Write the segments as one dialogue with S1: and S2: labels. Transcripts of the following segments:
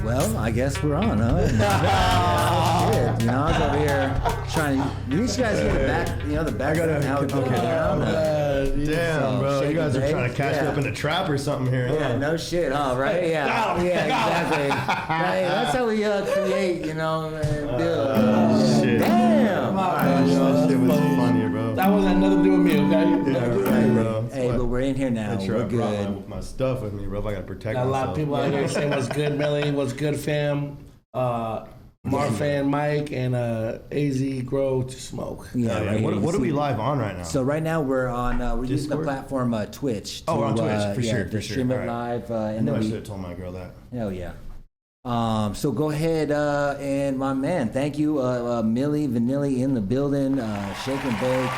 S1: Well, I guess we're on, huh? Shit, you know, I was over here trying to. At least you guys get the back, you know, the back. How it goes down.
S2: Damn, bro, you guys are trying to catch me up in a trap or something here.
S1: Yeah, no shit, huh? Right? Yeah, exactly. Right, that's how we create, you know, and build.
S2: Shit.
S1: Damn.
S2: That shit was funny, bro.
S3: That was nothing to do with me, okay?
S2: Yeah, right, bro.
S1: Hey, but we're in here now.
S2: Make sure
S1: We're
S2: I brought
S1: good.
S2: my stuff with me, bro. If I gotta protect
S3: Got a
S2: myself.
S3: lot of people out here saying what's good, Milley, what's good, fam. Marfan Mike and AZ Grow to Smoke.
S1: Yeah, right
S2: What
S1: here.
S2: are we live on right now?
S1: So right now we're on. We're using the
S2: Discord?
S1: platform Twitch.
S2: Oh, we're on Twitch, for sure,
S1: to
S2: for sure.
S1: stream it
S2: All right.
S1: live,
S2: I
S1: and
S2: know
S1: then
S2: I
S1: we.
S2: should have told my girl that.
S1: Hell yeah. So go ahead, and my man, thank you, Milley Vanilly in the building, shake and bake.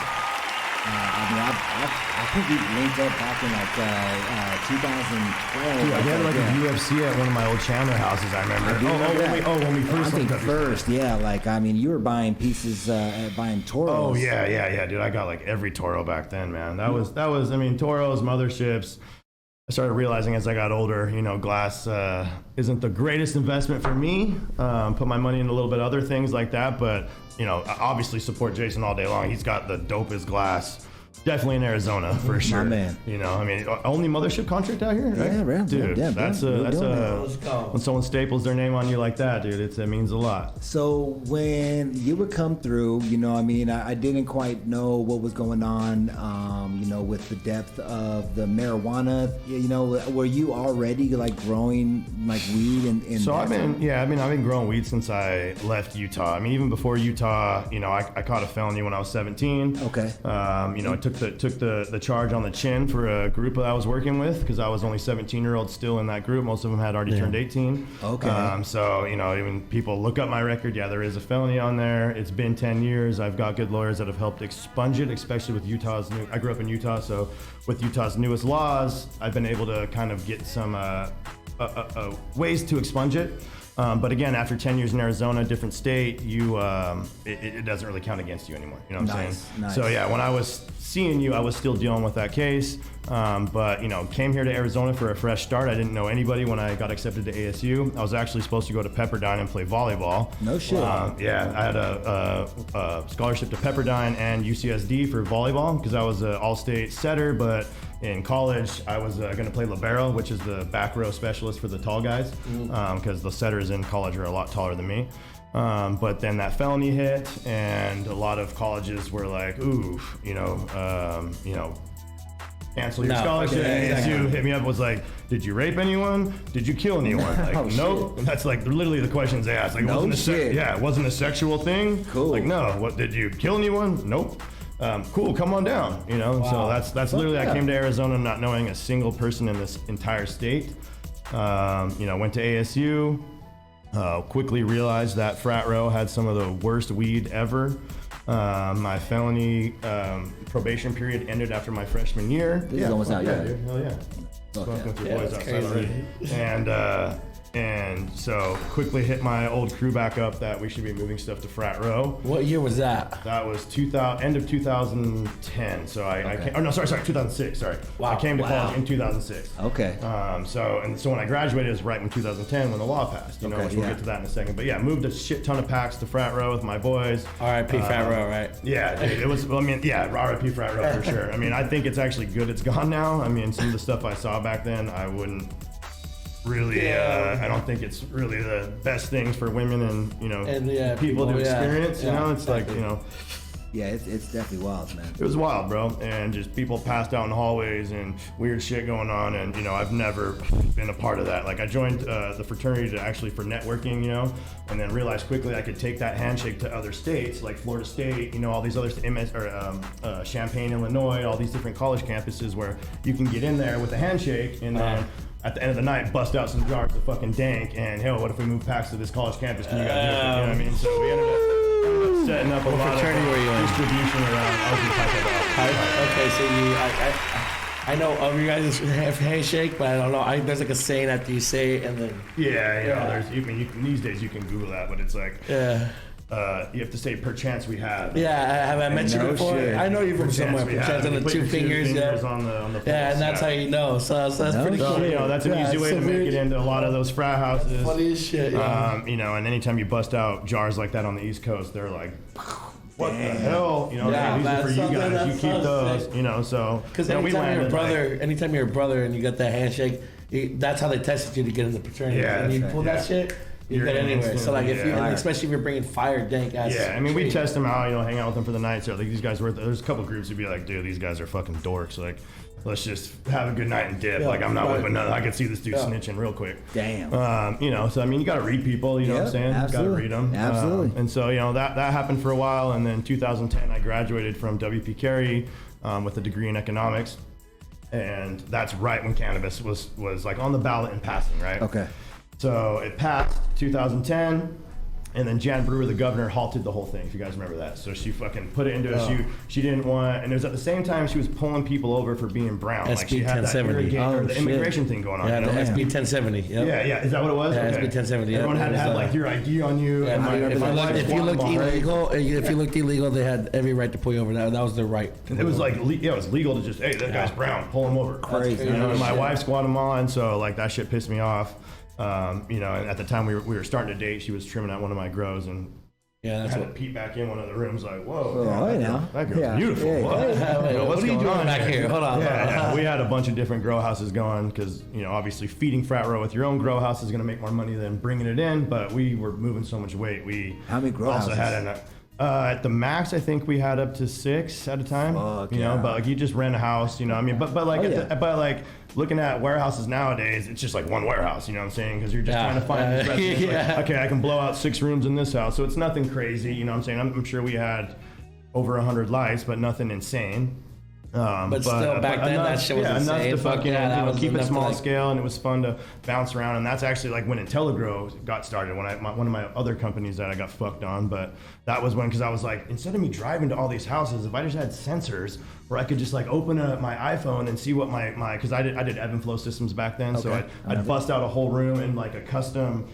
S1: I think we linked up back in like 2012.
S2: Dude, I had like a UFC at one of my old Chandler houses, I remember. When we first
S1: I think
S2: linked up.
S1: first, yeah, like I mean, you were buying pieces, buying Toros.
S2: Oh yeah, dude. I got like every Toro back then, man. That was. I mean, Toros, motherships. I started realizing as I got older, you know, glass isn't the greatest investment for me. Put my money in a little bit of other things like that, but you know, I obviously support Jason all day long. He's got the dopest glass. Definitely in Arizona for sure.
S1: My man.
S2: You know, I mean, only mothership contract out here, right?
S1: Yeah, right.
S2: Dude,
S1: Yeah,
S2: that's
S1: Let's
S3: go.
S2: when someone staples their name on you like that, dude, it means a lot.
S1: So when you would come through, you know, I mean, I didn't quite know what was going on, you know, with the depth of the marijuana. You know, were you already like growing like weed in
S2: So I've been growing weed since I left Utah. I mean, even before Utah, you know, I caught a felony when I was 17.
S1: Okay.
S2: You know, I took the charge on the chin for a group that I was working with because I was only 17-year-olds still in that group. Most of them had already turned 18.
S1: Okay.
S2: So, you know, even people look up my record, yeah, there is a felony on there. It's been 10 years. I've got good lawyers that have helped expunge it, especially with I grew up in Utah, so with Utah's newest laws, I've been able to kind of get some ways to expunge it. But again, after 10 years in Arizona, different state, it doesn't really count against you anymore. You know what I'm saying?
S1: Nice.
S2: So yeah, when I was seeing you, I was still dealing with that case. But you know, came here to Arizona for a fresh start. I didn't know anybody when I got accepted to ASU. I was actually supposed to go to Pepperdine and play volleyball.
S1: No shit.
S2: Yeah, I had a scholarship to Pepperdine and UCSD for volleyball because I was an all-state setter, but in college, I was going to play libero, which is the back row specialist for the tall guys, because the setters in college are a lot taller than me. But then that felony hit, and a lot of colleges were like, "Ooh, you know, cancel your scholarship."
S3: Okay,
S2: ASU hit me up, was like, "Did you rape anyone? Did you kill anyone?" Like,
S1: Oh,
S2: nope. And that's like literally the questions they asked. Like,
S1: No shit.
S2: it wasn't a sexual thing.
S1: Cool.
S2: Like, no. What, did you kill anyone? Nope. Cool, come on down, you know? So that's literally, I came to Arizona not knowing a single person in this entire state. You know, went to ASU, quickly realized that frat row had some of the worst weed ever. My felony probation period ended after my freshman year.
S1: This is almost out, yeah.
S2: Dude, hell yeah. Smoking with your boys
S3: that's
S2: outside
S3: crazy.
S2: already. And so quickly hit my old crew back up that we should be moving stuff to frat row.
S3: What year was that?
S2: That was end of 2010. So I came, 2006. Sorry.
S3: Wow.
S2: I came to college in 2006.
S1: Okay.
S2: So when I graduated, it was right in 2010 when the law passed. You know,
S1: Okay,
S2: which we'll
S1: yeah.
S2: get to that in a second. But yeah, moved a shit ton of packs to frat row with my boys.
S3: R.I.P. Frat Row, right?
S2: Yeah, dude, it was. I mean, yeah, RIP frat row for sure. I mean, I think it's actually good it's gone now. I mean, some of the stuff I saw back then, I wouldn't really. I don't think it's really the best things for women and, you know, people to experience. You know, it's like, you know.
S1: Yeah, it's definitely wild, man.
S2: It was wild, bro, and just people passed out in hallways and weird shit going on, and you know, I've never been a part of that. Like, I joined the fraternity for networking, you know, and then realized quickly I could take that handshake to other states, like Florida State, you know, all these other Champaign, Illinois, all these different college campuses where you can get in there with a handshake, and then at the end of the night, bust out some jars of fucking dank, and hell, what if we move packs to this college campus? Can you guys do it? You know what I mean? So we ended up setting up a lot of distribution around. I was in Taco Bell.
S3: Okay, so I know of you guys handshake, but I don't know. There's like a saying after you say it, and then
S2: Yeah, there's these days you can Google that, but it's like, you have to say perchance we have.
S3: Yeah, have I mentioned
S1: No
S3: before?
S1: shit.
S3: I know you from somewhere.
S2: we
S3: Perchance
S2: have.
S3: on
S2: You
S3: the
S2: put
S3: two
S2: your
S3: fingers. Yeah,
S2: on the pulse,
S3: and that's how you know. So that's
S1: No
S3: pretty
S2: So,
S3: cool.
S2: you know, that's an easy way
S3: so
S2: to make it into a lot of those frat houses.
S3: Funny as shit. Yeah.
S2: You know, and anytime you bust out jars like that on the East Coast, they're like, what the hell? You know,
S3: Yeah,
S2: these are for
S3: that's
S2: you
S3: something
S2: guys. You
S3: that
S2: keep
S3: sounds
S2: those,
S3: sick.
S2: you know, so.
S3: Because
S2: you know,
S3: anytime you're a brother and you got that handshake, that's how they tested you to get in the fraternity.
S2: Yeah,
S3: and you
S2: that's
S3: pull
S2: right,
S3: that shit, you get anywhere. So like if you,
S2: yeah.
S3: especially if you're bringing fire dank ass.
S2: Yeah, I mean, we test them out, you know, hang out with them for the night. So like these guys were, there's a couple groups who'd be like, dude, these guys are fucking dorks. Like, let's just have a good night and dip.
S3: Yeah,
S2: like, I'm not
S3: right.
S2: whipping nothing. I could see this dude
S3: Yeah.
S2: snitching real quick.
S1: Damn.
S2: You know, so I mean, you got to read people, you know what I'm
S1: Yep,
S2: saying? Got to
S1: absolutely.
S2: read them.
S1: Absolutely.
S2: And so, you know, that happened for a while. And then 2010, I graduated from WP Carey with a degree in economics. And that's right when cannabis was like on the ballot and passing, right?
S1: Okay.
S2: So it passed 2010, and then Jan Brewer, the governor, halted the whole thing, if you guys remember that. So she fucking put it into she didn't want, and it was at the same time she was pulling people over for being brown. Like she
S3: SB
S2: had that
S3: 1070.
S2: or the
S1: shit.
S2: immigration thing going on.
S3: Yeah,
S2: you
S3: the
S2: know?
S3: SB 1070. Yep.
S2: Yeah, is that what it was?
S3: Yeah,
S2: Okay.
S3: SB 1070, yeah.
S2: Everyone had
S3: It
S2: to
S3: was,
S2: have like your ID on you.
S3: Yeah,
S2: and
S3: if you looked illegal, they had every right to pull you over. That was their right.
S2: It was like, it was legal to just, hey, that guy's brown, pull him over.
S1: Crazy.
S2: You know, and my
S3: Shit.
S2: wife's Guatemalan, so like that shit pissed me off. You know, and at the time we were starting to date. She was trimming out one of my grows, and
S3: Yeah,
S2: I
S3: that's
S2: had
S3: what.
S2: to peek back in one of the rooms, like, whoa,
S1: Oh,
S2: that,
S1: yeah.
S2: girl, that girl's
S1: Yeah.
S2: beautiful.
S1: Yeah,
S2: Whoa.
S1: yeah.
S3: Wait,
S2: What's
S3: what are you
S2: going
S3: doing
S2: on
S3: back here? Hold on.
S2: Yeah, we had a bunch of different grow houses going because, you know, obviously feeding frat row with your own grow house is going to make more money than bringing it in. But we were moving so much weight. We
S1: How many grow
S2: also
S1: houses?
S2: had at the max, I think we had up to 6 at a time.
S1: Fuck
S2: you know,
S1: yeah.
S2: but like you just rent a house, you know. I mean, but like,
S1: Oh, yeah.
S2: but like looking at warehouses nowadays, it's just like one warehouse. You know what I'm saying? Because you're just
S3: Yeah.
S2: trying to find this residence, like,
S3: Yeah.
S2: okay, I can blow out 6 rooms in this house, so it's nothing crazy. You know what I'm saying? I'm sure we had over 100 lights, but nothing insane.
S3: But still, back then, that shit was
S2: enough
S3: insane.
S2: to
S3: Fuck
S2: fucking
S3: yeah, that
S2: you know,
S3: was
S2: keep it
S3: enough to,
S2: small
S3: like-
S2: scale, and it was fun to bounce around. And that's actually like when IntelliGrow got started. When one of my other companies that I got fucked on, but that was when, because I was like, instead of me driving to all these houses, if I just had sensors where I could just like open my iPhone and see what my because I did ebb and flow systems back then, so
S1: Okay.
S2: I'd bust out a whole room in like a custom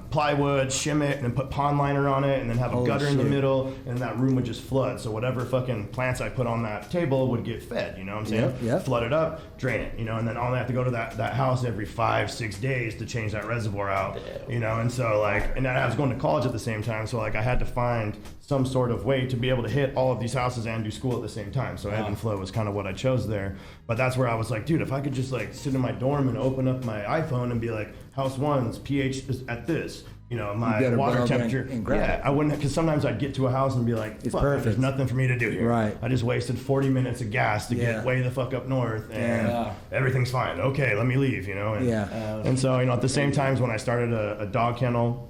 S2: plywood, shim it, and then put pond liner on it, and then have a
S1: Holy
S2: gutter in the
S1: shit.
S2: middle, and that room would just flood. So whatever fucking plants I put on that table would get fed. You know what I'm saying?
S1: Yep.
S2: Flood it up, drain it. You know, and then I only have to go to that house every 5-6 days to change that reservoir out. You know, and so like, and I was going to college at the same time, so like I had to find some sort of way to be able to hit all of these houses and do school at the same time. So ebb and flow was kind of what I chose there. But that's where I was like, dude, if I could just like sit in my dorm and open up my iPhone and be like, house 1's pH is at this. You know, my
S1: better
S2: water
S1: bug
S2: temperature.
S1: and grab it.
S2: I wouldn't, because sometimes I'd get to a house and be like,
S1: It's
S2: fuck,
S1: perfect.
S2: there's nothing for me to do here.
S1: Right.
S2: I just wasted 40 minutes of gas to
S1: Yeah.
S2: get way the fuck up north, and
S3: Yeah.
S2: everything's fine. Okay, let me leave, you know? And,
S1: Yeah.
S2: And so, you know, at the same times when I started a dog kennel,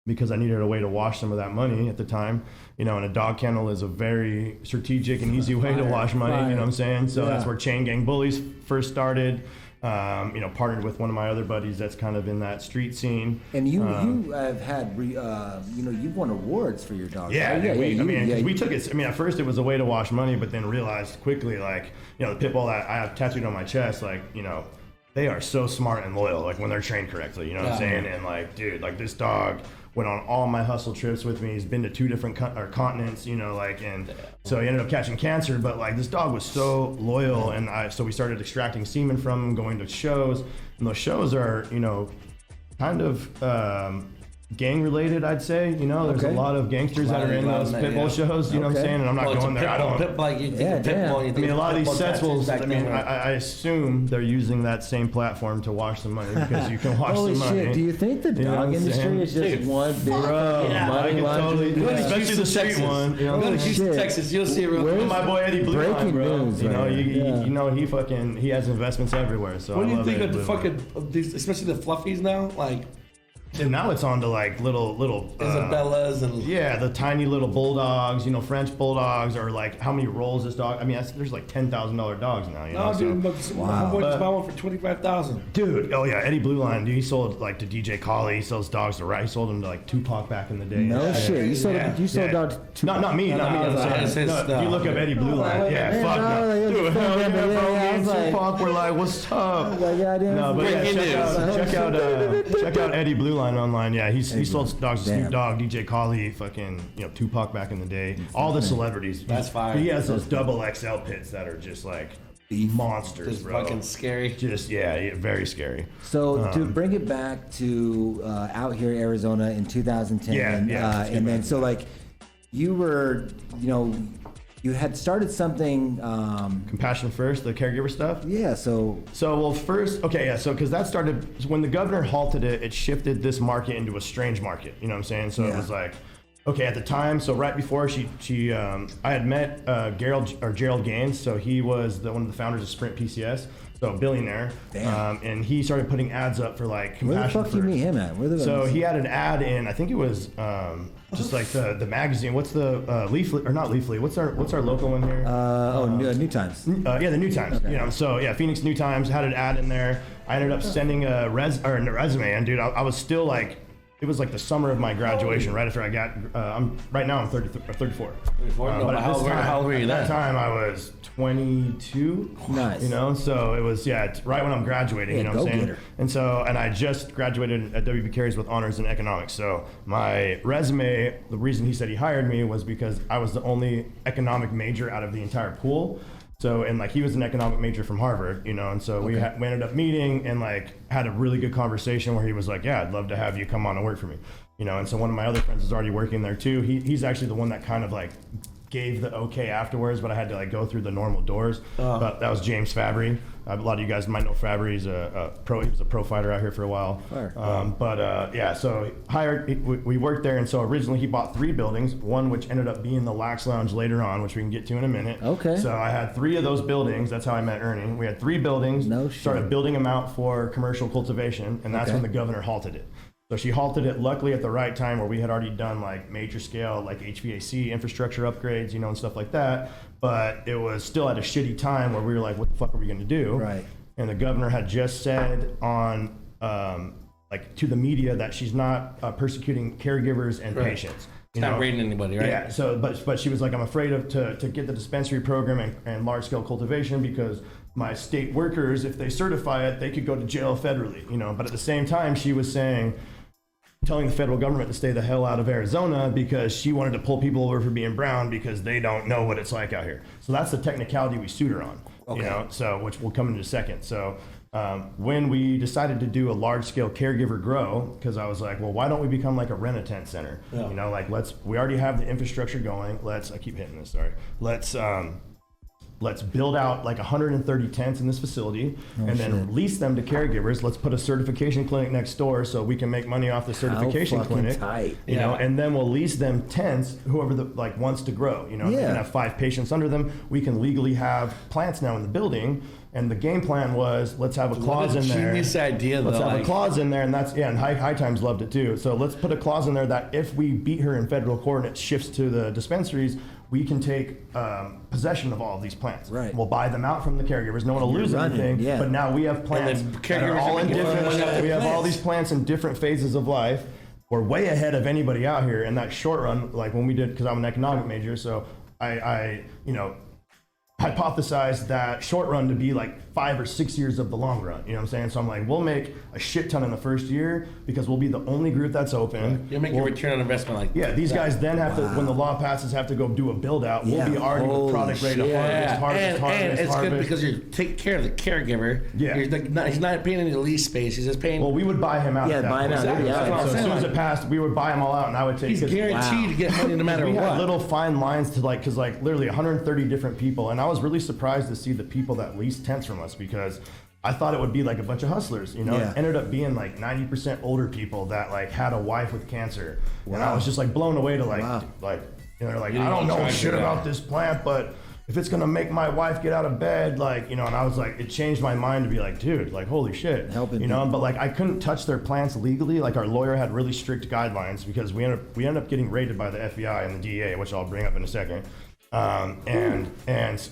S2: because I needed a way to wash some of that money at the time, you know, and a dog kennel is a very strategic and easy way to wash money, you know what I'm saying? So that's
S1: Yeah.
S2: where Chain Gang Bullies first started. You know, partnered with one of my other buddies that's kind of in that street scene.
S1: And you have had, you know, you've won awards for your dog.
S2: Yeah,
S1: right?
S2: we took it. I mean, at first it was a way to wash money, but then realized quickly, like, you know, the pit bull that I have tattooed on my chest, like, you know, they are so smart and loyal, like when they're trained correctly. You know what I'm saying? And like, dude, like this dog went on all my hustle trips with me. He's been to 2 different continents, you know, like, and so he ended up catching cancer. But like, this dog was so loyal, and so we started extracting semen from him, going to shows, and those shows are, you know, kind of gang related, I'd say. You know, there's a lot of gangsters that are in those pit bull shows. You know what I'm saying? And I'm not going there. I don't.
S3: Like you think
S1: Yeah,
S3: of pit bull,
S1: damn.
S3: you
S2: I
S3: think
S2: mean, a lot of these sets will.
S3: back
S2: I mean,
S3: then, right?
S2: I assume they're using that same platform to wash some money, because you can wash
S1: Holy
S2: some money.
S1: shit! Do you think the
S2: You know what
S1: dog
S2: I'm
S1: industry
S2: saying?
S1: is just
S3: Dude,
S1: one big
S3: yeah,
S2: I
S1: money
S2: can
S1: laundry?
S2: totally,
S3: Go to
S2: especially
S3: Houston,
S2: the street
S3: Texas.
S2: one. You know,
S3: Go to
S1: Oh,
S3: Houston,
S1: shit.
S3: Texas. You'll see it real
S1: Where's-
S3: quick.
S2: my boy Eddie Blue
S1: Breaking
S2: Line, bro.
S1: news,
S2: You know,
S1: right? Yeah.
S2: you know, he has investments everywhere. So
S3: What do
S2: I
S3: you
S2: love
S3: think
S2: Eddie
S3: of the
S2: Blue Line.
S3: fucking, of these, especially the fluffies now? Like
S2: And now it's on to like little
S3: Isabellas and.
S2: yeah, the tiny little bulldogs, you know, French bulldogs, or like how many rolls this dog. I mean, there's like $10,000 dogs now. You know,
S3: No, dude, but my boy just bought one for 25,000.
S2: Dude, oh yeah, Eddie Blue Line, dude, he sold like to DJ Collie, he sells dogs to He sold them to like Tupac back in the day.
S1: No
S2: Yeah.
S1: shit. You sold
S2: Yeah.
S1: you sold
S2: Yeah.
S1: dogs.
S2: Not me.
S3: no,
S2: I'm
S3: it's
S2: saying.
S3: his
S2: No, if you look up Eddie Blue Line, yeah,
S1: Yeah,
S2: fuck
S1: no,
S2: no.
S1: like,
S2: Dude,
S1: it's
S2: hell
S1: fucking-
S2: yeah, bro,
S1: yeah,
S2: me
S1: I
S2: and
S1: was like-
S2: Tupac were like, what's up?
S1: Like, yeah, I didn't
S2: No, but yeah,
S3: Breaking news.
S2: check out Eddie Blue online. Yeah, he sold dogs to
S1: Damn.
S2: Snoop Dogg, DJ Khaled, fucking Tupac back in the day. All the celebrities.
S3: That's fire.
S2: He has those double XL pits that are just like monsters,
S3: Just
S2: bro.
S3: fucking scary.
S2: Just yeah, very scary.
S1: So to bring it back to out here, Arizona in 2010, and then so like you were, you had started something.
S2: Compassion First, the caregiver stuff.
S1: Yeah. So
S2: well, first, okay, yeah. So because that started when the governor halted it, it shifted this market into a strange market. You know what I'm saying? So it was like. Okay, at the time, so right before I had met Gerald Gaines, so he was one of the founders of Sprint PCS, so a billionaire.
S1: Damn.
S2: And he started putting ads up for like Compassion
S1: where the fuck
S2: First.
S1: do you meet him at?
S2: So he had an ad in, I think it was just like the magazine. What's the Leafly or not Leafly? What's our local one here?
S1: New Times.
S2: Yeah, the New Times.
S1: Okay.
S2: So yeah, Phoenix New Times had an ad in there. I ended up sending a resume, and dude, I was still like. It was like the summer of my graduation, right after I got. I'm 34.
S3: 34?
S2: But
S3: How old were you
S2: at
S3: then?
S2: that time, I was 22.
S1: Nice.
S2: So it was it's right when I'm graduating.
S1: Yeah,
S2: You know what I'm saying?
S1: go-getter.
S2: And I just graduated at WB Carey's with honors in economics. So my resume, the reason he said he hired me was because I was the only economic major out of the entire pool. So, and like he was an economic major from Harvard, and so we ended up meeting and like had a really good conversation where he was like, yeah, I'd love to have you come on and work for me, and so one of my other friends is already working there too. He's actually the one that kind of like gave the okay afterwards, but I had to like go through the normal doors. But that was James Fabry. A lot of you guys might know Fabry. He's a pro. He was a pro fighter out here for a while. So we worked there, and so originally he bought 3 buildings. One which ended up being the Lax Lounge later on, which we can get to in a minute.
S1: Okay.
S2: So I had 3 of those buildings. That's how I met Ernie. We had 3 buildings.
S1: No shit.
S2: Started building them out for commercial cultivation, and that's when the governor halted it. So she halted it luckily at the right time where we had already done like major scale like HVAC infrastructure upgrades, and stuff like that. But it was still at a shitty time where we were like, what the fuck are we going to do?
S1: Right.
S2: And the governor had just said on like to the media that she's not persecuting caregivers and patients.
S3: It's not raiding anybody, right?
S2: Yeah. So, but she was like, I'm afraid to get the dispensary program and large scale cultivation because my state workers, if they certify it, they could go to jail federally. But at the same time, she was telling the federal government to stay the hell out of Arizona because she wanted to pull people over for being brown because they don't know what it's like out here. So that's the technicality we sued her on. So which will come in a second. So when we decided to do a large scale caregiver grow, because I was like, well, why don't we become like a rent-a-tent center? We already have the infrastructure going. I keep hitting this, sorry. Let's build out like 130 tents in this facility then lease them to caregivers. Let's put a certification clinic next door so we can make money off the certification clinic.
S1: Tight.
S2: And then we'll lease them tents, whoever wants to grow. They can have 5 patients under them. We can legally have plants now in the building. And the game plan was, let's have a clause in there.
S3: Genius idea,
S2: let's
S3: though.
S2: have a clause in there, and and High Times loved it too. So let's put a clause in there that if we beat her in federal court and it shifts to the dispensaries, we can take possession of all of these plants.
S1: Right.
S2: We'll buy them out from the caregivers. No one will lose anything.
S1: Yeah.
S2: But now we have plants that are all in different. We have all these plants in different phases of life. We're way ahead of anybody out here in that short run. Like when we did, because I'm an economic major, so I hypothesized that short run to be like 5 or 6 years of the long run. You know what I'm saying? So I'm like, we'll make a shit ton in the first year because we'll be the only group that's open.
S3: You'll make your return on investment like
S2: these guys then have to, when the law passes, have to go do a build out. We'll be already with product ready to harvest.
S3: And it's good because you take care of the caregiver.
S2: Yeah.
S3: He's not paying any lease space. He's just paying.
S2: Well, we would buy him out.
S1: Yeah, buy him out.
S2: Exactly.
S1: Yeah.
S2: So as soon as it passed, we would buy him all out, and I would take.
S3: He's guaranteed to get money no matter
S2: we
S3: what.
S2: had little fine lines to because literally 130 different people, and I was really surprised to see the people that leased tents from us because I thought it would be like a bunch of hustlers, It ended up being like 90% older people that had a wife with cancer. Wow. And I was just blown away to they're like, I don't know shit about this plant, but if it's gonna make my wife get out of bed, and I was like, it changed my mind to be like, dude, holy shit.
S1: Helping
S2: but I couldn't touch their plants legally. Our lawyer had really strict guidelines because we ended up getting raided by the FBI and the DEA, which I'll bring up in a second. And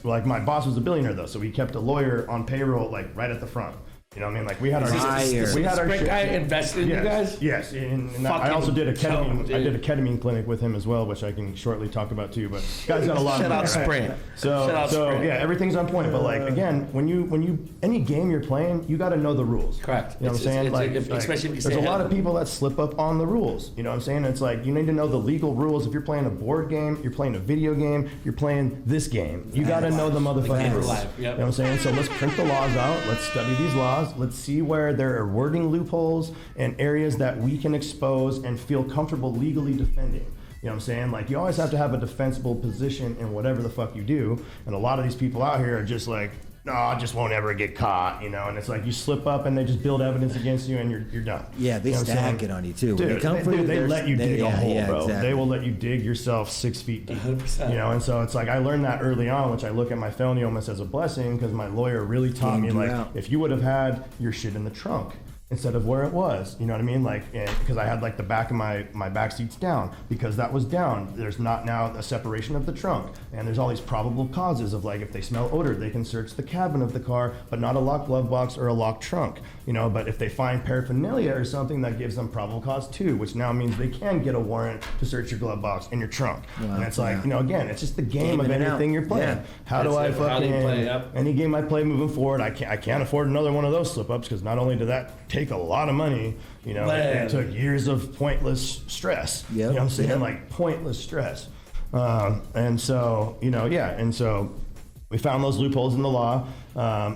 S2: my boss was a billionaire though, so we kept a lawyer on payroll right at the front. You know what I mean? Like we had our
S1: Fire.
S2: we had our
S3: Sprint
S2: shit.
S3: guy invested in you guys?
S2: Yes, and I also did a ketamine. I did a ketamine clinic with him as well, which I can shortly talk about too. But guys got a lot
S3: Shout
S2: of money,
S3: out
S2: right?
S3: Sprint.
S2: So
S3: Shout out Sprint.
S2: yeah, everything's on point. But like again, when you any game you're playing, you got to know the rules.
S3: Correct.
S2: You know what I'm saying? Like,
S3: especially if you
S2: there's
S3: stay
S2: a lot
S3: ahead.
S2: of people that slip up on the rules. You know what I'm saying? It's like you need to know the legal rules. If you're playing a board game, you're playing a video game, you're playing this game. You got to know the motherfucking rules.
S3: Life. Yep.
S2: You know what I'm saying? So let's print the laws out. Let's study these laws. Let's see where there are wording loopholes and areas that we can expose and feel comfortable legally defending. You know what I'm saying? Like, you always have to have a defensible position in whatever the fuck you do. And a lot of these people out here are just like, no, I just won't ever get caught, you know? And it's like you slip up and they just build evidence against you and you're done.
S1: Yeah, they
S2: You know what I'm
S1: stack
S2: saying?
S1: it on you too. When
S2: Dude,
S1: they come for you,
S2: they let you dig a hole, bro.
S1: Exactly.
S2: They will let you dig yourself 6 feet deep.
S3: 100%.
S2: You know, and so it's like I learned that early on, which I look at my felony almost as a blessing because my lawyer really taught me,
S1: Gamed you
S2: like,
S1: out.
S2: if you would have had your shit in the trunk instead of where it was, you know what I mean? Like, because I had like the back of my back seats down because that was down. There's not now a separation of the trunk, and there's all these probable causes of like if they smell odor, they can search the cabin of the car, but not a locked glove box or a locked trunk, you know. But if they find paraphernalia or something, that gives them probable cause too, which now means they can get a warrant to search your glove box and your trunk.
S1: Wow,
S2: and it's like,
S1: yeah.
S2: you know, again, it's just the game of
S1: Gaming it
S2: anything
S1: out.
S2: you're playing.
S1: Yeah.
S2: How do I
S3: That's it. How do you
S2: fucking
S3: play, yep.
S2: any game I play moving forward? I can't afford another one of those slip ups because not only did that take a lot of money, you know, it took years of pointless stress.
S1: Yep.
S2: You know what I'm saying?
S1: Yep.
S2: Like pointless stress. And so, you know, yeah. And so we found those loopholes in the law,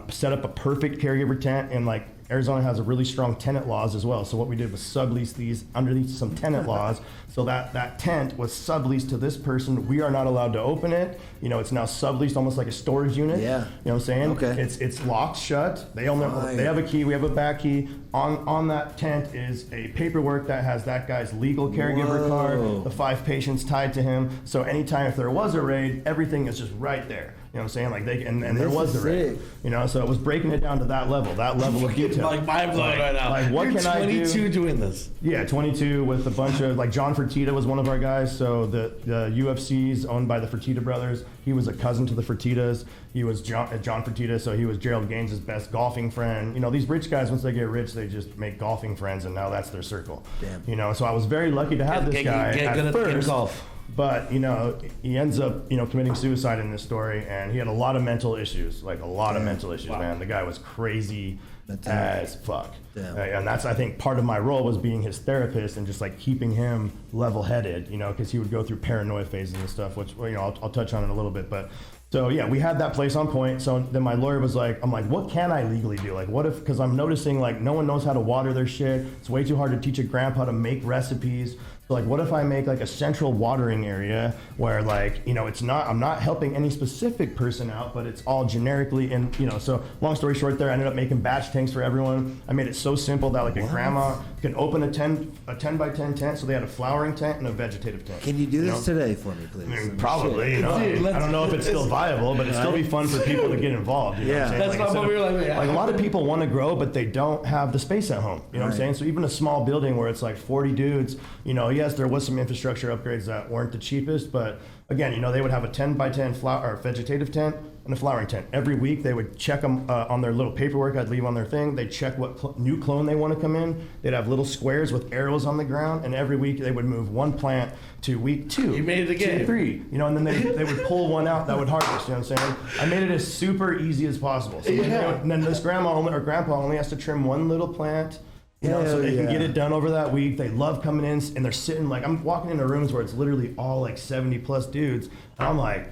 S2: set up a perfect caregiver tent, and like Arizona has a really strong tenant laws as well. So what we did was sublease these underneath some tenant laws. So that tent was subleased to this person. We are not allowed to open it. You know, it's now subleased almost like a storage unit.
S1: Yeah.
S2: You know what I'm saying?
S1: Okay.
S2: It's locked shut. They have a key. We have a back key. On that tent is a paperwork that has that guy's legal caregiver
S1: Whoa.
S2: card, the 5 patients tied to him. So anytime if there was a raid, everything is just right there. You know what I'm saying? Like and there
S1: This
S2: was the
S1: is
S2: raid.
S1: sick.
S2: You know, so it was breaking it down to that level of detail.
S3: Like mind blowing right now.
S2: Like what
S3: You're
S2: can I do?
S3: 22 doing this.
S2: Yeah, 22 with a bunch of, like John Fertitta was one of our guys. So the UFC's owned by the Fertitta brothers. He was a cousin to the Fertittas. He was John Fertitta, so he was Gerald Gaines' best golfing friend. You know, these rich guys, once they get rich, they just make golfing friends, and now that's their circle.
S1: Damn.
S2: You know, so I was very lucky to have this guy
S3: Get
S2: at
S3: good at the game of
S2: first.
S3: golf.
S2: But, you know, he ends up, you know, committing suicide in this story, and he had a lot of mental issues, like a lot of mental issues, man. The guy was crazy as fuck.
S1: Damn.
S2: And that's, I think, part of my role was being his therapist and just like keeping him level-headed, you know, because he would go through paranoia phases and stuff, which, well, you know, I'll touch on in a little bit. But so, yeah, we had that place on point. So then my lawyer was like, I'm like, what can I legally do? Like, what if, because I'm noticing like no one knows how to water their shit. It's way too hard to teach a grandpa to make recipes. So like, what if I make like a central watering area where like, you know, I'm not helping any specific person out, but it's all generically, and you know, so long story short there, I ended up making batch tanks for everyone. I made it so simple that like a grandma can open a 10 by 10 tent. So they had a flowering tent and a vegetative tent.
S1: Can you do this today for me, please?
S2: I mean, probably, you know.
S3: Dude,
S2: I don't know if it's still viable, but it'd still be fun for people to get involved. You know what I'm saying?
S3: That's not
S2: instead
S3: what we were like.
S2: like a lot of people want to grow, but they don't have the space at home. You know what I'm
S1: Right.
S2: saying? So even a small building where it's like 40 dudes, you know, yes, there was some infrastructure upgrades that weren't the cheapest, but again, you know, they would have a 10 by 10 flower or vegetative tent and a flowering tent. Every week they would check them on their little paperwork I'd leave on their thing. They'd check what new clone they want to come in. They'd have little squares with arrows on the ground, and every week they would move one plant to week 2.
S3: You made it again.
S2: 2, 3. You know, and then they would pull one out that would harvest. You know what I'm saying? I made it as super easy as possible. So and then this grandma or grandpa only has to trim one little plant. You know, so they can get it done over that week. They love coming in, and they're sitting like, I'm walking into rooms where it's literally all like 70 plus dudes, and I'm like,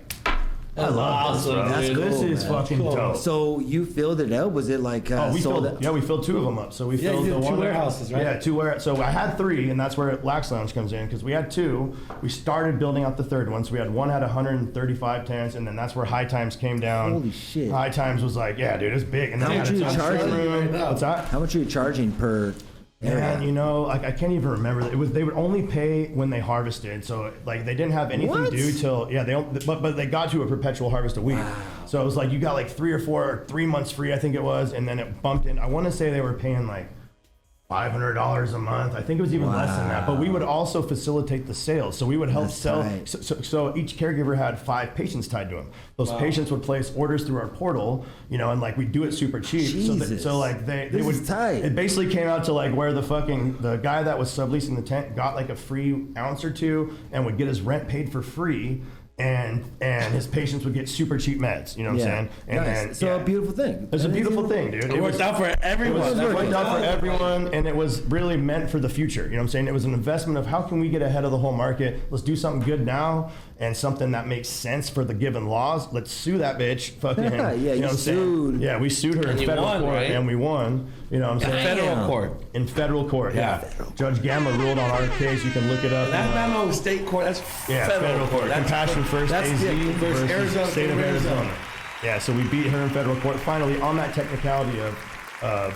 S2: I love this, bro.
S1: That's
S2: This
S1: cool,
S2: is
S1: man.
S2: fucking dope.
S1: So you filled it up? Was it like
S2: We
S1: sold
S2: filled, we filled 2 of them up. So we
S3: Yeah,
S2: filled
S3: you did
S2: the
S3: 2
S2: one
S3: warehouses, right?
S2: Yeah, 2 warehouses. So I had 3, and that's where Lax Lounge comes in, because we had 2. We started building out the 3rd one. So we had one had 135 tents, and then that's where High Times came down.
S1: Holy shit.
S2: High Times was like, yeah, dude, it's big. And then
S1: How
S2: we
S1: much
S2: had
S1: are you
S2: its own
S1: charging?
S2: showroom. What's that?
S1: How much are you charging per area?
S2: Man, you know, like I can't even remember. It was they would only pay when they harvested, so like they didn't have anything
S1: What?
S2: due till but they got to a perpetual harvest a week. So it was like you got like 3 or 4 or 3 months free, I think it was, and then it bumped in. I want to say they were paying like $500 a month. I think it was even less than that. But we would also facilitate the sales. So we would help sell.
S1: Right.
S2: So each caregiver had 5 patients tied to them. Those patients would place orders through our portal, and like we do it super cheap.
S1: Jesus.
S2: So like they
S1: This
S2: would.
S1: is tight.
S2: It basically came out to like where the guy that was subleasing the tent got like a free ounce or two and would get his rent paid for free. And his patients would get super cheap meds, you know what I'm saying? And
S1: nice.
S2: then,
S1: A beautiful thing.
S2: It's a beautiful thing, dude.
S3: It worked out for everyone.
S2: It worked out for everyone, and it was really meant for the future. You know what I'm saying? It was an investment of how can we get ahead of the whole market? Let's do something good now and something that makes sense for the given laws. Let's sue that bitch. Fucking,
S1: Yeah,
S2: you know
S1: you
S2: what I'm
S1: sued.
S2: saying? Yeah, we sued her in
S3: you
S2: federal
S3: won,
S2: court,
S3: right?
S2: and we won. You know what I'm saying?
S3: Federal court.
S2: In federal court, yeah. Judge Gamma ruled on our case. You can look it up.
S3: That's not no state court. That's federal court. That's
S2: Compassion First
S3: that's
S2: AZ versus
S3: Arizona,
S2: State of Arizona. Yeah, so we beat her in federal court finally on that technicality of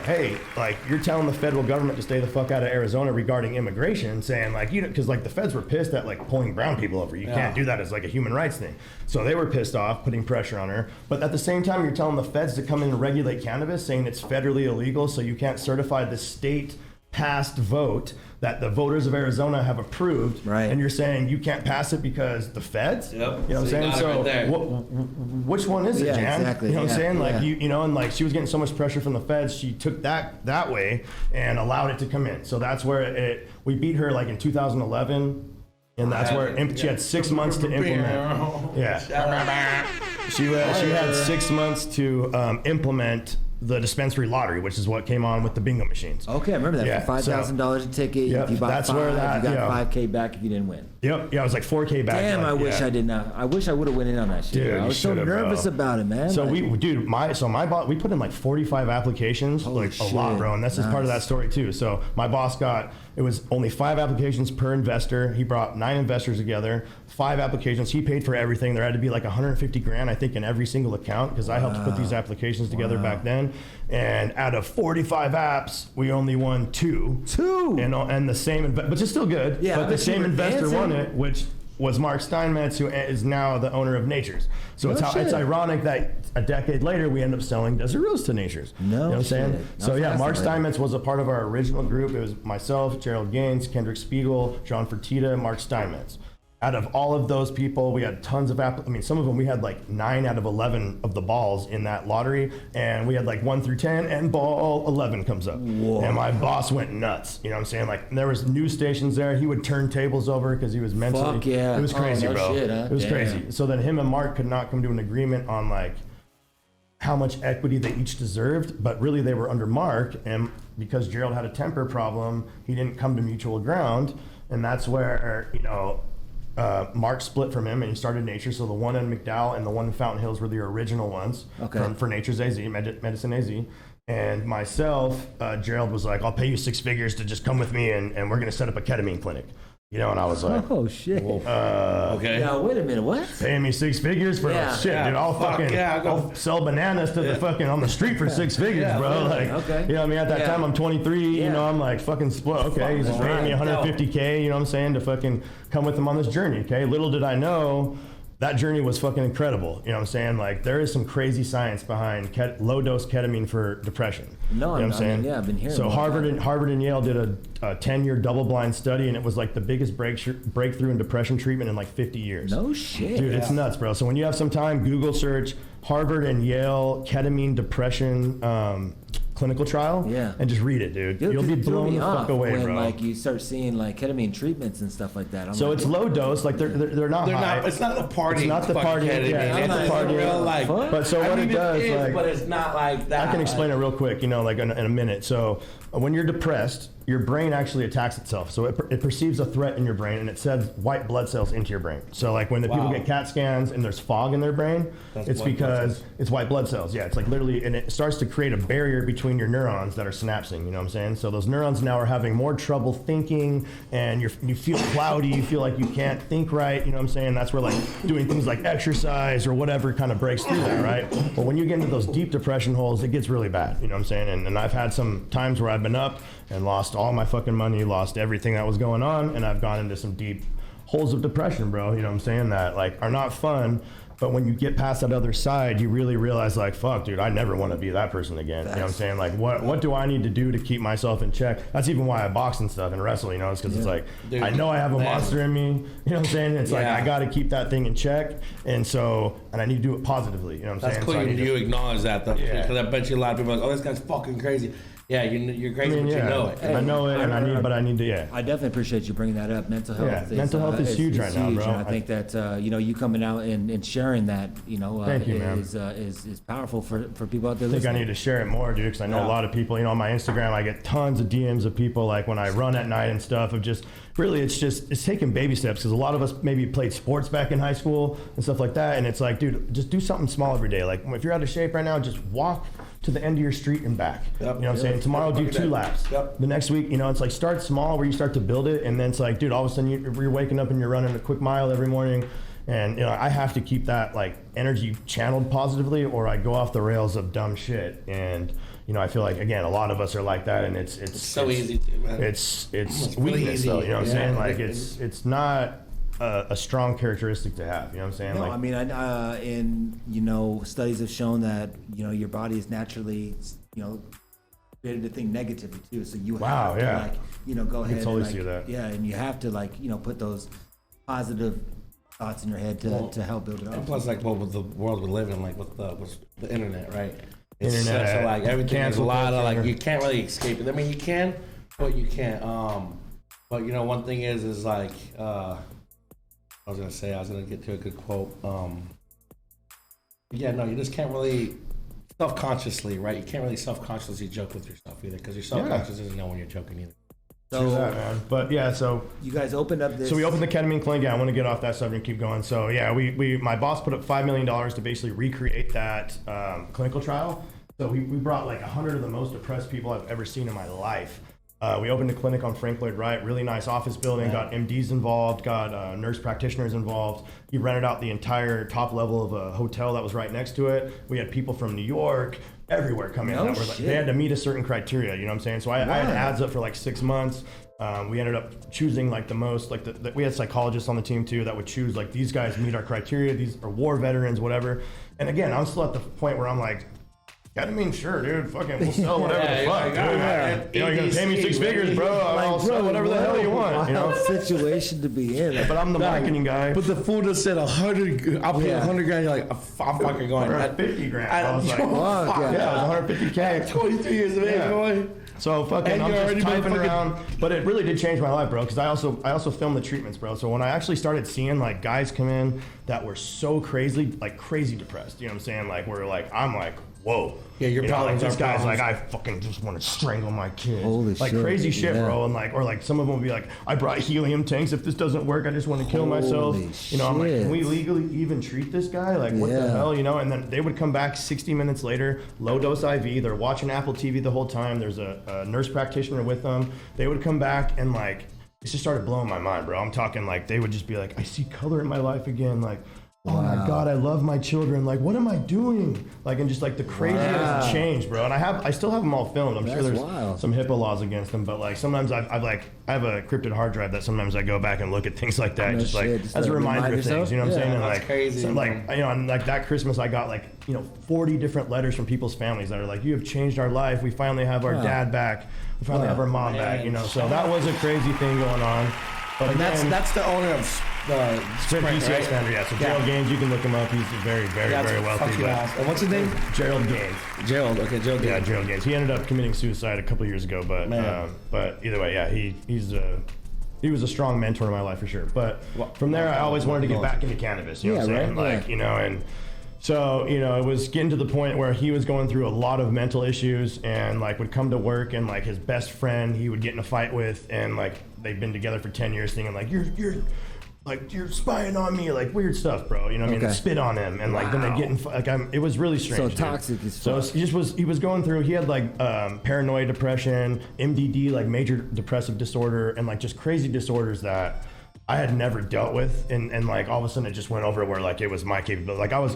S2: hey, like you're telling the federal government to stay the fuck out of Arizona regarding immigration, saying like, because like the feds were pissed at like pulling brown people over. You can't do that as like a human rights thing. So they were pissed off, putting pressure on her. But at the same time, you're telling the feds to come in and regulate cannabis, saying it's federally illegal, so you can't certify the state passed vote that the voters of Arizona have approved,
S1: Right.
S2: and you're saying you can't pass it because the feds.
S3: Yep.
S2: You know what I'm
S3: So
S2: saying?
S3: you got it
S2: So
S3: right there.
S2: which one is it,
S1: Yeah,
S2: Jan?
S1: exactly.
S2: You know what I'm
S1: Yeah,
S2: saying? Like
S1: yeah.
S2: and like she was getting so much pressure from the feds, she took that way and allowed it to come in. So that's where we beat her like in 2011. And that's where she had 6 months to implement. Yeah. She had 6 months to implement the dispensary lottery, which is what came on with the bingo machines.
S1: Okay, I remember that.
S2: Yeah,
S1: For $5,000 a ticket,
S2: Yep,
S1: if you bought
S2: that's
S1: 5,
S2: where that,
S1: you got
S2: yeah.
S1: $5K back if you didn't win.
S2: Yep. Yeah, it was like 4K back.
S1: Damn,
S2: like,
S1: I wish I did not. I wish I would have went in on that shit.
S2: Dude,
S1: bro. I
S2: you
S1: was so
S2: should've,
S1: nervous
S2: bro.
S1: about it, man.
S2: So
S1: Like,
S2: my boss, we put in like 45 applications,
S1: Holy
S2: like a lot,
S1: shit.
S2: bro. And this is part of that story too. So my boss it was only 5 applications per investor. He brought 9 investors together, 5 applications. He paid for everything. There had to be like 150 grand, I think, in every single account because I helped put these applications together back then. And out of 45 apps, we only won 2.
S1: 2?
S2: And the same, but it's still good.
S1: Yeah,
S2: but
S1: I
S2: the
S1: bet you
S2: same
S1: were
S2: investor
S1: dancing.
S2: won it, which was Mark Steinmetz, who is now the owner of Nature's. So
S1: No shit.
S2: it's ironic that a decade later we end up selling Desert Rose to Nature's.
S1: No
S2: you know what I'm saying?
S1: shit.
S2: So
S1: That's
S2: yeah, Mark
S1: fascinating.
S2: Steinmetz was a part of our original group. It was myself, Gerald Gaines, Kendrick Spiegel, John Fertitta, Mark Steinmetz. Out of all of those people, we had tons of some of them we had like 9 out of 11 of the balls in that lottery, and we had like 1 through 10, and ball 11 comes up.
S1: Whoa.
S2: And my boss went nuts. You know what I'm saying? Like there was news stations there. He would turn tables over because he was mentally.
S1: Fuck yeah.
S2: It was
S1: Oh,
S2: crazy,
S1: no
S2: bro.
S1: shit, huh?
S2: It was
S1: Damn.
S2: crazy. So then him and Mark could not come to an agreement on like how much equity they each deserved, but really they were under Mark, and because Gerald had a temper problem, he didn't come to mutual ground, and that's where Mark split from him and he started Nature. So the one in McDowell and the one in Fountain Hills were the original ones for Nature's AZ, Medicine AZ. And myself, Gerald was like, I'll pay you 6 figures to just come with me and we're going to set up a ketamine clinic. And I was like,
S1: oh, shit.
S3: Okay.
S1: Now, wait a minute. What?
S2: paying me 6 figures for
S1: Yeah.
S2: shit, dude. I'll sell bananas to the fucking on the street for 6 figures, bro. Like,
S1: okay.
S2: you know what I mean? At that time, I'm 23.
S1: Yeah.
S2: I'm like fucking split. Okay, he's paying me 150K. You know what I'm saying, to fucking come with him on this journey. Okay, little did I know. That journey was fucking incredible. You know what I'm saying? Like, there is some crazy science behind low dose ketamine for depression.
S1: No,
S2: you know what I'm saying?
S1: yeah, I've been hearing
S2: So
S1: about that.
S2: Harvard and Yale did a 10-year double-blind study, and it was like the biggest breakthrough in depression treatment in like 50 years.
S1: No shit.
S2: Dude, it's nuts, bro. So when you have some time, Google search Harvard and Yale ketamine depression clinical trial, and just read it, dude. You'll be blown the fuck away,
S1: when,
S2: bro.
S1: Like you start seeing like ketamine treatments and stuff like that.
S2: So
S1: like,
S2: it's low dose, like they're not high.
S3: It's not the party.
S2: It's not the
S3: fucking
S2: party.
S3: ketamine.
S2: Yeah,
S3: It's
S2: not the
S3: like
S2: party.
S3: real, like,
S2: But so what it does,
S3: is,
S2: like,
S3: but it's not like that.
S2: I can explain it real quick, like in a minute. So when you're depressed, your brain actually attacks itself. So it perceives a threat in your brain, and it sends white blood cells into your brain. So like when the people get CAT scans and there's fog in their brain, it's because it's white blood cells. Yeah, it's like literally, and it starts to create a barrier between your neurons that are synapsing. You know what I'm saying? So those neurons now are having more trouble thinking, and you feel cloudy. You feel like you can't think right. You know what I'm saying? That's where like doing things like exercise or whatever kind of breaks through that, right? But when you get into those deep depression holes, it gets really bad. You know what I'm saying? And I've had some times where I've been up and lost all my fucking money, lost everything that was going on, and I've gone into some deep holes of depression, bro. You know what I'm saying? That like are not fun. But when you get past that other side, you really realize like, fuck, dude, I never want to be that person again. You know what I'm saying? Like, what do I need to do to keep myself in check? That's even why I box and stuff and wrestle, you know, it's because it's like,
S3: Dude,
S2: I know I have a monster in me, you know what I'm saying? It's like,
S3: Yeah.
S2: I got to keep that thing in check. And I need to do it positively, you know what I'm
S3: That's
S2: saying?
S3: cool.
S2: So I need
S3: You
S2: to-
S3: acknowledge that though,
S2: Yeah.
S3: because I bet you a lot of people are like, oh, this guy's fucking crazy. Yeah, you're crazy, but you know it.
S2: I know it, and I need to, yeah.
S1: I definitely appreciate you bringing that up. Mental health.
S2: Mental health is huge right now, bro.
S1: And I think that you coming out and sharing that,
S2: Thank you, man.
S1: is powerful for people out there.
S2: I think I
S1: listening.
S2: need to share it more, dude, because I know a lot of people, on my Instagram, I get tons of DMs of people, like when I run at night and stuff, of just, really, it's taking baby steps, because a lot of us maybe played sports back in high school and stuff like that, and it's like, dude, just do something small every day. Like, if you're out of shape right now, just walk to the end of your street and back.
S3: Yep.
S2: You know what I'm saying? Tomorrow, do 2 laps.
S3: Yep.
S2: The next week, it's like, start small where you start to build it, and then it's like, dude, all of a sudden you're waking up and you're running a quick mile every morning. And I have to keep that like energy channeled positively, or I go off the rails of dumb shit. And I feel like, again, a lot of us are like that, and it's
S3: so easy to, man.
S2: It's
S3: really
S2: weakness,
S3: easy.
S2: though. You know what I'm
S3: Yeah.
S2: saying? Like it's not a strong characteristic to have. You know what I'm saying?
S1: No,
S2: like,
S1: I mean, studies have shown that your body is naturally created to think negatively too. So you
S2: Wow,
S1: have to
S2: yeah.
S1: go ahead.
S2: totally
S1: and,
S2: see that.
S1: Yeah, and you have to put those positive thoughts in your head to help build it
S3: And
S1: up.
S3: plus, like, with the world we live in, like with the internet, right? It's
S2: Internet,
S3: such a, like, everything is a
S2: cancel
S3: lot of, like,
S2: culture.
S3: you can't really escape it. I mean, you can, but you can't. But one thing is like, I was gonna get to a good quote. Yeah, no, you just can't really self-consciously, right? You can't really self-consciously joke with yourself either, because your self-conscious doesn't know when you're joking either.
S2: True
S1: So
S2: that, man. But yeah, so
S1: you guys opened up this.
S2: we opened the ketamine clinic. Yeah, I want to get off that subject and keep going. So yeah, my boss put up $5 million to basically recreate that clinical trial. So we brought like 100 of the most depressed people I've ever seen in my life. We opened a clinic on Frank Lloyd Wright, really nice office building, got MDs involved, got nurse practitioners involved. He rented out the entire top level of a hotel that was right next to it. We had people from New York, everywhere come in.
S1: No
S2: that were like, they had to meet a certain criteria, you know what I'm saying? So I had ads up for like 6 months. We ended up choosing like the most, like we had psychologists on the team too that would choose like, these guys meet our criteria, these are war veterans, whatever. And again, I'm still at the point where I'm like, ketamine, sure, dude. Fucking, we'll sell whatever the fuck, dude. You're gonna pay me 6 figures, bro. I'll sell whatever the hell you want.
S1: Situation to be in.
S2: But I'm the marketing guy.
S3: But the fool just said 100. I'll pay 100 grand. You're like, I'm fucking going.
S2: 150 grand. I was like,
S1: fuck,
S2: yeah, it was 150K.
S3: 23 years of age,
S2: Yeah.
S3: boy.
S2: So fucking,
S3: And
S2: I'm
S3: you're
S2: just
S3: already
S2: typing
S3: fucking-
S2: around. But it really did change my life, bro. Because I also filmed the treatments, bro. So when I actually started seeing like guys come in that were so crazy depressed. You know what I'm saying? Like I'm like, whoa.
S3: Yeah, your problems
S2: like, this
S3: are
S2: guy's
S3: problems.
S2: like, I fucking just want to strangle my kids.
S1: Holy
S2: like
S1: shit,
S2: crazy shit,
S1: yeah.
S2: bro. And or some of them will be like, I brought helium tanks. If this doesn't work, I just want to kill myself.
S1: Holy
S2: I'm like, can we
S1: shit.
S2: legally even treat this guy? Like, what the
S1: Yeah.
S2: hell, And then they would come back 60 minutes later, low dose IV. They're watching Apple TV the whole time. There's a nurse practitioner with them. They would come back and like, it just started blowing my mind, bro. I'm talking like, they would just be like, I see color in my life again. Like, oh my God, I love my children. Like, what am I doing? Like, and just like the craziest change, bro. And I still have them all filmed. I'm sure
S1: That's
S2: there's
S1: wild.
S2: some HIPAA laws against them, but like sometimes I have a encrypted hard drive that sometimes I go back and look at things like that,
S1: No
S2: just
S1: shit,
S2: like
S1: just
S2: as
S1: to
S2: a reminder
S1: remind
S2: of things.
S1: yourself?
S2: You know what I'm saying? And
S3: that's
S2: like,
S3: crazy,
S2: so
S3: man.
S2: like, and like that Christmas, I got like 40 different letters from people's families that are like, you have changed our life. We finally have our dad back. We finally have our mom back. So that was a crazy thing going on. But
S3: And
S2: again,
S3: that's the owner of the
S2: Sprint PCS
S3: right?
S2: founder, yeah. So Gerald Gaines, you can look him up. He's very, very,
S3: Yeah,
S2: very wealthy.
S3: fuck you,
S2: but-
S3: ass. And what's his name?
S2: Gerald Gaines.
S3: Gerald. Okay, Gerald.
S2: Yeah, Gerald Gaines. He ended up committing suicide a couple years ago, but
S3: Man.
S2: but either way, yeah, he was a strong mentor in my life for sure. But from there, I always wanted to get back into cannabis. You know what I'm saying?
S1: right,
S2: Like, and so, it was getting to the point where he was going through a lot of mental issues and like would come to work and like his best friend he would get in a fight with and like they've been together for 10 years thinking like you're spying on me, like weird stuff, bro. You know what I mean?
S1: Okay.
S2: And spit on him and like then they get in it was really strange.
S1: So
S2: dude.
S1: toxic as
S2: So
S1: fuck.
S2: he was going through, he had like paranoid depression, MDD, like major depressive disorder, and like just crazy disorders that I had never dealt with. And like all of a sudden it just went over where like it was my capability. Like I was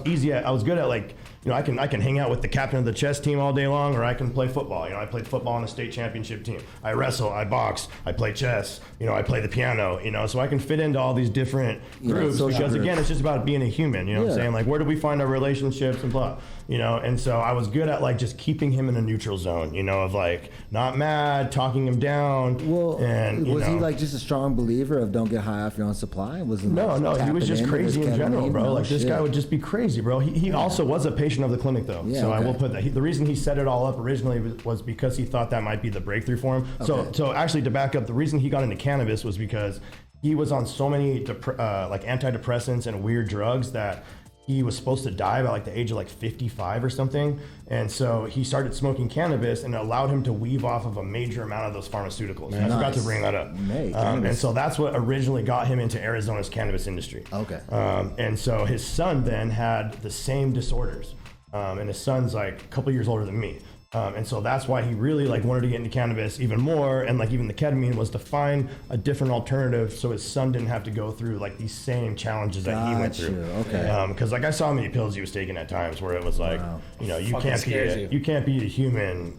S2: good at like I can hang out with the captain of the chess team all day long, or I can play football. I played football on a state championship team. I wrestle, I box, I play chess, I play the piano, so I can fit into all these different groups because again, it's just about being a human, what I'm saying? Like, where do we find our relationships and blah, and so I was good at like just keeping him in a neutral zone, of like not mad, talking him down.
S1: Well,
S2: and
S1: was he like just a strong believer of don't get high off your own supply?
S2: No, he was just crazy in general, bro. Like this guy would just be crazy, bro. He also was a patient of the clinic though. Yeah, so I will put that. The reason he set it all up originally was because he thought that might be the breakthrough for him. Okay. So actually to back up, the reason he got into cannabis was because he was on so many like antidepressants and weird drugs that he was supposed to die by like the age of like 55 or something. And so he started smoking cannabis and it allowed him to weave off of a major amount of those pharmaceuticals. I forgot to bring that up. And so that's what originally got him into Arizona's cannabis industry.
S1: Okay.
S2: And so his son then had the same disorders. And his son's like a couple years older than me. And so that's why he really like wanted to get into cannabis even more, and like even the ketamine was to find a different alternative so his son didn't have to go through like these same challenges that he went through.
S1: Okay.
S2: Because like I saw how many pills he was taking at times where it was like, you can't be a human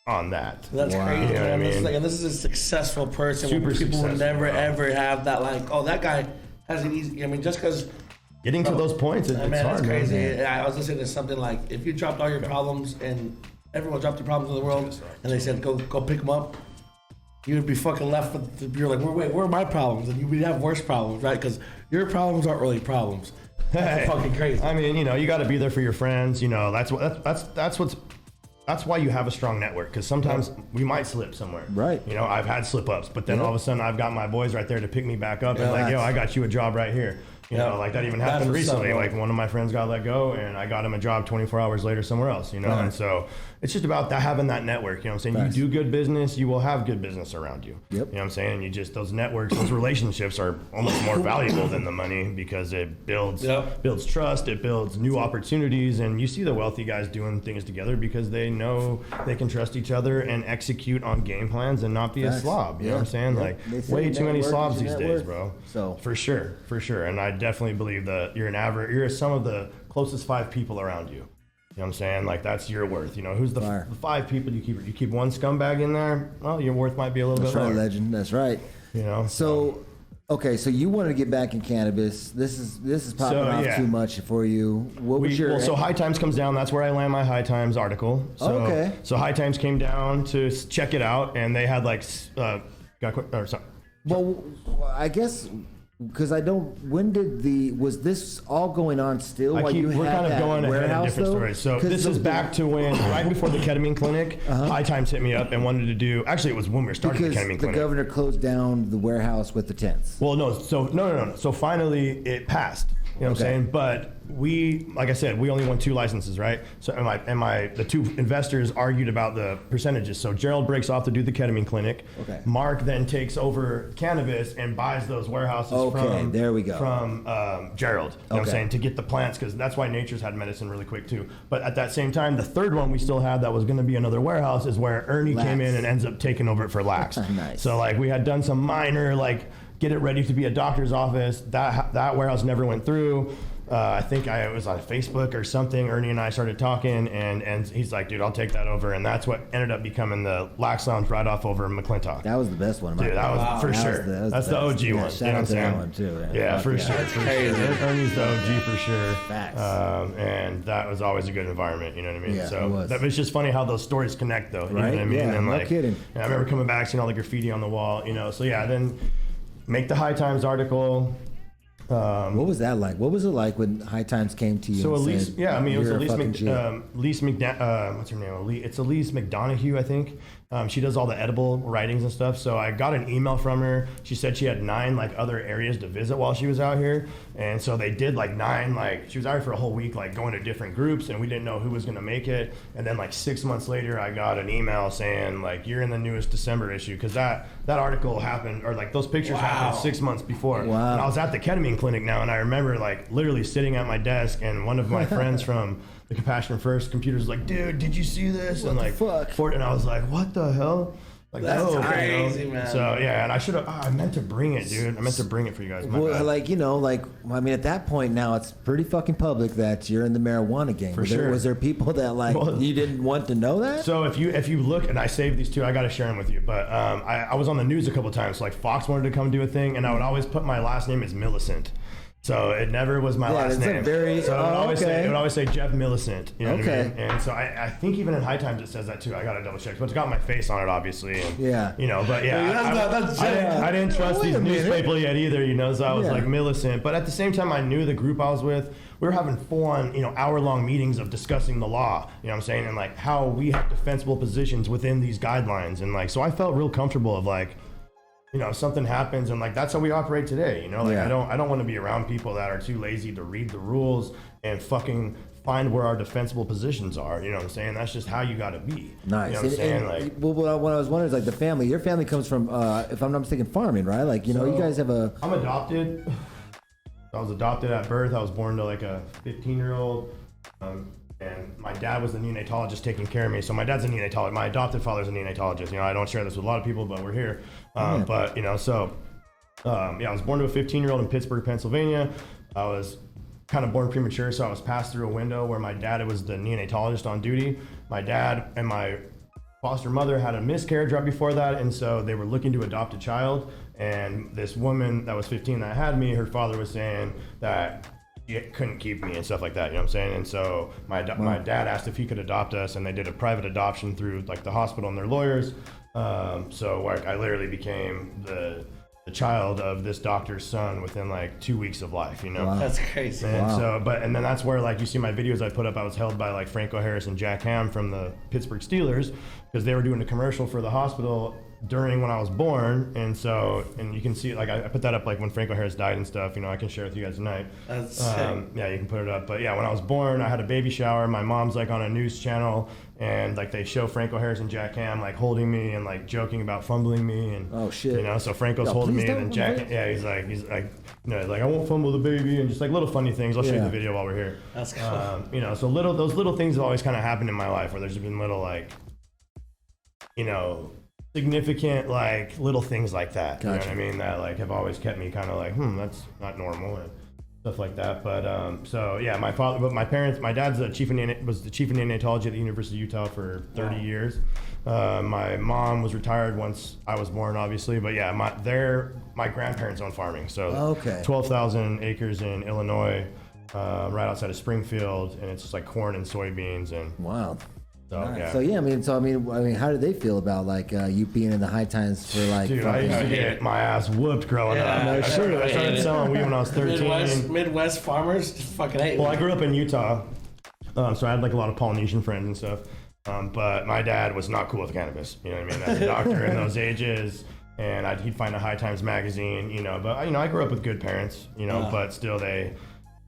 S2: on that.
S3: That's crazy.
S2: You know what I mean?
S3: This is a successful person.
S2: Super
S3: people
S2: successful,
S3: would never ever have that like, oh, that guy has it easy. I mean, just because.
S2: Getting to those points, it's hard.
S3: It's crazy.
S2: Man.
S3: I was listening to something like, if you dropped all your problems and everyone dropped their problems in the world, and they said go pick them up, you would be fucking left with. You're like, where are my problems? And you would have worse problems, right? Because your problems aren't really problems. That's fucking crazy.
S2: I mean, you got to be there for your friends. That's why you have a strong network, because sometimes we might slip somewhere.
S1: Right.
S2: I've had slip ups, but then all of a sudden I've got my boys right there to pick me back up and like, yo, I got you a job right here. Like that even happened recently. Like one of my friends got let go and I got him a job 24 hours later somewhere else, And so it's just about having that network, what I'm saying? Nice. You do good business, you will have good business around you.
S1: Yep.
S2: What I'm saying? You just, those networks, those relationships are almost more valuable than the money because it builds trust, it builds new opportunities, and you see the wealthy guys doing things together because they know they can trust each other and execute on game plans and not be a slob. You know what I'm saying? Like way too many slobs these days, bro. So for sure. And I definitely believe that you're some of the closest 5 people around you. You know what I'm saying? Like that's your worth. Who's the 5 people you keep? You keep one scumbag in there, well, your worth might be a little bit lower.
S1: That's right, legend. That's right. So, okay, so you wanted to get back in cannabis. This is popping off too much for you. What was your?
S2: So High Times comes down. That's where I land my High Times article. So, So High Times came down to check it out, and they had like
S1: Well, I guess. Because was this all going on still while you
S2: we're
S1: had
S2: kind of
S1: that
S2: going ahead in different stories. So this is back to when, right before the ketamine clinic, High Times hit me up and wanted to do, actually it was when we were starting the ketamine clinic.
S1: The governor closed down the warehouse with the tents.
S2: Well, no. So finally it passed. You know what I'm saying? But we, like I said, we only won 2 licenses, right? So the 2 investors argued about the percentages. So Gerald breaks off to do the ketamine clinic.
S1: Okay.
S2: Mark then takes over cannabis and buys those warehouses from
S1: there we go.
S2: From Gerald. You know what I'm saying? To get the plants, because that's why Nature's had medicine really quick too. But at that same time, the 3rd one we still had that was going to be another warehouse is where Ernie came in and ends up taking over it for Lax.
S1: Nice.
S2: So like we had done some minor get it ready to be a doctor's office. That warehouse never went through. I think it was on Facebook or something. Ernie and I started talking, and he's like, dude, I'll take that over. And that's what ended up becoming the Lax Lounge right off over in McClintock.
S1: That was the best one.
S2: Dude, that was for sure. That's the OG one. You know what I'm saying?
S1: That one too.
S2: Yeah, for sure. Ernie's the OG for sure.
S1: Facts.
S2: And that was always a good environment. You know what I mean?
S1: Yeah,
S2: so
S1: it was.
S2: It's just funny how those stories connect, though. You know what I mean?
S1: Yeah,
S2: and
S1: no kidding.
S2: I remember coming back, seeing all the graffiti on the wall. So yeah, then make the High Times article.
S1: What was that like? What was it like when High Times came to you?
S2: So
S1: and
S2: Elise,
S1: said,
S2: it was Elise
S1: Elise
S2: what's her name? It's Elise McDonough, I think. She does all the edible writings and stuff. So I got an email from her. She said she had 9 other areas to visit while she was out here. And so they did 9, she was out here for a whole week, going to different groups, and we didn't know who was going to make it. And then 6 months later, I got an email saying you're in the newest December issue. Cause that article happened, or those pictures happened 6 months before.
S1: Wow.
S2: And I was at the ketamine clinic now. And I remember literally sitting at my desk, and one of my friends from the Compassion First computers like, dude, did you see this?
S1: What the fuck?
S2: And I was like, what the hell? Like,
S3: That's
S2: oh,
S3: crazy, man.
S2: So yeah, and I meant to bring it, dude. I meant to bring it for you guys. My
S1: Well,
S2: bad.
S1: like, I mean, at that point now, it's pretty fucking public that you're in the marijuana game.
S2: For sure.
S1: Was there people that you didn't want to know that?
S2: So if you look, and I saved these two, I got to share them with you. But I was on the news a couple times. So like Fox wanted to come do a thing, and I would always put my last name as Millicent. So it never was my last name. So it would always say Jeff Millicent. You know what I mean? And so I think even in High Times it says that too. I gotta double check, but it's got my face on it, obviously. And, but I didn't trust these newspapers yet either. So I was like Millicent. But at the same time, I knew the group I was with. We were having full-on, hour-long meetings of discussing the law. You know what I'm saying? And like how we have defensible positions within these guidelines. And like so, I felt real comfortable of like. If something happens, and like that's how we operate today. I don't want to be around people that are too lazy to read the rules and fucking find where our defensible positions are. You know what I'm saying? That's just how you got to be.
S1: Nice.
S2: You know what I'm saying?
S1: What I was wondering is like the family. Your family comes from, if I'm not mistaken, farming, right? Like you guys have a.
S2: I'm adopted. I was adopted at birth. I was born to like a 15-year-old. And my dad was the neonatologist taking care of me. So my dad's a neonatologist. My adopted father's a neonatologist. I don't share this with a lot of people, but we're here. But I was born to a 15-year-old in Pittsburgh, Pennsylvania. I was kind of born premature, so I was passed through a window where my dad was the neonatologist on duty. My dad and my foster mother had a miscarriage right before that, and so they were looking to adopt a child. And this woman that was 15 that had me, her father was saying that he couldn't keep me and stuff like that, you know what I'm saying? And so my dad asked if he could adopt us, and they did a private adoption through like the hospital and their lawyers. So like I literally became the child of this doctor's son within like 2 weeks of life,
S1: Wow.
S3: That's crazy.
S2: And and then that's where like you see my videos I put up, I was held by like Franco Harris and Jack Ham from the Pittsburgh Steelers because they were doing a commercial for the hospital during when I was born, and you can see like I put that up like when Franco Harris died and stuff. I can share with you guys tonight.
S3: That's sick.
S2: Yeah, you can put it up. But yeah, when I was born, I had a baby shower. My mom's like on a news channel, and like they show Franco Harris and Jack Ham like holding me and like joking about fumbling me and
S1: oh shit.
S2: So Franco's holding me, and then Jack, he's like I won't fumble the baby, and just like little funny things. I'll show you the video while we're here.
S3: That's cool.
S2: So those little things have always kind of happened in my life where there's been little like significant like little things like that.
S1: Gotcha.
S2: You know what I mean? That like have always kept me kind of like, that's not normal and stuff like that. But my dad's was the chief of neonatology at the University of Utah for 30 years. My mom was retired once I was born, obviously, but yeah, my grandparents own farming. So 12,000 acres in Illinois, right outside of Springfield, and it's just like corn and soybeans and
S1: wow.
S2: So,
S1: nice. I mean, how did they feel about like you being in the High Times for like?
S2: Dude, I used to get my ass whooped growing up.
S1: No, sure.
S2: I started selling weed when I was 13.
S3: Midwest farmers just fucking hate.
S2: Well, I grew up in Utah, so I had like a lot of Polynesian friends and stuff. But my dad was not cool with cannabis. You know what I mean? As a doctor in those ages, and he'd find a High Times magazine. But I grew up with good parents. But still the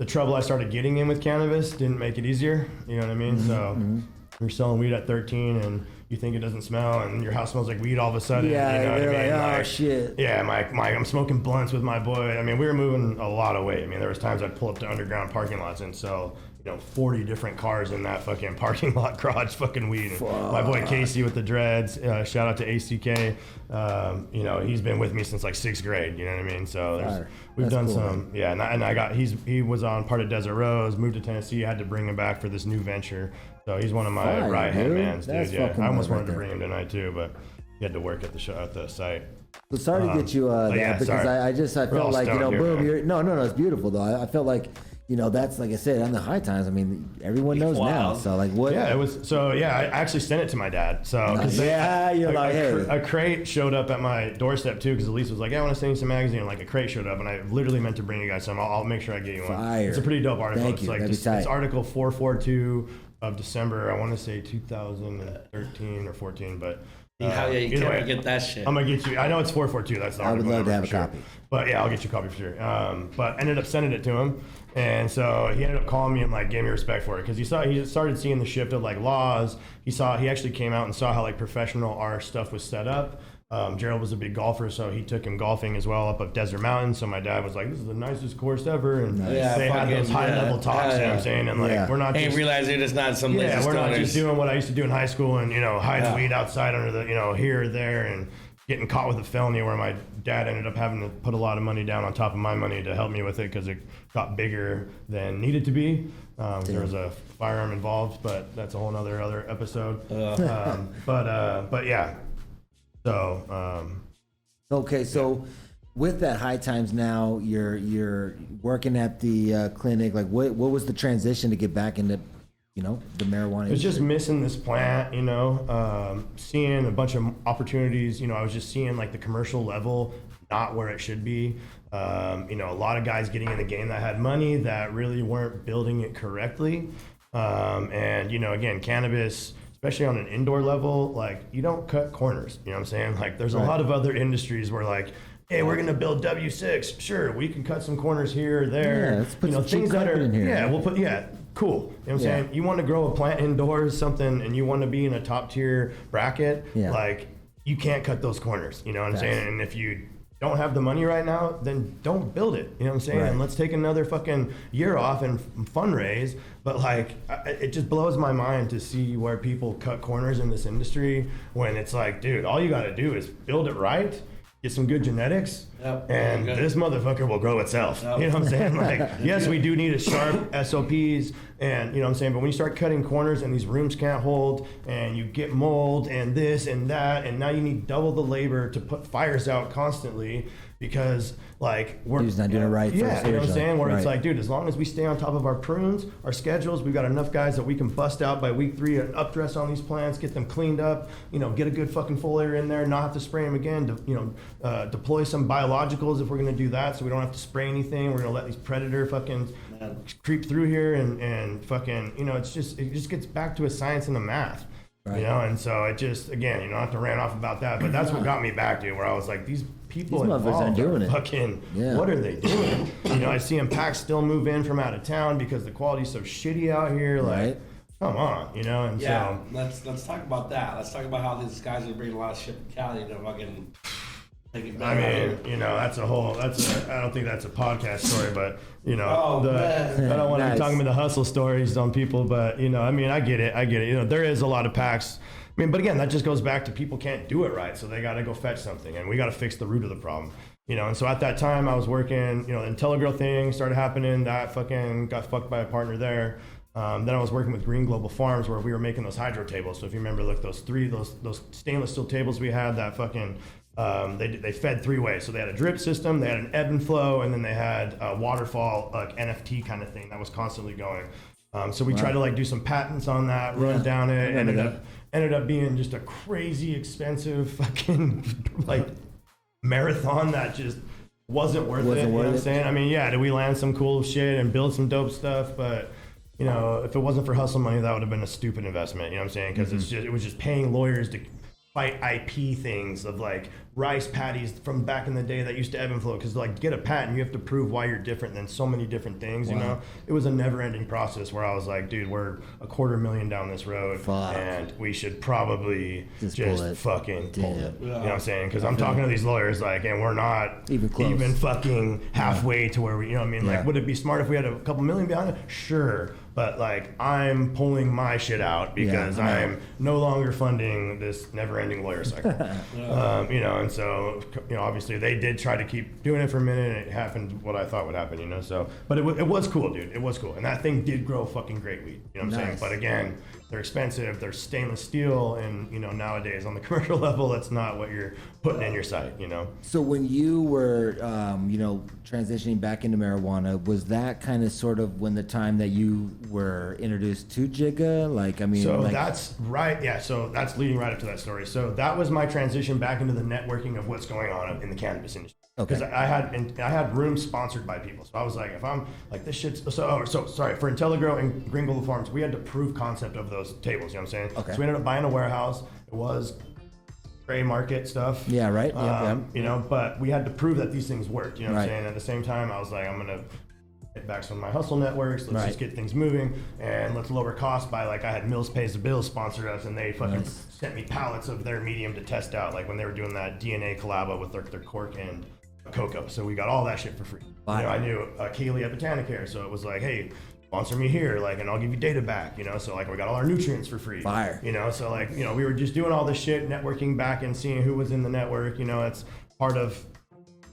S2: trouble I started getting in with cannabis didn't make it easier. You know what I mean? Mm-hmm. So. You're selling weed at 13 and you think it doesn't smell and your house smells like weed all of a sudden.
S1: Yeah,
S2: you know
S1: they're
S2: what I mean?
S1: like, oh shit.
S2: Yeah, I'm smoking blunts with my boy. I mean, we were moving a lot of weight. I mean, there was times I'd pull up to underground parking lots and sell 40 different cars in that fucking parking lot garage fucking weed. My boy Casey with the dreads, shout out to ACK. He's been with me since like 6th grade, you know what I mean? So we've done cool, some, man. Yeah, and I got, he was on part of Desert Rose, moved to Tennessee, I had to bring him back for this new venture. So he's one of my right-hand mans, dude. Yeah, I almost wanted to bring him tonight too, but he had to work at the site.
S1: So sorry to get you that because I felt like, boom, it's beautiful though. I felt like, that's like I said on the High Times. I mean, everyone knows now. So like, what?
S2: Yeah, it was. So yeah, I actually sent it to my dad. So a crate showed up at my doorstep too because Elise was like, "Yeah, I want to send you some magazine." And like a crate showed up, and I literally meant to bring you guys some. I'll make sure I get you one.
S1: Fire.
S2: It's a pretty dope article.
S1: Thank you.
S2: It's article 442 of December. I want to say 2013 or 14, but.
S3: You can't get that shit.
S2: I'm gonna get you. I know it's 442. That's the article.
S1: I would love to have a copy.
S2: But yeah, I'll get you a copy for sure. But ended up sending it to him, and so he ended up calling me and like gave me respect for it because he started seeing the shift of like laws. He actually came out and saw how like professional our stuff was set up. Gerald was a big golfer, so he took him golfing as well up Desert Mountain. So my dad was like, "This is the nicest course ever," and they had those high level talks. You know what I'm saying? And like, we're not.
S3: Ain't realizing it's not some.
S2: Yeah, we're not just doing what I used to do in high school and hiding weed outside under the here or there and getting caught with a felony where my dad ended up having to put a lot of money down on top of my money to help me with it because it got bigger than needed to be. There was a firearm involved, but that's a whole other episode. But yeah. So
S1: okay, so with that High Times now, you're working at the clinic. Like, what was the transition to get back into the marijuana?
S2: It was just missing this plant, seeing a bunch of opportunities. I was just seeing like the commercial level not where it should be. A lot of guys getting in the game that had money that really weren't building it correctly. Again, cannabis, especially on an indoor level, like you don't cut corners, you know what I'm saying? Like there's a lot of other industries where like, hey, we're gonna build W6. Sure, we can cut some corners here or there.
S1: Yeah, let's put some
S2: things that are
S1: in here.
S2: Yeah, we'll put cool. You know what I'm saying? You want to grow a plant indoors, something, and you want to be in a top tier bracket, like you can't cut those corners. You know what I'm saying? And if you don't have the money right now, then don't build it. You know what I'm saying? And let's take another fucking year off and fundraise. But like, it just blows my mind to see where people cut corners in this industry when it's like, dude, all you got to do is build it right, get some good genetics, and this motherfucker will grow itself. You know what I'm saying? Like, yes, we do need a sharp SOPs, and you know what I'm saying? But when you start cutting corners and these rooms can't hold, and you get mold and this and that, and now you need double the labor to put fires out constantly because like we're
S1: not doing it right.
S2: Yeah,
S1: first,
S2: you know what I'm saying? Where it's
S1: right.
S2: like, dude, as long as we stay on top of our prunes, our schedules, we've got enough guys that we can bust out by week 3 and updress on these plants, get them cleaned up, get a good fucking foliar in there, not have to spray them again, deploy some biologicals if we're gonna do that, so we don't have to spray anything. We're gonna let these predator fucking creep through here and fucking, it just gets back to a science and a math. Right. And so it just, again, you don't have to rant off about that, but that's what got me back, dude, where I was like, these people involved are fucking, what are they doing? I see them packs still move in from out of town because the quality's so shitty out here. Like, come on, and so.
S3: Let's talk about that. Let's talk about how these guys are bringing a lot of shit from Cali to fucking take it back.
S2: I mean, I don't think that's a podcast story, but, I don't want to be talking about the hustle stories on people, but, I get it. There is a lot of packs. But again, that just goes back to people can't do it right, so they got to go fetch something, and we got to fix the root of the problem. And so at that time I was working, the IntelliGrow thing started happening, that fucking got fucked by a partner there. Then I was working with Green Global Farms where we were making those hydro tables. So if you remember, like those stainless steel tables we had that fucking, they fed 3 ways. So they had a drip system, they had an ebb and flow, and then they had a waterfall, like NFT kind of thing that was constantly going. So we tried to like do some patents on that, run down it, ended up being just a crazy expensive fucking like marathon that just wasn't worth it. You know what I'm saying? I mean, did we land some cool shit and build some dope stuff? But if it wasn't for hustle money, that would have been a stupid investment. You know what I'm saying? Because it was just paying lawyers to fight IP things of like rice patties from back in the day that used to ebb and flow. Because like to get a patent, you have to prove why you're different than so many different things. It was a never-ending process where I was like, dude, we're $250,000 down this road, and we should probably just fucking pull it. You know what I'm saying? Because I'm talking to these lawyers like, and we're not even fucking halfway to where we, you know what I mean? Like, would it be smart if we had a couple million behind it? Sure. But like, I'm pulling my shit out because I'm no longer funding this never-ending lawyer cycle. And so, obviously they did try to keep doing it for a minute, and it happened what I thought would happen, so. But it was cool, dude. It was cool. And that thing did grow fucking great weed. You know what I'm saying? But again, they're expensive, they're stainless steel, and, nowadays on the commercial level, that's not what you're putting in your site,
S1: So when you were, transitioning back into marijuana, was that kind of sort of when the time that you were introduced to Jigga?
S2: That's right. Yeah. So that's leading right up to that story. So that was my transition back into the networking of what's going on in the cannabis industry. Because I had rooms sponsored by people. So I was like, if I'm like this shit's so sorry, for IntelliGrow and Green Global Farms, we had to prove concept of those tables. You know what I'm saying? Okay. So we ended up buying a warehouse. It was gray market stuff.
S1: Yeah, right.
S2: But we had to prove that these things worked. You know what I'm saying? At the same time, I was like, I'm gonna hit back some of my hustle networks. Let's
S1: Right.
S2: just get things moving, and let's lower costs by like I had Mills Pays the Bills sponsor us, and they fucking sent me pallets of their medium to test out, like when they were doing that DNA collabo with their cork and cocoa. So we got all that shit for free. You know, I knew Kaylee at Botanicare, so it was like, hey, sponsor me here, like, and I'll give you data back, you know. So like we got all our nutrients for free.
S1: Fire.
S2: You know, so like, you know, we were just doing all this shit, networking back and seeing who was in the network. You know, it's part of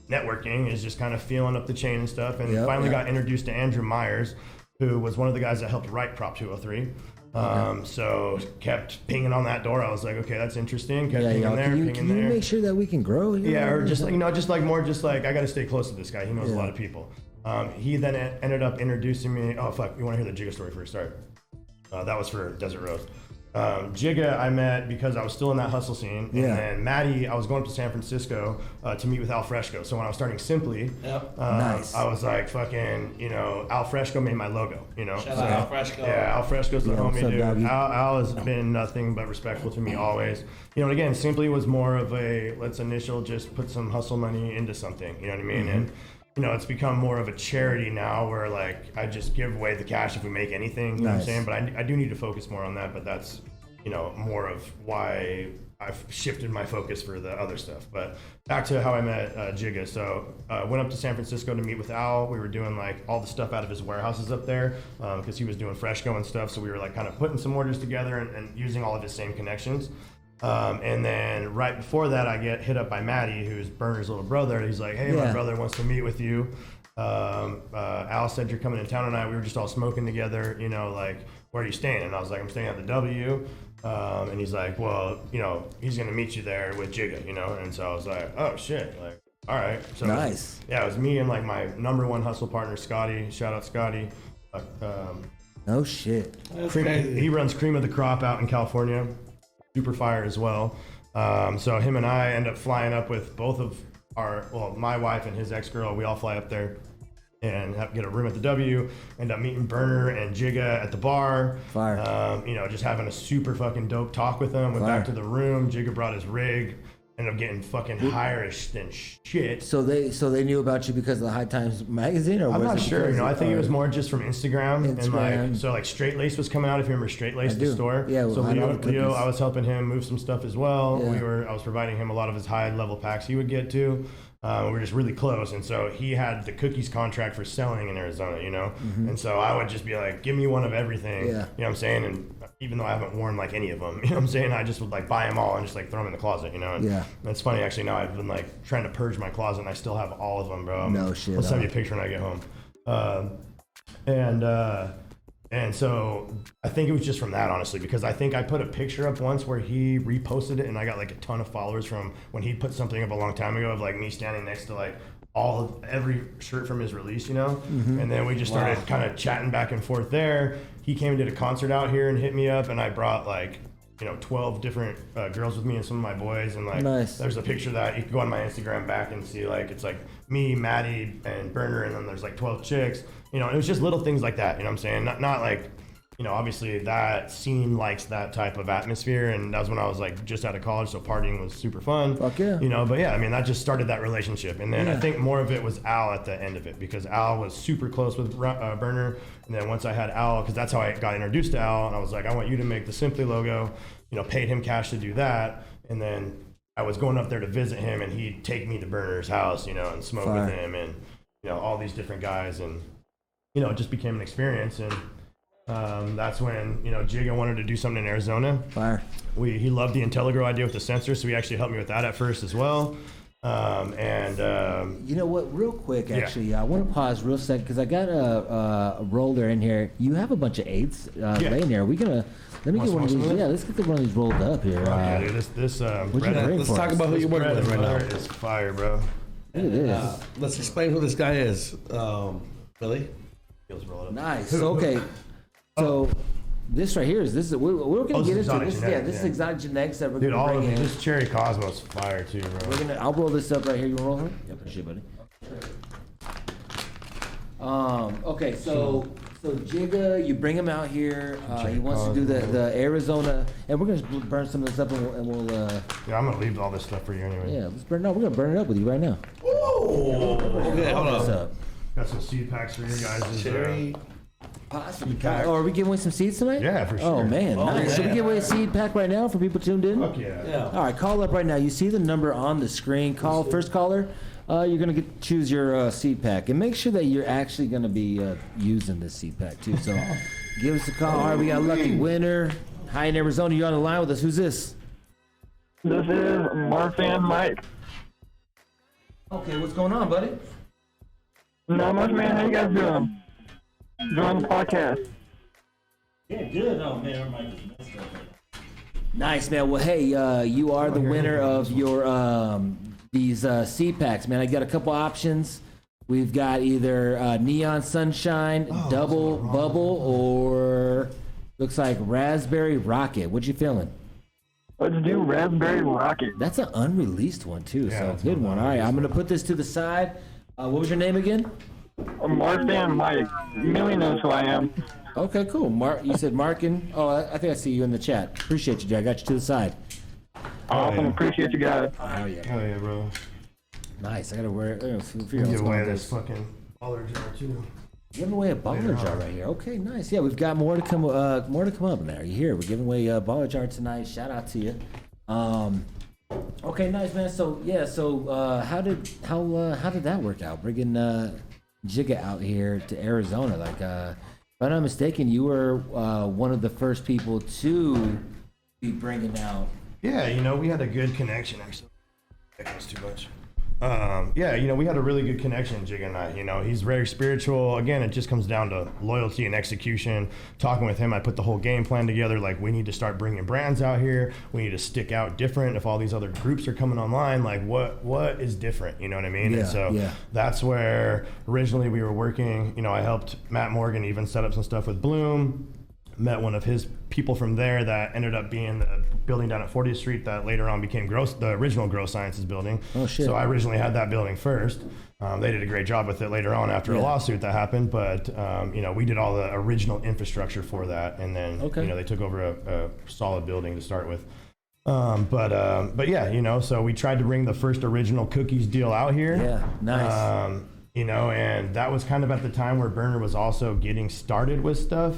S2: networking is just kind of feeling up the chain and stuff. And finally got introduced to Andrew Myers, who was one of the guys that helped write Prop 203. So kept pinging on that door. I was like, okay, that's interesting. Kept pinging there, pinging
S1: can
S2: there.
S1: you make sure that we can grow here?
S2: Yeah, or just like, you know, just like more, just like I got to stay close to this guy. He knows a lot of people. He then ended up introducing me. Oh fuck, you want to hear the Jigga story first? Sorry, that was for Desert Rose. Jigga I met because I was still in that hustle scene, and then Maddie, I was going up to San Francisco to meet with Al Fresco. So when I was starting Simply,
S1: Nice.
S2: I was like, fucking, you know, Al Fresco made my logo, you know.
S3: Shout out Al Fresco.
S2: Yeah, Al Fresco's the homie,
S1: what's up,
S2: dude.
S1: doggy?
S2: Al has been nothing but respectful to me always. You know, and again, Simply was more of a let's initial just put some hustle money into something, you know what I mean? And you know, it's become more of a charity now where like I just give away the cash if we make anything, you know what I'm saying? But I do need to focus more on that, but that's, you know, more of why I've shifted my focus for the other stuff. But back to how I met Jigga. So went up to San Francisco to meet with Al. We were doing like all the stuff out of his warehouses up there because he was doing Fresco and stuff. So we were like kind of putting some orders together and using all of his same connections. And then right before that, I get hit up by Matty, who's Burner's little brother. He's like, hey, my brother wants to meet with you. Al said you're coming in town tonight. We were just all smoking together, you know, like, where are you staying? And I was like, I'm staying at the W. And he's like, well, you know, he's going to meet you there with Jigga, you know? And so I was like, oh shit, like, all right. So
S1: Nice.
S2: it was me and like my number one hustle partner, Scotty. Shout out Scotty.
S1: No shit.
S2: He runs Cream of the Crop out in California. Super fire as well. So him and I end up flying up with both of my wife and his ex-girl. We all fly up there and get a room at the W, end up meeting Burner and Jigga at the bar.
S1: Fire.
S2: You know, just having a super fucking dope talk with them. Went back to the room. Jigga brought his rig. Ended up getting fucking higher than shit.
S1: So they knew about you because of the High Times magazine, or
S2: I'm
S1: was
S2: not
S1: it
S2: sure.
S1: because
S2: You know, I think it was more just from Instagram. And like, so like Straight Lace was coming out. If you remember Straight Lace, the store.
S1: Yeah.
S2: So
S1: I know the
S2: Leo,
S1: cookies.
S2: I was helping him move some stuff as well.
S1: Yeah.
S2: I was providing him a lot of his high level packs he would get to. We were just really close, and so he had the cookies contract for selling in Arizona, you know. And so I would just be like, "Give me one of everything," you know what I'm saying? And even though I haven't worn like any of them, you know what I'm saying, I just would like buy them all and just like throw them in the closet, you know. And it's funny actually. Now I've been like trying to purge my closet, and I still have all of them, bro.
S1: No shit.
S2: I'll send you a picture when I get home. And so I think it was just from that, honestly, because I think I put a picture up once where he reposted it, and I got like a ton of followers from when he put something up a long time ago of like me standing next to like every shirt from his release, you know. And then we just started kind of chatting back and forth there. He came and did a concert out here and hit me up, and I brought like, you know, 12 different girls with me and some of my boys, and like there's a picture that you can go on my Instagram back and see, like it's like me, Maddie, and Burner, and then there's like 12 chicks, you know. And it was just little things like that, you know what I'm saying? Not like, you know, obviously that scene likes that type of atmosphere, and that was when I was like just out of college, so partying was super fun.
S1: Fuck yeah.
S2: You know, but yeah, I mean, that just started that relationship, and then I think more of it was Al at the end of it, because Al was super close with Burner, and then once I had Al, because that's how I got introduced to Al, and I was like, I want you to make the Simply logo, you know, paid him cash to do that, and then I was going up there to visit him, and he'd take me to Burner's house, you know, and smoke with him, and you know, all these different guys, and you know, it just became an experience. And that's when, you know, Jigga wanted to do something in Arizona.
S1: Fire.
S2: He loved the IntelliGrow idea with the sensor, so he actually helped me with that at first as well.
S1: You know what? Real quick, actually, I want to pause real second because I got a roller in here. You have a bunch of eights laying there. Let me get one of these. Yeah, let's get one of these rolled up here.
S2: Yeah, dude, this
S3: Let's talk about who you're working with right now.
S2: Is fire, bro.
S1: Look at this.
S3: Let's explain who this guy is. Billy?
S1: Nice. Okay. So this right here is we're gonna get into this. This is exotic genetics that we're
S2: Dude,
S1: gonna
S2: all
S1: bring
S2: of
S1: in.
S2: this Cherry Cosmos fire too, bro.
S1: I'll roll this up right here. You wanna roll it? Yeah, appreciate it, buddy. Okay, so Jigga, you bring him out here. He wants to do the Arizona, and we're gonna burn some of this up, and we'll.
S2: Yeah, I'm gonna leave all this stuff for you anyway.
S1: Yeah, let's burn. No, we're gonna burn it up with you right now.
S3: Okay, hold on.
S1: Up.
S2: Got some seed packs for you guys.
S3: Cherry.
S1: Possibly. Oh, are we giving away some seeds tonight?
S2: Yeah, for sure.
S1: Oh man, nice.
S3: yeah.
S1: Should we give away a seed pack right now for people tuned in?
S2: Fuck yeah.
S3: Yeah.
S1: All right, call up right now. You see the number on the screen. Call first caller. You're gonna choose your seed pack, and make sure that you're actually gonna be using this seed pack too. So, give us a call. All right, we got a lucky winner. Hi in Arizona. You're on the line with us. Who's this?
S4: This is Marfan Mike.
S1: Okay, what's going on, buddy?
S4: Not much, man. How you guys doing? Enjoying the podcast.
S1: Yeah, good. Oh man, our mic is messed up. Nice, man. Well, hey, you are the winner of your these seed packs, man. I got a couple options. We've got either Neon Sunshine, Double Bubble, or looks like Raspberry Rocket. What you feeling?
S4: Let's do Raspberry Rocket.
S1: That's an unreleased one too,
S2: Yeah,
S1: so
S2: that's
S1: good
S2: an
S1: one. All right, I'm gonna put this to the side. What was your name again?
S4: Marfan Mike. Millie knows who I am.
S1: Okay, cool. Mark, you said Markin. Oh, I think I see you in the chat. Appreciate you, Jay. I got you to the side.
S4: Awesome.
S2: yeah.
S4: Appreciate you guys.
S1: Oh yeah,
S2: Oh yeah, bro.
S1: nice. I gotta wear. Figure out what's
S2: Give
S1: going
S2: away
S1: on
S2: this fucking baller jar too.
S1: Giving away a baller jar right here. Okay, nice. Yeah, we've got more to come. More to come up now. You hear? We're giving away a baller jar tonight. Shout out to you. Okay, nice, man. So yeah, so how did that work out? Bringing Jigga out here to Arizona. Like, if I'm not mistaken, you were one of the first people to be bringing out.
S2: Yeah, you know, we had a good connection actually. That was too much. Yeah, you know, we had a really good connection, Jig and I. You know, he's very spiritual. Again, it just comes down to loyalty and execution. Talking with him, I put the whole game plan together. Like, we need to start bringing brands out here. We need to stick out different. If all these other groups are coming online, like, what is different? You know what I mean?
S1: Yeah,
S2: and so that's where originally we were working. You know, I helped Matt Morgan even set up some stuff with Bloom. Met one of his people from there that ended up being the building down at 40th Street that later on became the original Grow Sciences building.
S1: Oh, shit.
S2: So I originally had that building first. They did a great job with it later on after a lawsuit that happened, but you know, we did all the original infrastructure for that, and then you know, they took over a solid building to start with. But yeah, you know, so we tried to bring the first original cookies deal out here.
S1: Yeah, nice.
S2: You know, and that was kind of at the time where Burner was also getting started with stuff.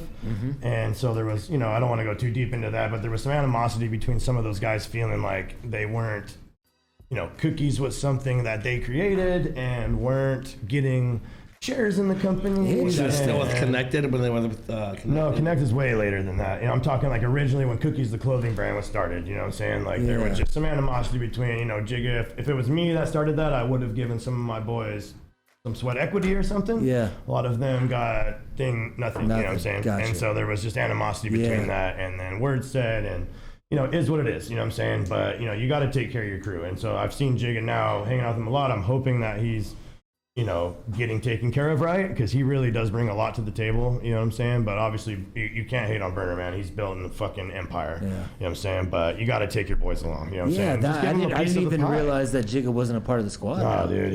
S2: And so there was, you know, I don't want to go too deep into that, but there was some animosity between some of those guys feeling like they weren't, you know, cookies was something that they created and weren't getting shares in the company.
S3: Was that still with Connected when they went with Connected?
S2: No, Connect is way later than that. You know, I'm talking like originally when Cookies the clothing brand was started, you know what I'm saying? Like there was just some animosity between, you know, Jigga. If it was me that started that, I would have given some of my boys some sweat equity or something.
S1: Yeah.
S2: A lot of them got nothing, you know what I'm saying?
S1: Gotcha.
S2: And so there was just animosity between that, and then word said, and you know, it is what it is, you know what I'm saying? But you know, you got to take care of your crew. And so I've seen Jigga now hanging out with him a lot. I'm hoping that he's, you know, getting taken care of right, because he really does bring a lot to the table, you know what I'm saying? But obviously, you can't hate on Burner, man. He's building a fucking empire, you know what I'm saying? But you got to take your boys along, you know what I'm saying? Just give them a
S1: I
S2: piece
S1: didn't
S2: of the
S1: even
S2: pie.
S1: realize that Jigga wasn't a part of the squad.
S2: No, dude.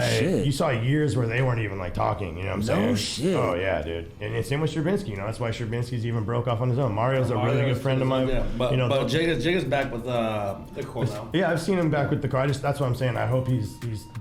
S1: Shit.
S2: You saw years where they weren't even like talking, you know what I'm saying?
S1: No shit.
S2: Oh, yeah, dude. And it's same with Stravinsky, you know, that's why Stravinsky's even broke off on his own. Mario's a really good friend of mine.
S3: Yeah, but,
S2: you know,
S3: but Jigga's back with the core now.
S2: yeah, I've seen him back with the car. That's what I'm saying. I hope he's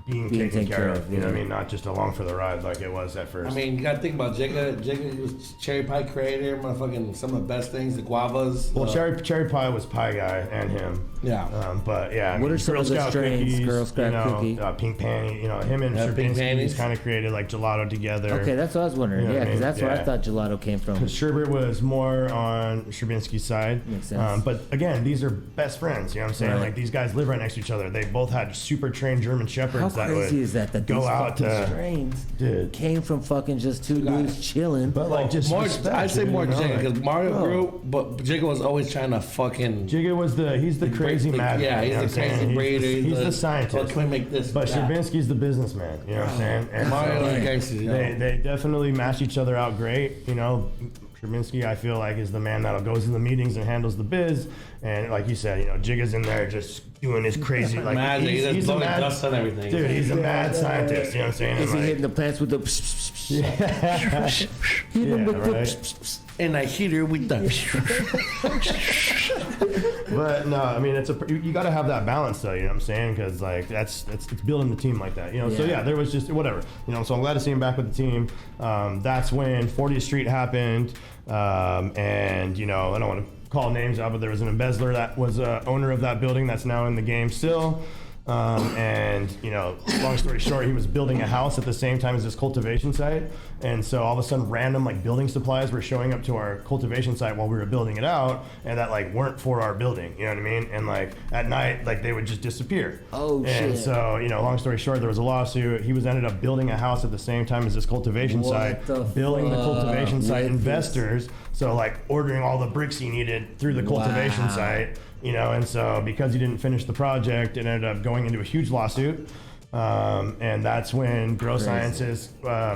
S2: being taken care of. You know what I mean? Not just along for the ride like it was at first.
S3: I mean, you gotta think about Jigga. Jigga was cherry pie creator, motherfucking some of the best things, the guavas.
S2: Well, cherry pie was Pie Guy and him.
S3: Yeah.
S2: But yeah, I
S1: What
S2: mean,
S1: are some
S2: Girl
S1: of the
S2: Scout
S1: strains?
S2: cookies,
S1: Girl Scout cookie.
S2: Pink Panty. You know, him and
S3: Pink
S2: Stravinsky
S3: Panties.
S2: kind of created like gelato together.
S1: Okay, that's what I was wondering.
S2: You know
S1: Yeah,
S2: what I
S1: because
S2: mean?
S1: that's where I
S2: Yeah.
S1: thought gelato came from.
S2: Sherbert was more on Stravinsky's side.
S1: Makes sense.
S2: But again, these are best friends. You know what I'm saying?
S1: Right.
S2: Like these guys live right next to each other. They both had super trained German shepherds
S1: How
S2: that
S1: crazy
S2: would
S1: is that
S2: go
S1: these
S2: out
S1: fucking
S2: to.
S1: strains
S2: Dude.
S1: came from fucking just two dudes chilling?
S2: But like just
S3: More,
S2: respect,
S3: I'd say
S2: dude,
S3: more
S2: you know,
S3: Jigga,
S2: like-
S3: because Mario grew, but Jigga was always trying to fucking.
S2: Jigga was he's the crazy madman.
S3: Yeah,
S2: you know what
S3: he's
S2: I'm
S3: the
S2: saying?
S3: crazy breeder.
S2: He's the scientist.
S3: Can we make this?
S2: But
S3: that?
S2: Stravinsky's the businessman. You know what I'm saying? And
S3: Mario
S2: so,
S3: and
S2: like,
S3: gangsters, you know.
S2: they definitely match each other out great. You know, Stravinsky, I feel like, is the man that goes in the meetings and handles the biz. And like you said, you know, Jigga's in there just doing his crazy, like
S3: Magic, he's
S2: a
S3: blowing
S2: mad
S3: dust on everything.
S2: dude. He's a mad scientist. You know what I'm saying?
S1: Is he
S2: And,
S1: hitting the plants with the? Hit him with
S2: right.
S1: the.
S3: And I hit her with the.
S2: But no, I mean, you got to have that balance though. You know what I'm saying? Because like it's building the team like that. You know. So yeah, there was just whatever. You know. So I'm glad to see him back with the team. That's when 40th Street happened, and you know, I don't want to call names out, but there was an embezzler that was owner of that building that's now in the game still. And you know, long story short, he was building a house at the same time as this cultivation site, and so all of a sudden random like building supplies were showing up to our cultivation site while we were building it out, and that like weren't for our building, you know what I mean? And like at night, like they would just disappear.
S1: Oh shit.
S2: And so, you know, long story short, there was a lawsuit. He was ended up building a house at the same time as this cultivation site, billing the cultivation site investors, so like ordering all the bricks he needed through the cultivation site. You know, and so because he didn't finish the project, it ended up going into a huge lawsuit. And that's when Grow Sciences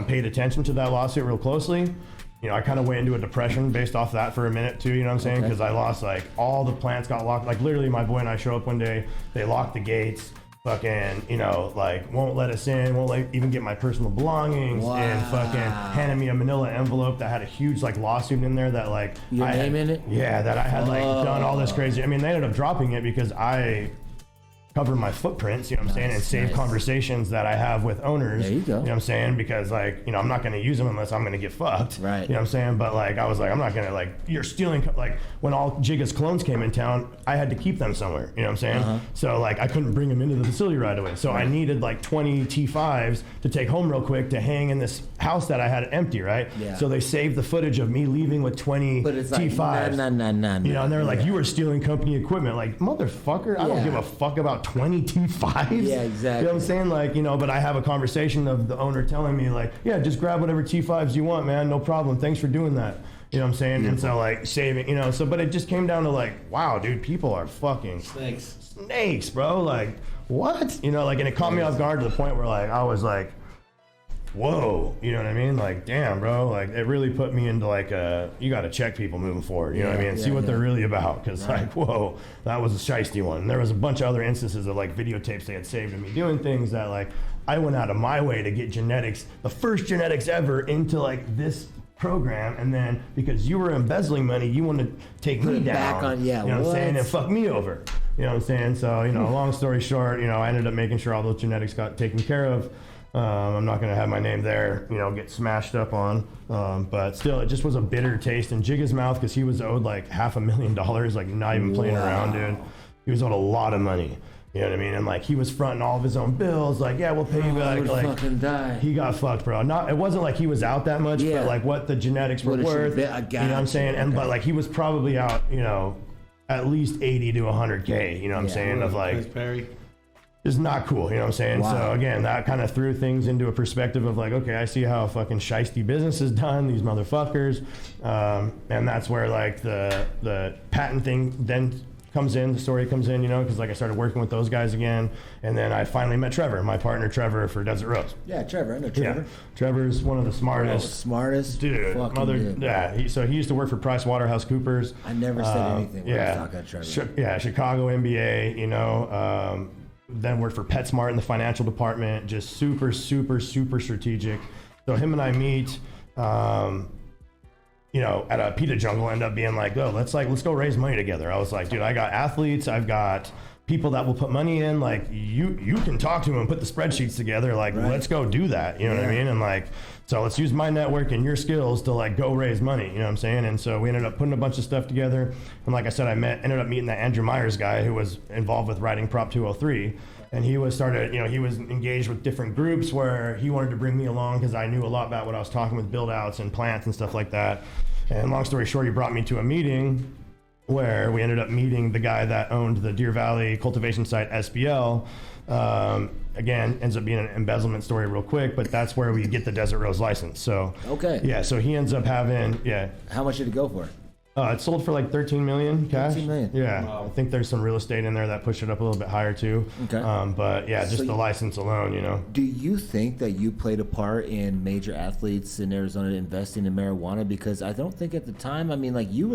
S2: paid attention to that lawsuit real closely. You know, I kind of went into a depression based off that for a minute too, you know what I'm saying? Because I lost like all the plants got locked. Like literally my boy and I show up one day, they locked the gates. Fucking, you know, like won't let us in, won't like even get my personal belongings, and fucking handed me a manila envelope that had a huge like lawsuit in there that like
S1: your name in it?
S2: Yeah, that I had like done all this crazy. I mean, they ended up dropping it because I cover my footprints, you know what I'm saying, and save conversations that I have with owners.
S1: There you go.
S2: You know what I'm saying? Because like, you know, I'm not going to use them unless I'm going to get fucked.
S1: Right.
S2: You know what I'm saying? But like, I was like, I'm not going to like, you're stealing, like when all Jigga's clones came in town, I had to keep them somewhere. You know what I'm saying? So like, I couldn't bring them into the facility right away. So I needed like 20 T5s to take home real quick to hang in this house that I had empty, right?
S1: Yeah.
S2: So they saved the footage of me leaving with 20
S1: But it's
S2: T5s.
S1: like, nah.
S2: You know, and they were like, you were stealing company equipment. Like, motherfucker, I don't give a fuck about 20 T5s.
S1: Yeah, exactly.
S2: You know what I'm saying? Like, you know, but I have a conversation of the owner telling me like, yeah, just grab whatever T5s you want, man. No problem. Thanks for doing that. You know what I'm saying? And so like saving, you know, so, but it just came down to like, wow, dude, people are fucking snakes, bro. Like, what? You know, like, and it caught me off guard to the point where like, I was like, whoa, you know what I mean? Like, damn, bro, like it really put me into like you got to check people moving forward, you know what I mean? And see what they're really about, because like, whoa, that was a shiesty one. And there was a bunch of other instances of like videotapes they had saved of me doing things that like I went out of my way to get genetics, the first genetics ever, into like this program, and then because you were embezzling money, you wanted to take me down,
S1: back on,
S2: you know what I'm saying, and fuck me over, you know what I'm saying? So, you know, long story short, you know, I ended up making sure all those genetics got taken care of. I'm not going to have my name there, you know, get smashed up on. But still, it just was a bitter taste in Jigga's mouth because he was owed like $500,000, like not even playing around, dude. He was owed a lot of money. You know what I mean? And like he was fronting all of his own bills, like, yeah, we'll pay you back. Like
S1: fucking die.
S2: He got fucked, bro. Not, it wasn't like he was out that much, but like what the genetics were worth. You know what I'm saying? And but like he was probably out, you know, at least 80 to 100K. You know what I'm saying? Of like. Is not cool, you know what I'm saying? Wow. So again, that kind of threw things into a perspective of like, okay, I see how a fucking shiesty business is done, these motherfuckers, and that's where like the patent thing then comes in, the story comes in, you know, because like I started working with those guys again, and then I finally met Trevor, my partner Trevor for Desert Rose.
S1: Yeah, Trevor, I know Trevor.
S2: Yeah. Trevor's one of the smartest.
S1: Dude.
S2: Yeah, he used to work for PricewaterhouseCoopers.
S1: I never said anything when I was talking to Trevor.
S2: Chicago MBA, you know. Then worked for PetSmart in the financial department, just super strategic. So him and I meet, you know, at a PETA jungle, end up being like, oh, let's go raise money together. I was like, dude, I got athletes, I've got people that will put money in, like you can talk to them and put the spreadsheets together, like let's go do that, you know what I mean? And like, so let's use my network and your skills to like go raise money, you know what I'm saying? And so we ended up putting a bunch of stuff together, and like I said, ended up meeting that Andrew Myers guy who was involved with writing Prop 203, and he was engaged with different groups where he wanted to bring me along because I knew a lot about what I was talking with build outs and plants and stuff like that. And long story short, he brought me to a meeting where we ended up meeting the guy that owned the Deer Valley cultivation site, SBL. Again, ends up being an embezzlement story real quick, but that's where we get the Desert Rose license. So so he ends up having
S1: How much did it go for?
S2: It sold for like 13 million cash.
S1: 13 million.
S2: Yeah, wow. I think there's some real estate in there that pushed it up a little bit higher too.
S1: Okay.
S2: But yeah, just the license alone, you know.
S1: Do you think that you played a part in major athletes in Arizona investing in marijuana? Because I don't think at the time, I mean, like you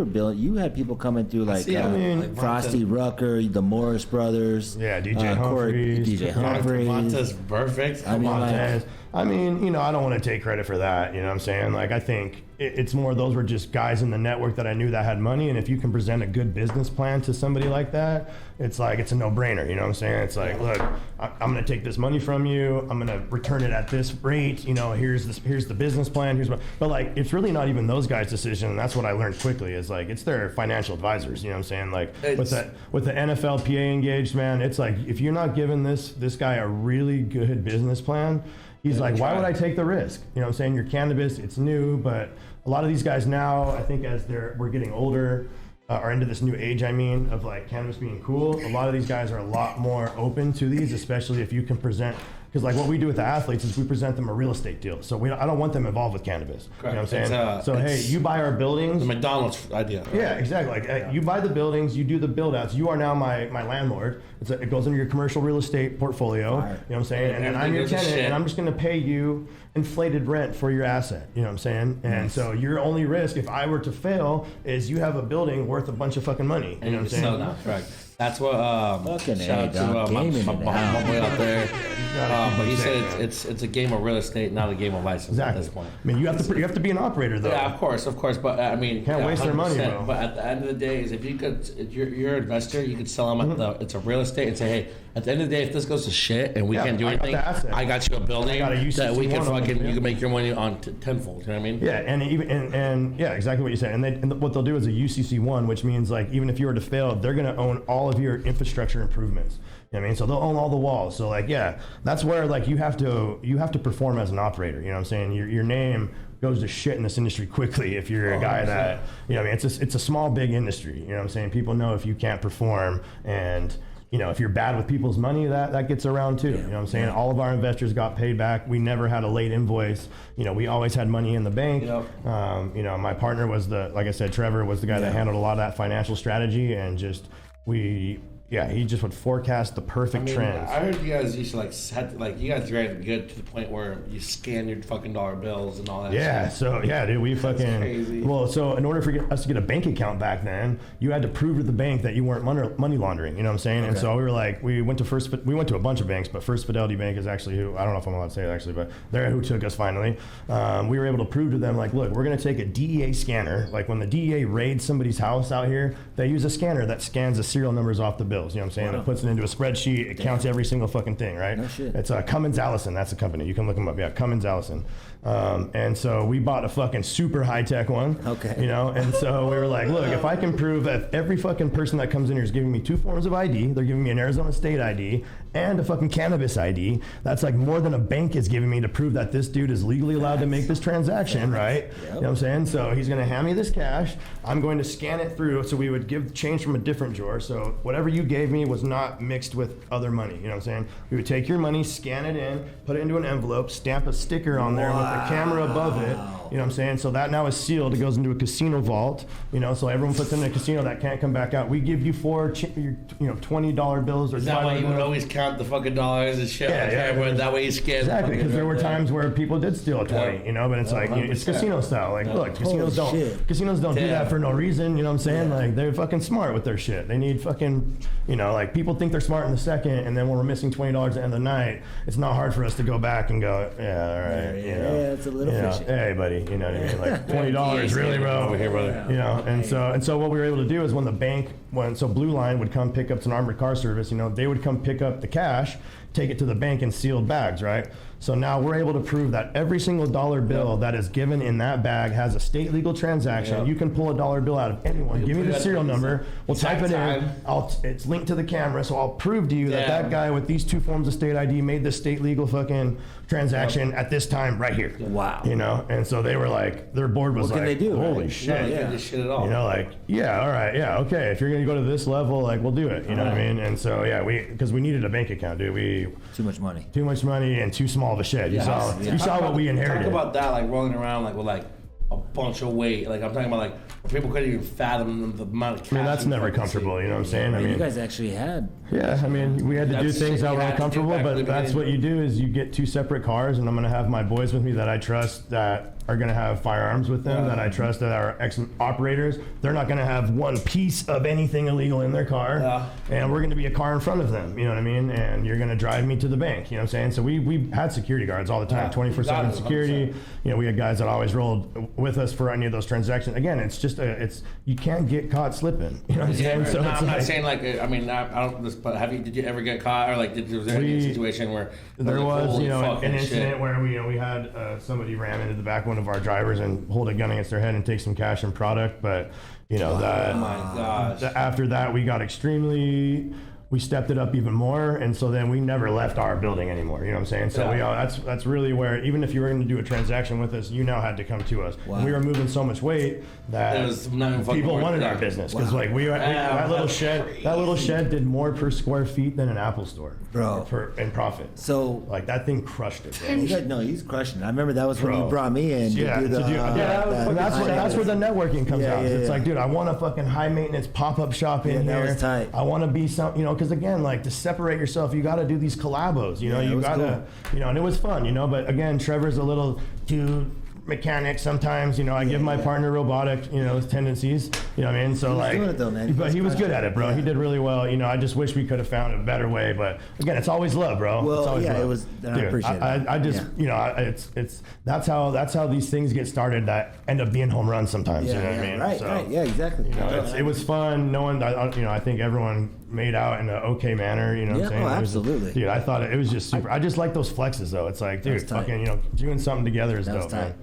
S1: had people coming through like, like Frosty Rucker, the Morris Brothers.
S2: Yeah, DJ Humphreys.
S1: DJ Humphreys.
S3: Montez perfect.
S2: I mean, you know, I don't want to take credit for that. You know what I'm saying? Like, I think it's more those were just guys in the network that I knew that had money, and if you can present a good business plan to somebody like that, it's like it's a no-brainer. You know what I'm saying? It's like, look, I'm going to take this money from you. I'm going to return it at this rate. You know, here's the business plan. But like, it's really not even those guys' decision. And that's what I learned quickly is like it's their financial advisors. You know what I'm saying? Like with the NFLPA engaged, man, it's like if you're not giving this guy a really good business plan. He's like, why would I take the risk? You know what I'm saying? Your cannabis, it's new, but a lot of these guys now, I think as we're getting older, are into this new age, of like cannabis being cool. A lot of these guys are a lot more open to these, especially if you can present, because like what we do with the athletes is we present them a real estate deal. So I don't want them involved with cannabis.
S3: Correct.
S2: You know what I'm saying? Hey, you buy our buildings.
S3: The McDonald's idea. Right?
S2: Yeah, exactly. Like you buy the buildings, you do the build outs. You are now my landlord. It goes into your commercial real estate portfolio. You know what I'm saying? And then I'm your tenant, and I'm just going to pay you inflated rent for your asset. You know what I'm saying? And so your only risk, if I were to fail, is you have a building worth a bunch of fucking money. You know what I'm saying?
S3: No, correct. That's what shout out to my boy out there. But he said it's a game of real estate, not a game of license at this point.
S2: I mean, you have to be an operator though.
S3: Yeah, of course. But I mean,
S2: can't waste their money, bro.
S3: But at the end of the day, is if you could, you're an investor, you could sell them at it's a real estate and say, hey, at the end of the day, if this goes to shit and we can't do anything, I got you a building that we can you can make your money on tenfold. You know what I mean?
S2: Yeah, and yeah, exactly what you said. And what they'll do is a UCC1, which means like even if you were to fail, they're going to own all of your infrastructure improvements. You know what I mean? So they'll own all the walls. So like, yeah, that's where like you have to perform as an operator. You know what I'm saying? Your name goes to shit in this industry quickly if you're a guy that, you know what I mean? It's a small, big industry. You know what I'm saying? People know if you can't perform, and you know, if you're bad with people's money, that gets around too. You know what I'm saying? All of our investors got paid back. We never had a late invoice. You know, we always had money in the bank. Yep. You know, my partner was like I said, Trevor was the guy that handled a lot of that financial strategy, and he just would forecast the perfect trends.
S3: I heard you guys used to you guys were good to the point where you scan your fucking dollar bills and all that.
S2: Yeah,
S3: shit.
S2: so yeah, dude, we fucking
S3: crazy.
S2: Well, so in order for us to get a bank account back then, you had to prove to the bank that you weren't money laundering. You know what I'm saying? Okay. And so we were like, we went to a bunch of banks, but First Fidelity Bank is actually who, I don't know if I'm allowed to say it actually, but they're who took us finally. We were able to prove to them like, look, we're gonna take a DEA scanner. Like when the DEA raids somebody's house out here, they use a scanner that scans the serial numbers off the bills. You know what I'm saying? Wow. It puts it into a spreadsheet. It counts every single fucking thing, right?
S1: No shit.
S2: It's Cummins Allison. That's the company. You can look them up. Yeah, Cummins Allison. And so we bought a fucking super high tech one.
S1: Okay.
S2: You know, and so we were like, look, if I can prove that every fucking person that comes in here is giving me 2 forms of ID, they're giving me an Arizona State ID and a fucking cannabis ID. That's like more than a bank is giving me to prove that this dude is legally allowed to make this transaction, right? Yep. You know what I'm saying? So he's going to hand me this cash. I'm going to scan it through. So we would give change from a different drawer. So whatever you gave me was not mixed with other money. You know what I'm saying? We would take your money, scan it in, put it into an envelope, stamp a sticker on there with a camera above it. You know what I'm saying? So that now is sealed. It goes into a casino vault. You know, so everyone puts in the casino that can't come back out. We give you $20 bills or
S3: is that why you would always count the fucking dollars and shit?
S2: Yeah.
S3: That way you scan.
S2: Exactly, because there were times where people did steal a 20. You know, but it's it's casino style. Like, look, casinos don't do that for no reason. You know what I'm saying? Like, they're fucking smart with their shit. They need fucking, you know, like people think they're smart in the second, and then when we're missing $20 at the end of the night, it's not hard for us to go back and go, yeah, all right, you know,
S1: it's a little fishy.
S2: Hey, buddy, you know what I mean? Like $20, really, bro? Over here, brother. You know, and so what we were able to do is when the bank, Blue Line would come pick up, it's an armored car service, you know, they would come pick up the cash, take it to the bank in sealed bags, right? So now we're able to prove that every single dollar bill that is given in that bag has a state legal transaction. Yep. You can pull a dollar bill out of anyone. Give me the serial number. We'll type it in. It's linked to the camera, so I'll prove to you that guy with these 2 forms of state ID made this state legal fucking transaction at this time right here.
S1: Wow.
S2: You know, and so they were like, their board was
S1: what
S2: like,
S1: can they do,
S2: holy
S1: right?
S2: shit.
S3: No, they shit at all.
S2: You know, like, yeah, all right, yeah, okay. If you're gonna go to this level, like, we'll do it. You know what I mean? And so yeah, because we needed a bank account, dude.
S1: Too much money
S2: and too small of a shed. You saw what we inherited.
S3: Talk about that, like rolling around like with like a bunch of weight. Like I'm talking about like people couldn't even fathom the amount of cash.
S2: I mean, that's never comfortable. You know what I'm saying? I mean,
S1: you guys actually had
S2: Yeah, I mean, we had to do
S3: That's
S2: things
S3: shit
S2: that
S3: you
S2: were
S3: had to do
S2: uncomfortable,
S3: back in
S2: but
S3: the
S2: that's what
S3: beginning.
S2: you do is you get 2 separate cars, and I'm gonna have my boys with me that I trust that are gonna have firearms with them, that I trust that are ex-operators. They're not gonna have one piece of anything illegal in their car, and we're gonna be a car in front of them, you know what I mean? And you're gonna drive me to the bank, you know what I'm saying? So we had security guards all the time, 24/7 security. You know, we had guys that always rolled with us for any of those transactions. Again, it's just you can't get caught slipping, you know what I'm saying? So
S3: No,
S2: it's
S3: I'm not
S2: like-
S3: saying like I mean I don't. But did you ever get caught or like was there any situation where
S2: There was,
S3: holy
S2: you know, an
S3: fucking
S2: incident
S3: shit.
S2: where we had somebody ram into the back of one of our drivers and hold a gun against their head and take some cash and product. But you know that
S3: Oh my gosh.
S2: after that we got we stepped it up even more, and so then we never left our building anymore. You know what I'm saying? So that's really where, even if you were going to do a transaction with us, you now had to come to us.
S1: Wow.
S2: We were moving so much weight that
S3: It was not even fucking
S2: people
S3: worth
S2: wanted
S3: it.
S2: our business because
S1: Wow.
S2: like that little
S3: that's
S2: shed
S3: crazy.
S2: that little shed did more per square feet than an Apple store,
S1: Bro.
S2: in profit.
S1: So
S2: Like that thing crushed it, bro.
S1: you guys, no, he's crushing it. I remember that was when
S2: Bro.
S1: you brought me in.
S2: Yeah,
S1: to do the,
S2: and that's where the networking comes
S1: Yeah,
S2: out.
S1: yeah,
S2: It's
S1: yeah.
S2: like, dude, I want a fucking high maintenance pop up shop in
S1: Yeah, that
S2: here.
S1: was tight.
S2: I want to be some, you know, because again, like to separate yourself, you got to do these collabos. You know,
S1: Yeah, it
S2: you
S1: was
S2: got to,
S1: cool.
S2: you know, and it was fun, you know. But again, Trevor's a little too mechanic sometimes. You know, I give my partner robotic, you know, tendencies. You know what I mean? So
S1: was
S2: like,
S1: doing it though, man.
S2: but he was good at it, bro.
S1: Yeah.
S2: He did really well. You know, I just wish we could have found a better way. But again, it's always love, bro.
S1: Well,
S2: it's always
S1: yeah,
S2: love.
S1: it was- and I
S2: Dude,
S1: appreciate it.
S2: I just,
S1: Yeah.
S2: you know, it's that's how these things get started that end up being home runs sometimes.
S1: Yeah,
S2: you know what I
S1: yeah,
S2: mean?
S1: right,
S2: So,
S1: right, yeah, exactly.
S2: you know, it was fun. No one, you know, I think everyone made out in an okay manner. You know what I'm
S1: Yeah,
S2: saying?
S1: oh,
S2: It was-
S1: absolutely.
S2: dude, I thought it was just super. I just like those flexes though. It's like, dude,
S1: was tight.
S2: fucking, you know, doing something together is
S1: That was
S2: dope, man.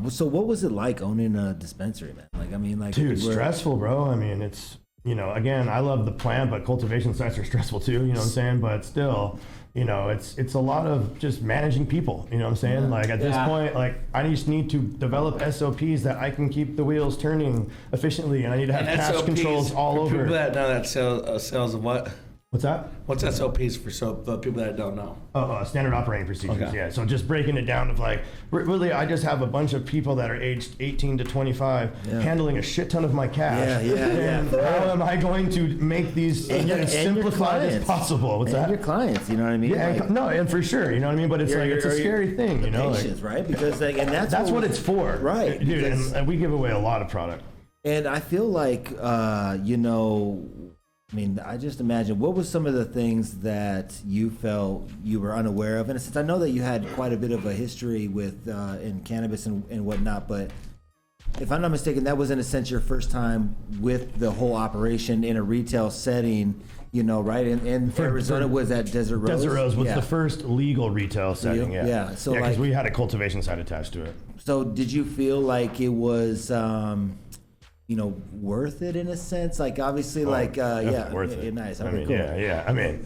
S1: tight. So what was it like owning a dispensary, man? Like, I mean, like,
S2: Dude,
S1: you were-
S2: stressful, bro. I mean, it's, you know, again, I love the plant, but cultivation sites are stressful too, you know what I'm saying? But still, you know, it's a lot of just managing people, you know what I'm saying? Like at this point, like I just need to develop SOPs that I can keep the wheels turning efficiently, and I need to have
S3: And
S2: cash
S3: SOPs
S2: controls all
S3: for
S2: over.
S3: people that know that sales of what?
S2: What's that?
S3: What's SOPs for the people that don't know?
S2: Standard operating procedures.
S3: Okay.
S2: Yeah. So just breaking it down of like, really, I just have a bunch of people that are aged 18 to 25 handling a shit ton of my cash. And how am I going to make these
S1: And your
S2: simplified as
S1: clients.
S2: possible? What's
S1: and
S2: that?
S1: your clients, you know what I mean?
S2: Yeah,
S1: Like,
S2: no, and for sure, you know what I mean. But it's like it's a scary thing, you know. Like,
S1: patience, right? Because like, and
S2: that's what it's for,
S1: Right,
S2: dude.
S1: because-
S2: And we give away a lot of product.
S1: And I feel like, you know, I mean, I just imagine what was some of the things that you felt you were unaware of, and since I know that you had quite a bit of a history with in cannabis and whatnot, but if I'm not mistaken, that was in a sense your first time with the whole operation in a retail setting, you know, right? And Arizona was at Desert Rose.
S2: Desert Rose was
S1: Yeah.
S2: the first legal retail setting. Yeah,
S1: Yeah, so
S2: because
S1: like-
S2: we had a cultivation side attached to it.
S1: So did you feel like it was, you know, worth it in a sense? Like obviously, like
S2: Definitely worth it.
S1: nice.
S2: I
S1: Okay,
S2: mean,
S1: cool.
S2: yeah. I mean,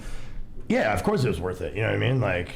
S2: yeah. Of course, it was worth it. You know what I mean? Like,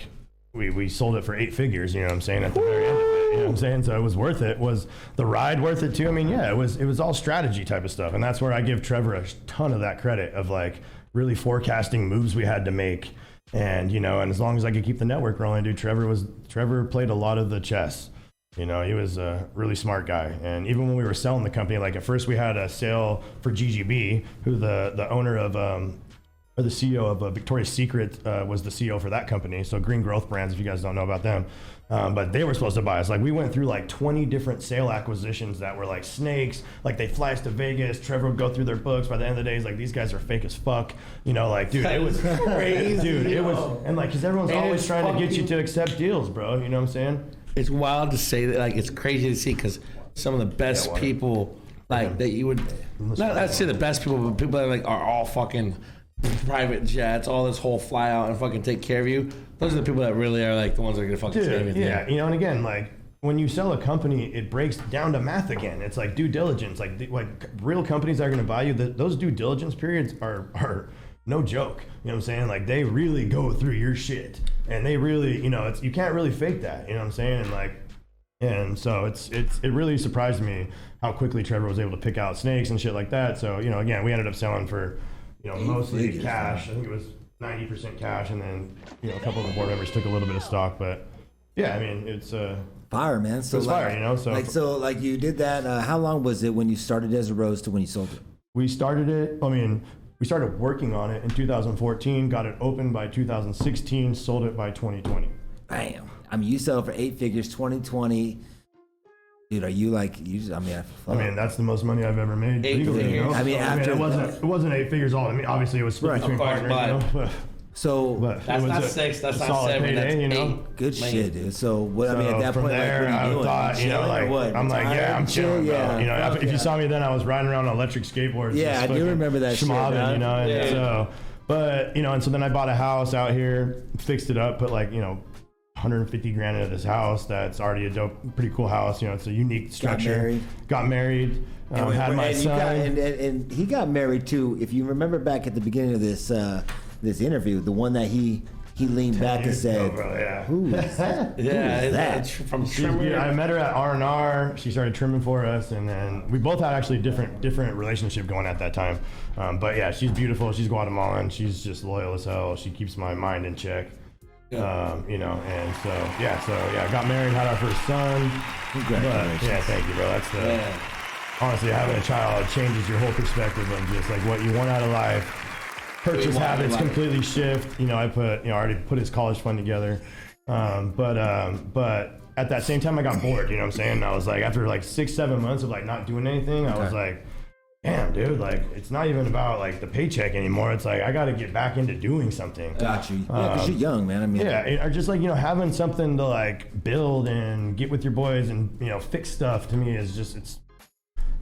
S2: we sold it for 8 figures. You know what I'm saying? At the very end of it, you know what I'm saying? So it was worth it. Was the ride worth it too? I mean, yeah. It was all strategy type of stuff, and that's where I give Trevor a ton of that credit of like really forecasting moves we had to make. And you know, and as long as I could keep the network rolling, dude, Trevor played a lot of the chess. You know, he was a really smart guy. And even when we were selling the company, like at first we had a sale for GGB, who the owner of, or the CEO of Victoria's Secret was the CEO for that company. So Green Growth Brands, if you guys don't know about them. But they were supposed to buy us. Like we went through like 20 different sale acquisitions that were like snakes. Like they fly us to Vegas. Trevor would go through their books. By the end of the day, he's like, these guys are fake as fuck. You know, like, dude, it was crazy. Dude, it was, and like, cause everyone's
S3: And
S2: always
S3: it's
S2: trying to get you
S3: fucking-
S2: to accept deals, bro. You know what I'm saying?
S3: It's wild to say that, like it's crazy to see because some of the best people, like that you would not say the best people, but people that like are all fucking private jets, all this whole fly out and fucking take care of you. Those are the people that really are like the ones that are gonna fucking save
S2: Dude,
S3: you.
S2: yeah, you know, and again, like when you sell a company, it breaks down to math again. It's like due diligence, like real companies that are going to buy you. Those due diligence periods are no joke. You know what I'm saying? Like they really go through your shit, and they really, you know, you can't really fake that. You know what I'm saying? And like, and so it really surprised me how quickly Trevor was able to pick out snakes and shit like that. So you know, again, we ended up selling for, you know, mostly cash. I think it was 90% cash, and then you know a couple of the board members took a little bit of stock, but yeah, I mean it's
S1: Fire, man. So
S2: It was
S1: like,
S2: fire, you know, so-
S1: like you did that. How long was it when you started Desert Rose to when you sold it?
S2: we started it. I mean, we started working on it in 2014, got it open by 2016, sold it by 2020.
S1: Bam. I mean, you sell for 8 figures, 2020. Dude, are you like I mean,
S2: that's the most money I've ever made.
S3: 8
S2: legally,
S3: figures.
S2: you know?
S1: I mean, after
S2: it wasn't 8 figures all. I mean, obviously it was split between partners, you know.
S1: So
S3: that's not 6. That's not 7.
S2: Payday,
S3: that's
S2: you know?
S3: 8.
S1: good shit, dude. So what? I mean, at that
S2: from
S1: point,
S2: there,
S1: like, what are you doing?
S2: I thought, you know, like
S1: What?
S2: I'm like, yeah, I'm chilling, bro.
S1: Yeah,
S2: you know, if you
S1: yeah.
S2: saw me then, I was riding around on electric skateboards.
S1: Yeah, I do remember that shit,
S2: schmobbing, you know, and
S3: Yeah.
S2: so, but you know, and so then I bought a house out here, fixed it up, put like, you know, 150 grand into this house that's already a dope, pretty cool house. You know, it's a unique structure. Got married. Had my son.
S1: And he got married too. If you remember back at the beginning of this this interview, the one that he leaned back and said, "Who is that?
S3: Yeah,
S1: Who is that?"
S3: it's from trimmer.
S2: I met her at R&R. She started trimming for us, and then we both had actually different relationship going at that time. But yeah, she's beautiful. She's Guatemalan. She's just loyal as hell. She keeps my mind in check. You know, and so I got married, had our first son.
S1: Congratulations.
S2: But, yeah, thank you, bro. That's honestly, having a child changes your whole perspective of just like what you want out of life. Purchase habits completely shift. You know, I already put his college fund together. But at that same time I got bored, you know what I'm saying? I was like, after like 6-7 months of like not doing anything, I was like, damn, dude, like it's not even about like the paycheck anymore. It's like I got to get back into doing something.
S1: Got you. Yeah, because you're young, man. I mean,
S2: or just like, you know, having something to like build and get with your boys and, you know, fix stuff to me is just,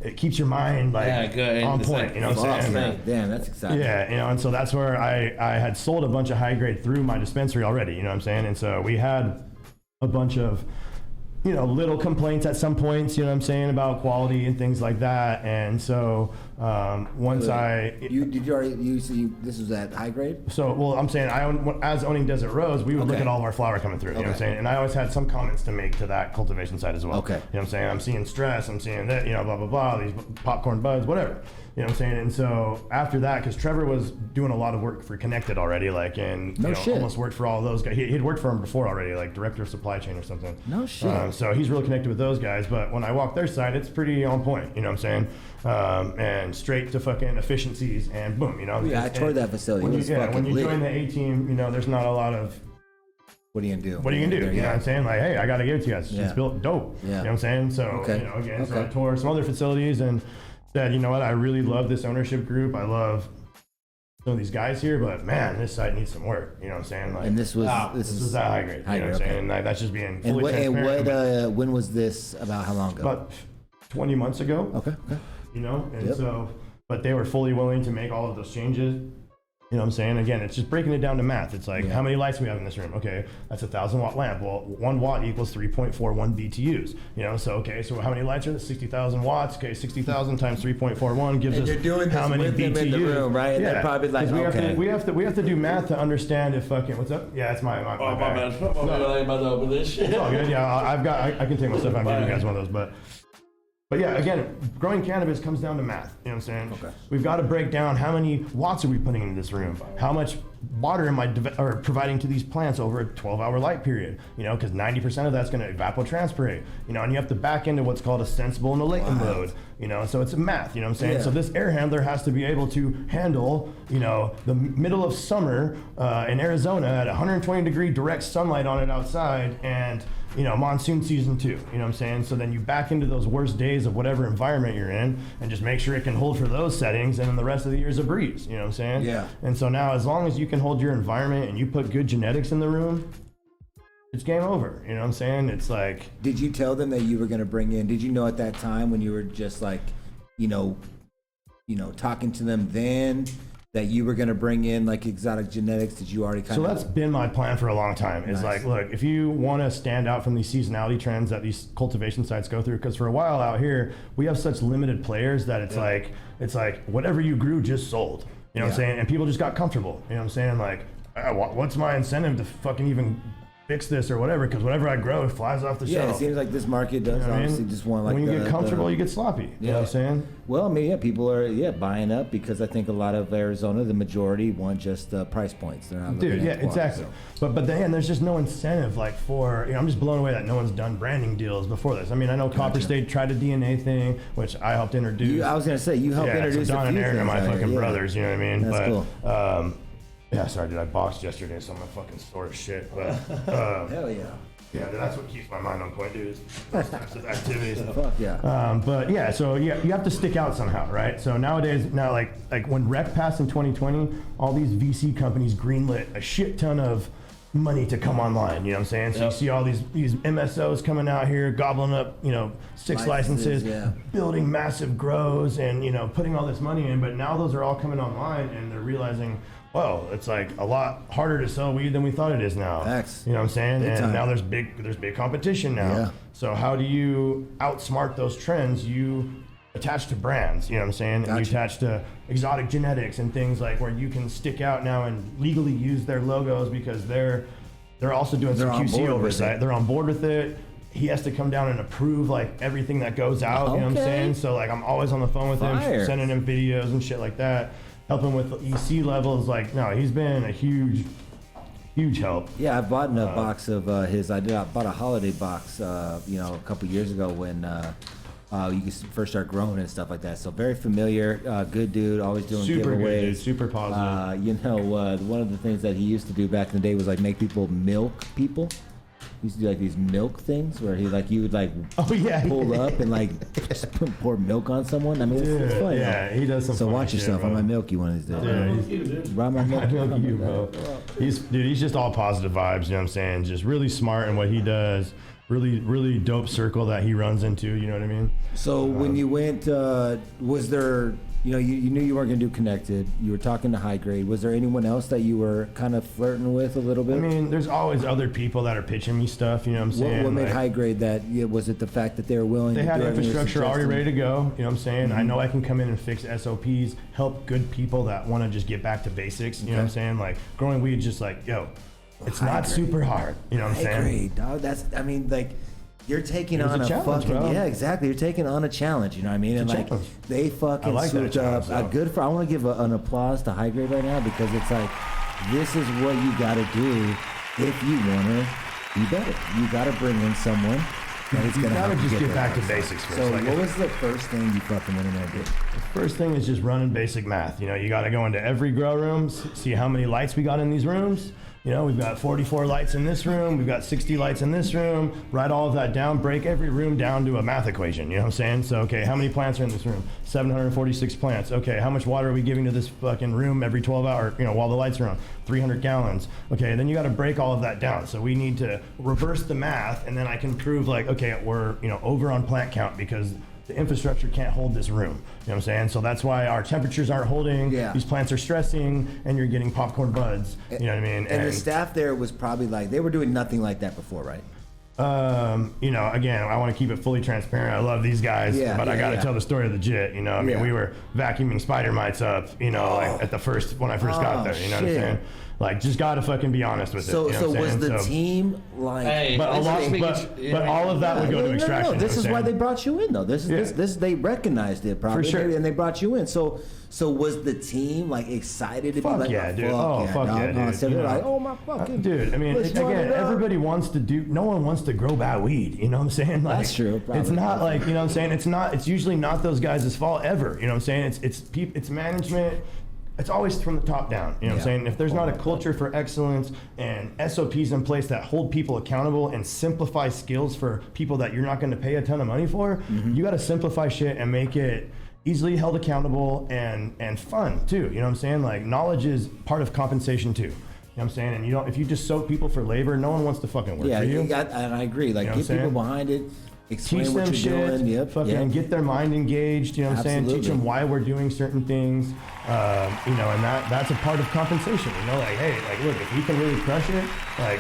S2: it keeps your mind like
S3: good.
S2: on
S3: It's
S2: point,
S3: like,
S2: you know what I'm saying?
S1: Damn, that's exciting.
S2: Yeah, you know, and so that's where I had sold a bunch of high grade through my dispensary already, you know what I'm saying? And so we had a bunch of, you know, little complaints at some points, you know what I'm saying, about quality and things like that. And so once
S1: this was at high grade?
S2: So, well, I'm saying as owning Desert Rose, we would look at all of our flower coming through, you know what I'm saying? And I always had some comments to make to that cultivation side as well.
S1: Okay.
S2: You know what I'm saying? I'm seeing stress, I'm seeing that, you know, blah, blah, blah, these popcorn buds, whatever. You know what I'm saying? And so after that, because Trevor was doing a lot of work for Connected already, like, and almost worked for all of those guys. He'd worked for him before already, like director of supply chain or something.
S1: No shit.
S2: So he's really connected with those guys. But when I walk their side, it's pretty on point, you know what I'm saying? And straight to fucking efficiencies and boom, you know?
S1: Yeah, I toured that facility.
S2: When you
S1: lit.
S2: join the A team, you know, there's not a lot of,
S1: what are you gonna do?
S2: what are you gonna do? You know what I'm saying? Like, hey, I gotta give it to you guys. It's built dope.
S1: Yeah.
S2: You know what I'm saying? So, you know, again, so I toured some other facilities and said, you know what, I really love this ownership group. I love some of these guys here, but man, this site needs some work. You know what I'm saying? Like,
S1: And this was
S2: this was that high grade. You know what I'm saying? And that's just being fully transparent.
S1: And when was this? About how long ago?
S2: About 20 months ago.
S1: Okay.
S2: You know, and so, but they were fully willing to make all of those changes. You know what I'm saying? Again, it's just breaking it down to math. It's like, how many lights do we have in this room? Okay, that's a 1,000-watt lamp. Well, 1 watt equals 3.41 BTUs. You know, so okay, so how many lights are there? 60,000 watts. Okay, 60,000 times 3.41 gives us how many BTUs?
S1: In the room, right? And they're probably like,
S2: we have to do math to understand if fucking what's up. Yeah, it's my bad.
S3: I'm about to open this shit.
S2: It's all good. Yeah, I can take my stuff out and give you guys one of those, But yeah, again, growing cannabis comes down to math. You know what I'm saying? Okay. We've got to break down how many watts are we putting into this room? How much water am I providing to these plants over a 12-hour light period? You know, because 90% of that's going to evapotranspirate. You know, and you have to back into what's called a sensible and a latent load. You know, so it's a math. You know what I'm saying? Yeah. So this air handler has to be able to handle, you know, the middle of summer in Arizona at 120-degree direct sunlight on it outside, and you know, monsoon season too, you know what I'm saying? So then you back into those worst days of whatever environment you're in and just make sure it can hold for those settings, and then the rest of the year is a breeze, you know what I'm saying?
S1: Yeah.
S2: And so now as long as you can hold your environment and you put good genetics in the room, it's game over, you know what I'm saying? It's like...
S1: Did you tell them that you were going to bring in, did you know at that time when you were just like, you know, talking to them then, that you were going to bring in like exotic genetics? Did you already kind of...
S2: So that's been my plan for a long time. Is like, look, if you want to stand out from these seasonality trends that these cultivation sites go through, because for a while out here, we have such limited players that it's like whatever you grew just sold. You know what I'm saying? And people just got comfortable. You know what I'm saying? Like, what's my incentive to fucking even fix this or whatever, because whatever I grow, it flies off the
S1: Yeah,
S2: shelf.
S1: it seems like this market does
S2: You know what I mean?
S1: obviously just want like
S2: when you
S1: the,
S2: get comfortable, you get sloppy. You know what I'm saying?
S1: Well, I mean, yeah, people are buying up because I think a lot of Arizona, the majority want just price points. They're not looking at quality,
S2: exactly.
S1: so.
S2: But then there's just no incentive like for, I'm just blown away that no one's done branding deals before this. I mean, I know Copper State tried a DNA thing, which I helped introduce.
S1: I was gonna say you helped introduce
S2: so Don
S1: a
S2: and
S1: few
S2: Aaron are
S1: things
S2: my
S1: out
S2: fucking
S1: here,
S2: brothers. You know what I mean?
S1: That's
S2: but,
S1: cool.
S2: Yeah, sorry, dude. I boxed yesterday, so I'm a fucking sore as shit. But
S1: Hell yeah.
S2: yeah, that's what keeps my mind on point, dude. Is those types of activities.
S1: Fuck yeah.
S2: But yeah, so you have to stick out somehow, right? So nowadays, like when Rec passed in 2020, all these VC companies greenlit a shit ton of money to come online. You know what I'm saying? So you see all these MSOs coming out here, gobbling up, 6 licenses, building massive grows, and putting all this money in. But now those are all coming online, and they're realizing, well, it's like a lot harder to sell weed than we thought it is now.
S1: Facts.
S2: You know what I'm saying?
S1: Big
S2: and
S1: time.
S2: now there's big competition now.
S1: Yeah.
S2: So how do you outsmart those trends? You attach to brands, you know what I'm saying? And you attach to exotic genetics and things like where you can stick out now and legally use their logos because they're also doing some QC oversight. They're on board with it. He has to come down and approve like everything that goes out, you know what I'm saying? So like I'm always on the phone with him, sending him videos and shit like that, helping with the EC levels. Like, no, he's been a huge help.
S1: Yeah, I bought a box of his. I bought a holiday box, a couple years ago when you could first start growing and stuff like that. So very familiar, good dude, always doing
S2: Super
S1: giveaways.
S2: good, dude. Super positive.
S1: One of the things that he used to do back in the day was like make people milk people. He used to do like these milk things where you would pull up and like just pour milk on someone. I mean, it's funny.
S2: Yeah, he does some.
S1: So
S2: funny
S1: watch
S2: shit,
S1: yourself.
S2: bro.
S1: I might milk you one of these days. Ride my milk.
S2: I milk you, bro. He's just all positive vibes. You know what I'm saying? Just really smart in what he does. Really dope circle that he runs into. You know what I mean?
S1: So when you went, was there? You knew you weren't going to do Connected. You were talking to High Grade. Was there anyone else that you were kind of flirting with a little bit?
S2: I mean, there's always other people that are pitching me stuff. You know what I'm saying?
S1: What made High Grade that? Was it the fact that they were willing?
S2: They
S1: to
S2: had
S1: do
S2: infrastructure already ready to go. You know what I'm saying? I know I can come in and fix SOPs, help good people that want to just get back to basics. You know what I'm saying? Like growing weed, just like it's not super hard. You know what I'm saying?
S1: High Grade, dog. You're taking on a
S2: challenge,
S1: fucking
S2: bro.
S1: Yeah, exactly. You're taking on a challenge. You know what I mean? And like
S2: challenge.
S1: they fucking
S2: like that
S1: swooped up.
S2: challenge,
S1: I want to give an applause to High Grade right now because it's like this is what you got to do if you want to be better. You got to bring in someone that is going to help you
S2: get back to
S1: there.
S2: basics first.
S1: So
S2: like
S1: what was the first thing you fucking went in there and did?
S2: The first thing is just running basic math. You got to go into every grow room, see how many lights we got in these rooms. We've got 44 lights in this room. We've got 60 lights in this room. Write all of that down. Break every room down to a math equation. You know what I'm saying? So, okay, how many plants are in this room? 746 plants. Okay, how much water are we giving to this fucking room every 12 hours, while the lights are on? 300 gallons. Okay, then you got to break all of that down. So we need to reverse the math, and then I can prove like, okay, we're, over on plant count because the infrastructure can't hold this room. You know what I'm saying? So that's why our temperatures aren't holding. Yeah. These plants are stressing, and you're getting popcorn buds. You know what I mean?
S1: And the staff there was probably like, they were doing nothing like that before, right?
S2: Again, I want to keep it fully transparent. I love these guys, but I got to tell the story of the JIT. I mean, we were vacuuming spider mites up, like at when I first got there. You know what I'm saying? Like, just gotta fucking be honest with it.
S1: So was the team like?
S2: But all of that would go to extraction.
S1: No, this is why they brought you in, though. This they recognized it probably,
S2: for sure,
S1: and they brought you in. So was the team like excited to be like,
S2: yeah, dude.
S1: Fuck yeah, dude.
S2: So
S1: they're like, oh my fucking
S2: dude. I mean, again, everybody wants to do. No one wants to grow bad weed. You know what I'm saying? Like,
S1: that's true. Probably.
S2: It's not like, you know what I'm saying. It's usually not those guys' fault ever. You know what I'm saying? It's management. It's always from the top down. You know what I'm saying? If there's not a culture for excellence and SOPs in place that hold people accountable and simplify skills for people that you're not going to pay a ton of money for, you got to simplify shit and make it easily held accountable and fun too. You know what I'm saying? Like, knowledge is part of compensation too. You know what I'm saying? And if you just soak people for labor, no one wants to fucking work for you.
S1: And I agree. Like, get people behind it. Explain
S2: teach
S1: what
S2: them
S1: you're
S2: shit,
S1: doing.
S2: Get their mind engaged, you know what I'm saying? Teach them why we're doing certain things, and that's a part of compensation, like, hey, like, look, if we can really crush it, like,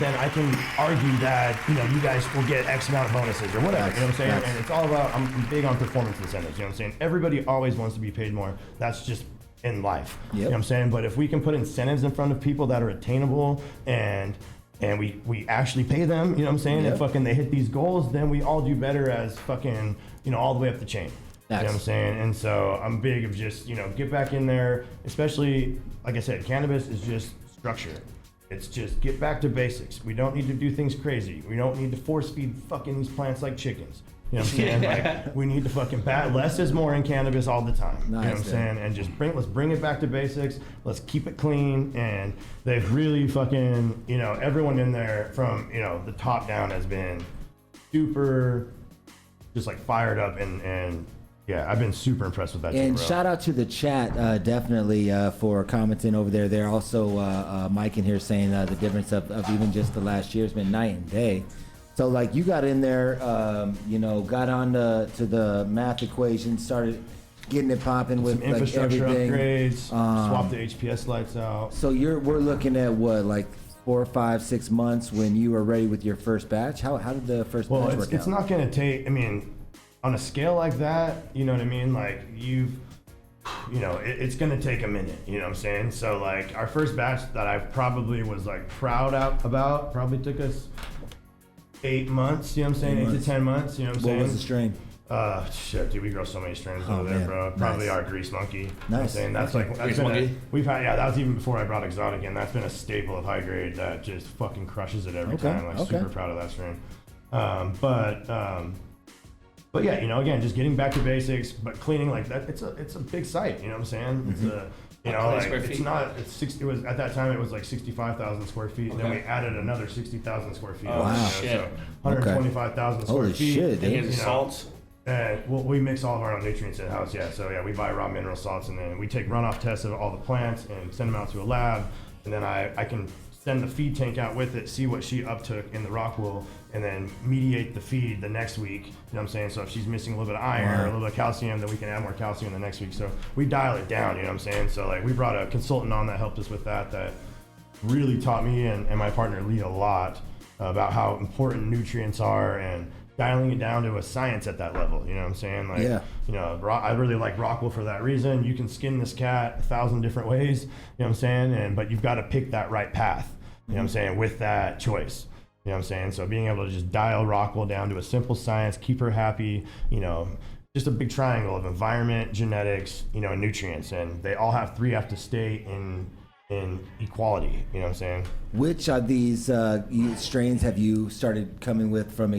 S2: then I can argue that, you guys will get X amount of bonuses or whatever, you know what I'm saying? And it's all about, I'm big on performance incentives, you know what I'm saying? Everybody always wants to be paid more. That's just in life, you know what I'm saying? But if we can put incentives in front of people that are attainable and and we actually pay them, you know what I'm saying?
S1: Yep.
S2: And fucking they hit these goals, then we all do better as fucking, you know, all the way up the chain. You know what I'm saying? And so I'm big of just, you know, get back in there, especially, like I said, cannabis is just structure. It's just get back to basics. We don't need to do things crazy. We don't need to force feed fucking these plants like chickens. You know what I'm saying? Like, we need to fucking less is more in cannabis all the time.
S1: Nice,
S2: you know what I'm saying? And just let's bring it back to basics. Let's keep it clean. And they've really fucking, you know, everyone in there from, you know, the top down has been super just like fired up and yeah, I've been super impressed with that team,
S1: And
S2: bro.
S1: shout out to the chat, definitely for commenting over there. They're also Mike in here saying the difference of even just the last year has been night and day. So like you got in there, you know, got on to the math equation, started getting it popping with
S2: Some infrastructure
S1: like everything.
S2: upgrades, swap the HPS lights out.
S1: So we're looking at what, like 4, 5, 6 months when you were ready with your first batch. How did the first batch work out?
S2: It's not gonna take. I mean, on a scale like that, you know what I mean? Like it's gonna take a minute, you know what I'm saying? So like our first batch that I probably was like proud about probably took us 8 months, you know what I'm saying? 8 to 10 months, you know what I'm saying?
S1: What was the strain?
S2: Shit, dude, we grow so many strains over
S1: man.
S2: there, bro. Probably
S1: Nice.
S2: our grease monkey. You know what I'm
S1: Nice.
S2: saying? That's like
S3: Grease monkey?
S2: we've had, yeah, that was even before I brought exotic in. That's been a staple of high grade that just fucking crushes it every
S1: Okay,
S2: time. Like
S1: okay.
S2: super proud of that strain. But yeah, you know, again, just getting back to basics, but cleaning like that. It's a big site, you know what I'm saying? It's a, you know,
S3: How many
S2: like
S3: square
S2: it's
S3: feet?
S2: not. It's 60. It was at that time. It was like 65,000 square feet. And then we
S3: Okay.
S2: added another 60,000 square feet.
S3: Oh,
S2: you know,
S3: shit.
S2: So 125,000 square
S1: Holy
S2: feet.
S1: shit, dude.
S3: And
S2: You
S3: the
S2: know,
S3: salts.
S2: and we mix all of our own nutrients in house. Yeah. So yeah, we buy raw mineral salts, and then we take runoff tests of all the plants and send them out to a lab, and then I can send the feed tank out with it, see what she uptook in the rock wool, and then mediate the feed the next week. You know what I'm saying? So if she's missing a little bit of iron or a little bit of calcium, then we can add more calcium the next week. So we dial it down, you know what I'm saying? So like we brought a consultant on that helped us with that really taught me and my partner Lee a lot about how important nutrients are and dialing it down to a science at that level. You know what I'm saying? Like,
S1: Yeah.
S2: you know, I really like Rockwool for that reason. You can skin this cat 1,000 different ways, you know what I'm saying? But you've got to pick that right path, you know what I'm saying, with that choice. You know what I'm saying? So being able to just dial Rockwool down to a simple science, keep her happy, you know, just a big triangle of environment, genetics, you know, and nutrients. And they all have to stay in equality, you know what I'm saying?
S1: Which of these strains have you started coming with from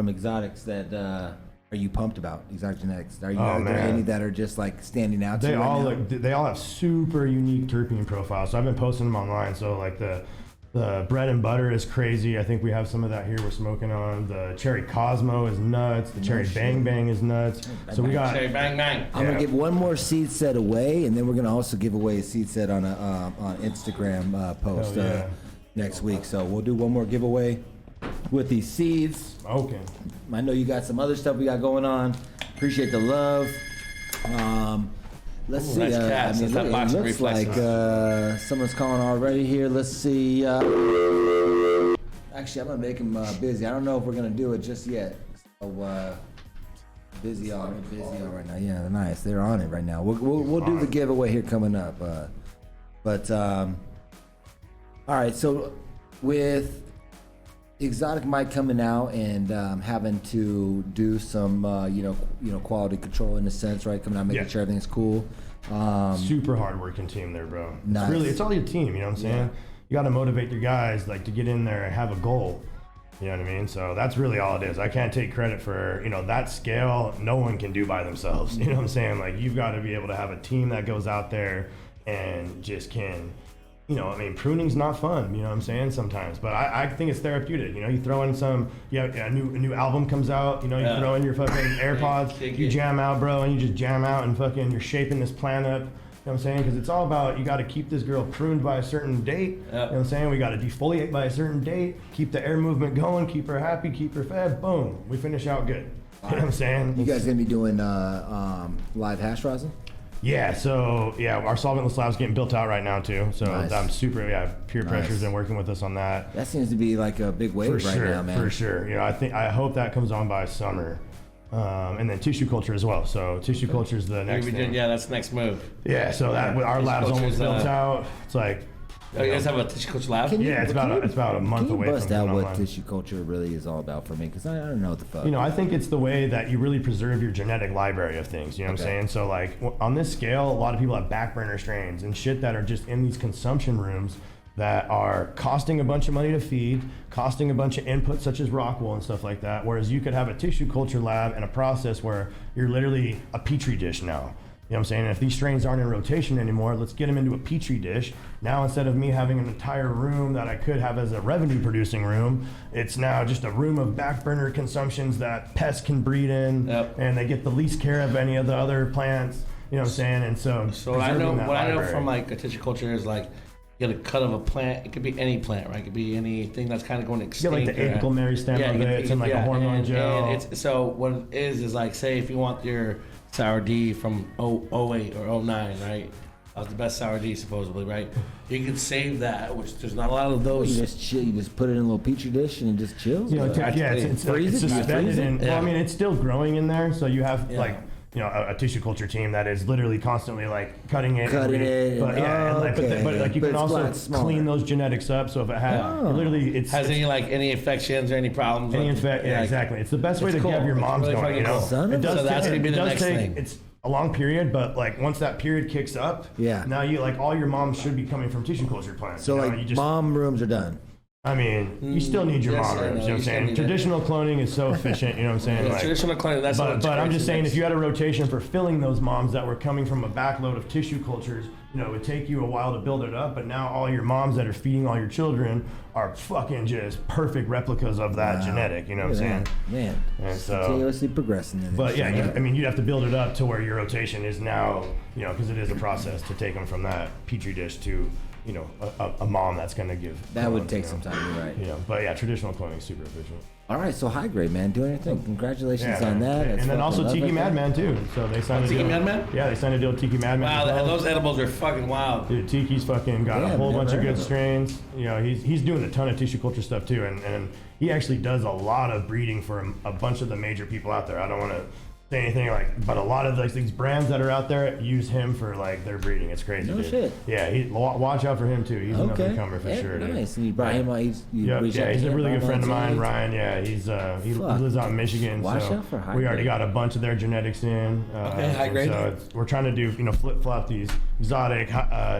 S1: exotics that are you pumped about? Exotic genetics. Are there
S2: man.
S1: any that are just like standing out to
S2: They
S1: you right
S2: all
S1: now?
S2: they all have super unique terpene profiles. So I've been posting them online. So like the bread and butter is crazy. I think we have some of that here we're smoking on. The cherry Cosmo is nuts. The cherry Bang Bang is nuts. So we got
S3: Say bang bang.
S1: I'm gonna give one more seed set away, and then we're gonna also give away a seed set on a on Instagram post
S2: Hell yeah.
S1: next week. So we'll do one more giveaway with these seeds.
S2: okay.
S1: I know you got some other stuff we got going on. Appreciate the love. Let's see.
S3: nice cats.
S1: I mean,
S3: That's that box
S1: it
S3: of
S1: looks like
S3: reflexes.
S1: someone's calling already here. Let's see. Actually, I'm gonna make him busy. I don't know if we're gonna do it just yet. So busy on right now. Yeah, nice. They're on it right now. We'll do the giveaway here coming up. All right. So with Exotic Mike coming out and having to do some quality control in a sense, right? Coming out, making
S2: Yeah.
S1: sure everything's cool.
S2: Super hardworking team there, bro.
S1: Nice.
S2: It's all your team, you know what I'm saying?
S1: Yeah.
S2: You got to motivate your guys like to get in there and have a goal. You know what I mean? So that's really all it is. I can't take credit for, you know, that scale. No one can do by themselves. You know what I'm saying? Like you've got to be able to have a team that goes out there and just can, you know, I mean, pruning's not fun, you know what I'm saying, sometimes, but I think it's therapeutic. You know, you throw in some, a new album comes out, you know, you throw in your fucking AirPods, you jam out, bro, and you just jam out and fucking you're shaping this plant up, you know what I'm saying, because it's all about, you got to keep this girl pruned by a certain date, you know what I'm saying, we got to defoliate by a certain date, keep the air movement going, keep her happy, keep her fed, boom, we finish out good. You know what I'm saying?
S1: You guys gonna be doing live hash rosin?
S2: Yeah, so our solventless lab's getting built out right now too. So
S1: Nice.
S2: I'm super, peer pressure's
S1: Nice.
S2: been working with us on that.
S1: That seems to be like a big wave right now, man.
S2: For sure. You know, I hope that comes on by summer. And then tissue culture as well. So tissue culture is the next thing.
S3: Yeah, that's the next move.
S2: Yeah, so that our lab's
S3: culture
S2: almost
S3: is,
S2: built out. It's like
S3: Oh, you guys have a tissue culture lab?
S2: Yeah, it's about a month
S1: Can
S2: away
S1: you
S2: from
S1: bust out
S2: going
S1: what
S2: online.
S1: tissue culture really is all about for me? Because I don't know what the fuck.
S2: You know, I think it's the way that you really preserve your genetic library of things. You know what I'm saying? So, like, on this scale, a lot of people have back burner strains and shit that are just in these consumption rooms that are costing a bunch of money to feed, costing a bunch of inputs such as rock wool and stuff like that. Whereas you could have a tissue culture lab and a process where you're literally a petri dish now. You know what I'm saying? And if these strains aren't in rotation anymore, let's get them into a petri dish. Now, instead of me having an entire room that I could have as a revenue producing room, it's now just a room of back burner consumptions that pests can breed in, and they get the least care of any of the other plants. You know what I'm saying? And so
S3: what I know
S2: library.
S3: from like a tissue culture is like, you get a cut of a plant. It could be any plant, right? It could be anything that's kind of going extinct.
S2: You get like the apical meristem of it. It's in like a hormone gel.
S3: And so what it is like, say if you want your sour D from 08 or 09, right? That was the best sour D supposedly, right? You can save that, which there's not a lot of those.
S1: You just chill. You just put it in a little petri dish and it just chills.
S2: You know, it's suspended in. Well, I mean, it's still growing in there, so you have like. You know, a tissue culture team that is literally constantly like cutting it, but you can also clean those genetics up. So if it has,
S3: has any infections or any problems,
S2: exactly. It's the best way to get your moms going. You know, it does.
S3: So that's gonna be the next thing.
S2: It's a long period, but like once that period kicks up, now you like all your moms should be coming from tissue culture plants.
S1: So mom rooms are done.
S2: I mean, you still need your mom rooms, you know what I'm saying? Traditional cloning is so efficient, you know what I'm saying? Like,
S3: traditional cloning, that's
S2: but I'm just saying, if you had a rotation for filling those moms that were coming from a backload of tissue cultures, you know, it would take you a while to build it up, but now all your moms that are feeding all your children are fucking just perfect replicas of that genetic, you know what I'm saying?
S1: Man,
S2: and so
S1: continuously progressing.
S2: But yeah, I mean, you'd have to build it up to where your rotation is now, you know, because it is a process to take them from that petri dish to, you know, a mom that's going to give.
S1: That would take some time, you're right.
S2: You know, but yeah, traditional cloning is super efficient.
S1: All right, so high grade, man, doing anything. Congratulations on that.
S2: And then also Tiki Madman too. So they signed a deal.
S3: Tiki Madman?
S2: Yeah, they signed a deal with Tiki Madman.
S3: Wow, those edibles are fucking wild.
S2: Dude, Tiki's fucking got a whole bunch of good strains. You know, he's doing a ton of tissue culture stuff too, and he actually does a lot of breeding for a bunch of the major people out there. I don't want to say anything but a lot of these brands that are out there use him for like their breeding. It's crazy.
S1: No shit.
S2: Yeah, watch out for him too. He's an up-and-comer for sure.
S1: Nice. And you brought him on. He's
S2: a really good friend of mine, Ryan. Yeah, he lives out in Michigan.
S1: Watch
S2: so
S1: out for high
S2: we already
S1: grade.
S2: got a bunch of their genetics in.
S3: High grade.
S2: So we're trying to do flip-flop these exotic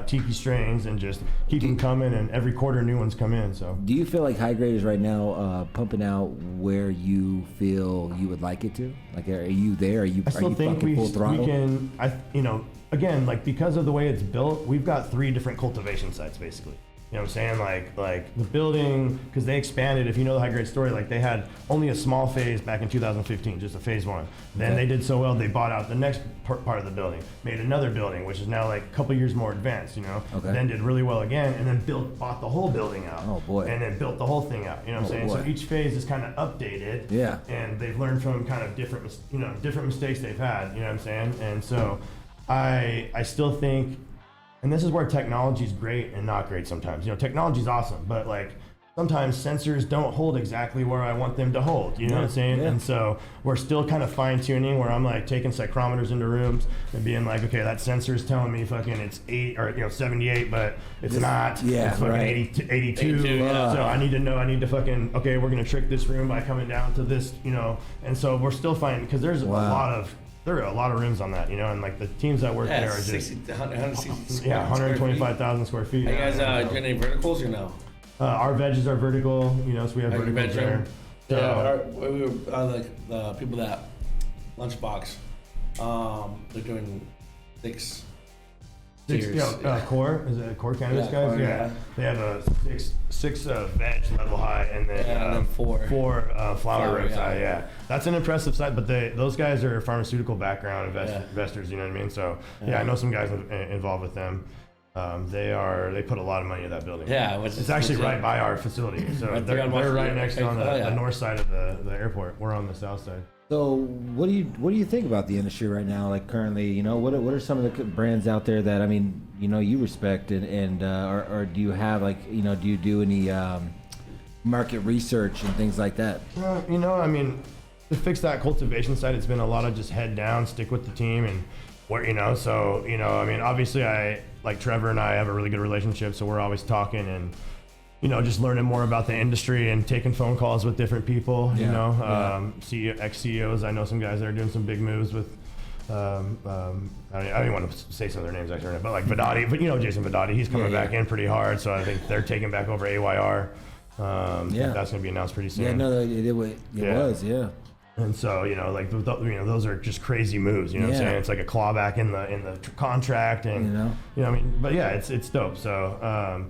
S2: tiki strains and just keep them coming. And every quarter new ones come in. So
S1: do you feel like high grade is right now pumping out where you feel you would like it to? Like, are you there? Are you
S2: think
S1: fucking full throttle?
S2: we can, again, like because of the way it's built, we've got 3 different cultivation sites basically. You know what I'm saying? Like the building, because they expanded, if you know the high grade story, like they had only a small phase back in 2015, just a phase 1. Then they did so well, they bought out the next part of the building, made another building, which is now like a couple years more advanced, you know? Then did really well again, and then bought the whole building out.
S1: Oh boy.
S2: And then built the whole thing out, you know what I'm saying?
S1: Boy.
S2: So each phase is kind of updated.
S1: Yeah.
S2: And they've learned from kind of different mistakes they've had, you know what I'm saying? And so I still think, and this is where technology is great and not great sometimes. You know, technology is awesome, but like sometimes sensors don't hold exactly where I want them to hold. You know what I'm saying? And so we're still kind of fine tuning where I'm like taking psychrometers into rooms and being like, okay, that sensor is telling me fucking it's 78, but it's not.
S1: Yeah,
S2: it's fucking 82. So I need to fucking, okay, we're gonna trick this room by coming down to this, you know. And so we're still finding, because there's there are a lot of rooms on that, you know, and like the teams that work there are just 125,000 square feet.
S3: Are you guys doing any verticals or no?
S2: Our veggies are vertical, you know, so we have verticals there.
S3: We were the people that Lunchbox, they're doing six
S2: core, is it core cannabis guys?
S3: Core,
S2: yeah. They have a six veg level high and then, four flower rooms high. Yeah, that's an impressive site. But those guys are pharmaceutical background investors. You know what I mean? So I know some guys involved with them. They put a lot of money in that building.
S3: Yeah,
S2: it's actually right by our facility. So they're right next to on the north side of the airport. We're on the south side.
S1: So what do you think about the industry right now? Like currently, you know, what are some of the brands out there that, I mean, you know, you respect and or do you have, like, you know, do you do any market research and things like that?
S2: You know, I mean, to fix that cultivation side, it's been a lot of just head down, stick with the team, and So, I mean, obviously like Trevor and I have a really good relationship, so we're always talking and, just learning more about the industry and taking phone calls with different people, ex-CEOs. I know some guys that are doing some big moves with, I don't even want to say some of their names actually, but like Vedotti, but Jason Vedotti, he's coming back in pretty hard, so I think they're taking back over AYR. That's going to be announced pretty soon.
S1: Yeah, no, it was.
S2: And so, like, those are just crazy moves, what I'm saying? It's like a clawback in the contract and, I mean, but yeah, it's dope. So,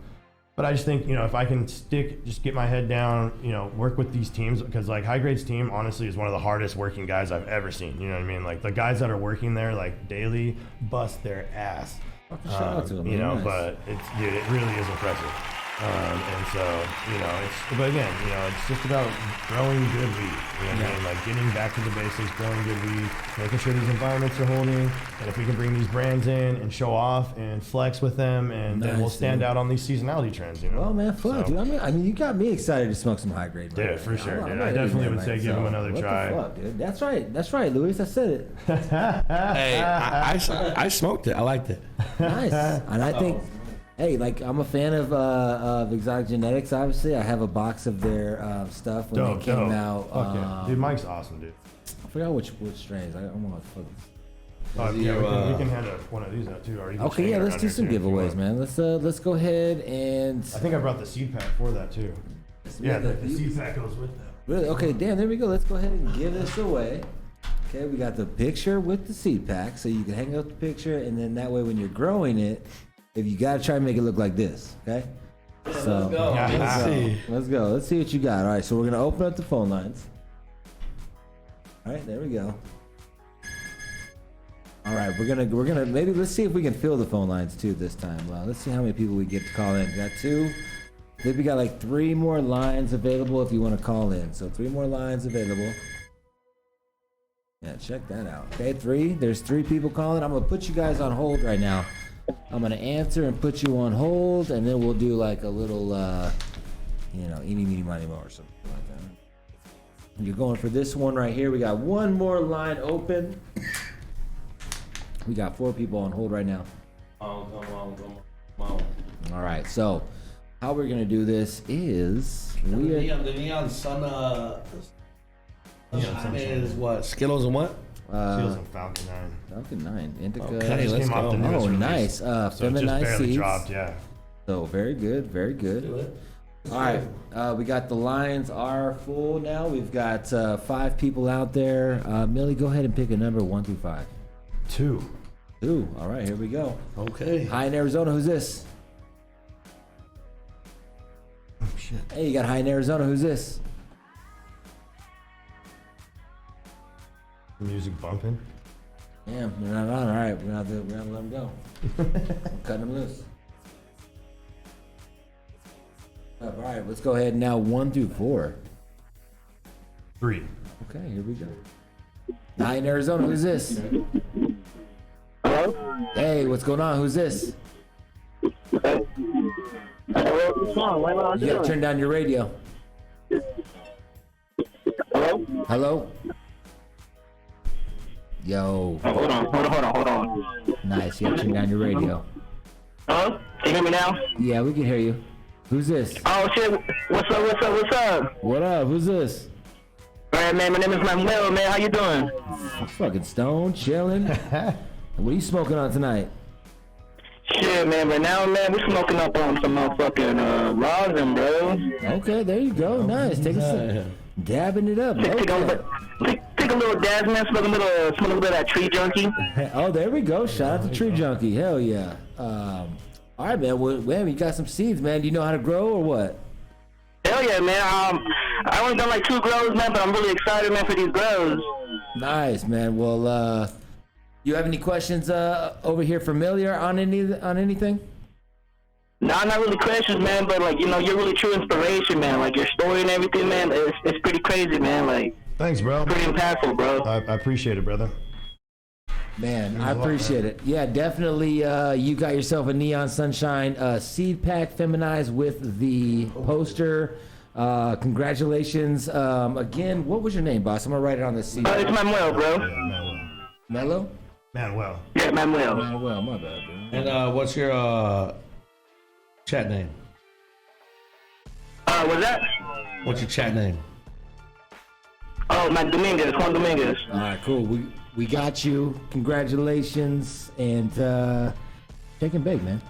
S2: but I just think, if I can just get my head down, work with these teams, because like High Grade's team, honestly, is one of the hardest working guys I've ever seen. You know what I mean? Like the guys that are working there, like daily, bust their ass.
S1: Shout out to them, nice.
S2: But it really is impressive. And so, but again, it's just about growing good weed. I mean? Like getting back to the basics, growing good weed, making sure these environments are holding, and if we can bring these brands in and show off and flex with them, and then we'll stand out on these seasonality trends.
S1: Well, man, fuck, dude. I mean, you got me excited to smoke some High Grade.
S2: Yeah, for sure, dude. I definitely would say give them another try.
S1: What the fuck, dude? That's right, Luis. I said it.
S3: Hey, I smoked it. I liked it.
S1: Nice, and I think. Hey, like I'm a fan of Exotic Genetics. Obviously, I have a box of their stuff when they came out.
S2: Okay, dude, Mike's awesome, dude.
S1: I forgot which strains. I want to.
S2: We can hand one of these out too. Or you can
S1: Okay, let's do some giveaways, man. Let's go ahead and.
S2: I think I brought the seed pack for that too. Yeah, the seed pack goes with that.
S1: Really? Okay, damn. There we go. Let's go ahead and give this away. Okay, we got the picture with the seed pack, so you can hang up the picture, and then that way, when you're growing it. If you gotta try to make it look like this, okay? So let's go. Let's see what you got. All right, so we're gonna open up the phone lines. All right, there we go. All right, we're gonna maybe let's see if we can fill the phone lines too this time. Well, let's see how many people we get to call in. We got 2. I think we got like 3 more lines available if you want to call in. So 3 more lines available. Yeah, check that out. Okay, 3. There's 3 people calling. I'm gonna put you guys on hold right now. I'm gonna answer and put you on hold, and then we'll do like a little, eeny, meeny, miny, mo or something like that. You're going for this one right here. We got 1 more line open. We got 4 people on hold right now.
S3: Come on.
S1: All right, so how we're gonna do this is
S3: the neon sun. Is what? Skittles and what?
S2: Skittles and Falcon 9.
S1: Falcon 9, Indica.
S3: Okay, let's go.
S1: Oh, nice.
S2: So
S1: Feminized
S2: just barely
S1: seeds.
S2: dropped, yeah.
S1: So very good, very good. All right, we got the lines are full now. We've got 5 people out there. Millie, go ahead and pick a number 1 through 5.
S2: 2.
S1: 2. All right, here we go.
S3: Okay.
S1: Hi in Arizona. Who's this?
S2: Oh shit.
S1: Hey, you got hi in Arizona. Who's this?
S2: Music bumping.
S1: Damn, they're not on. All right, we're gonna let them go. I'm cutting them loose. All right, let's go ahead now. 1 through 4.
S2: 3.
S1: Okay, here we go. Hi in Arizona. Who's this?
S4: Hello?
S1: Hey, what's going on? Who's this?
S4: Hello? What's wrong? Why not?
S1: You gotta turn down your radio.
S4: Hello?
S1: Hello? Yo.
S4: Oh, hold on.
S1: Nice. You gotta turn down your radio.
S4: Hello? Can you hear me now?
S1: Yeah, we can hear you. Who's this?
S4: Oh shit! What's up?
S1: What up? Who's this?
S4: All right, man. My name is Manuel, man. How you doing?
S1: Fucking stone, chilling. What are you smoking on tonight?
S4: Shit, man. Right now, man, we smoking up on some motherfucking rosin, bro.
S1: Okay, there you go. Nice. Take a sip. Dabbing it up.
S4: Take a little dab, man. Smoke a little bit of that tree junkie.
S1: Oh, there we go. Shout out to Tree Junkie. Hell yeah. All right, man. Well, you got some seeds, man. Do you know how to grow or what?
S4: Hell yeah, man. I only done like 2 grows, man, but I'm really excited, man, for these grows.
S1: Nice, man. Well, you have any questions over here familiar on anything?
S4: Nah, not really questions, man, but like, you're really true inspiration, man. Like your story and everything, man, it's pretty crazy, man. Like,
S2: thanks, bro.
S4: Pretty impactful, bro.
S2: I appreciate it, brother.
S1: Man, I appreciate it. Yeah, definitely. You got yourself a Neon Sunshine seed pack feminized with the poster. Congratulations. Again, what was your name, boss? I'm gonna write it on the seed.
S4: It's Manuel, bro.
S1: Mello?
S2: Manuel.
S4: Yeah, Manuel.
S1: Well, my bad, dude.
S3: And what's your chat name?
S4: What's that?
S3: What's your chat name?
S4: Oh, Juan Dominguez.
S1: All right, cool. We got you. Congratulations, and take it big, man.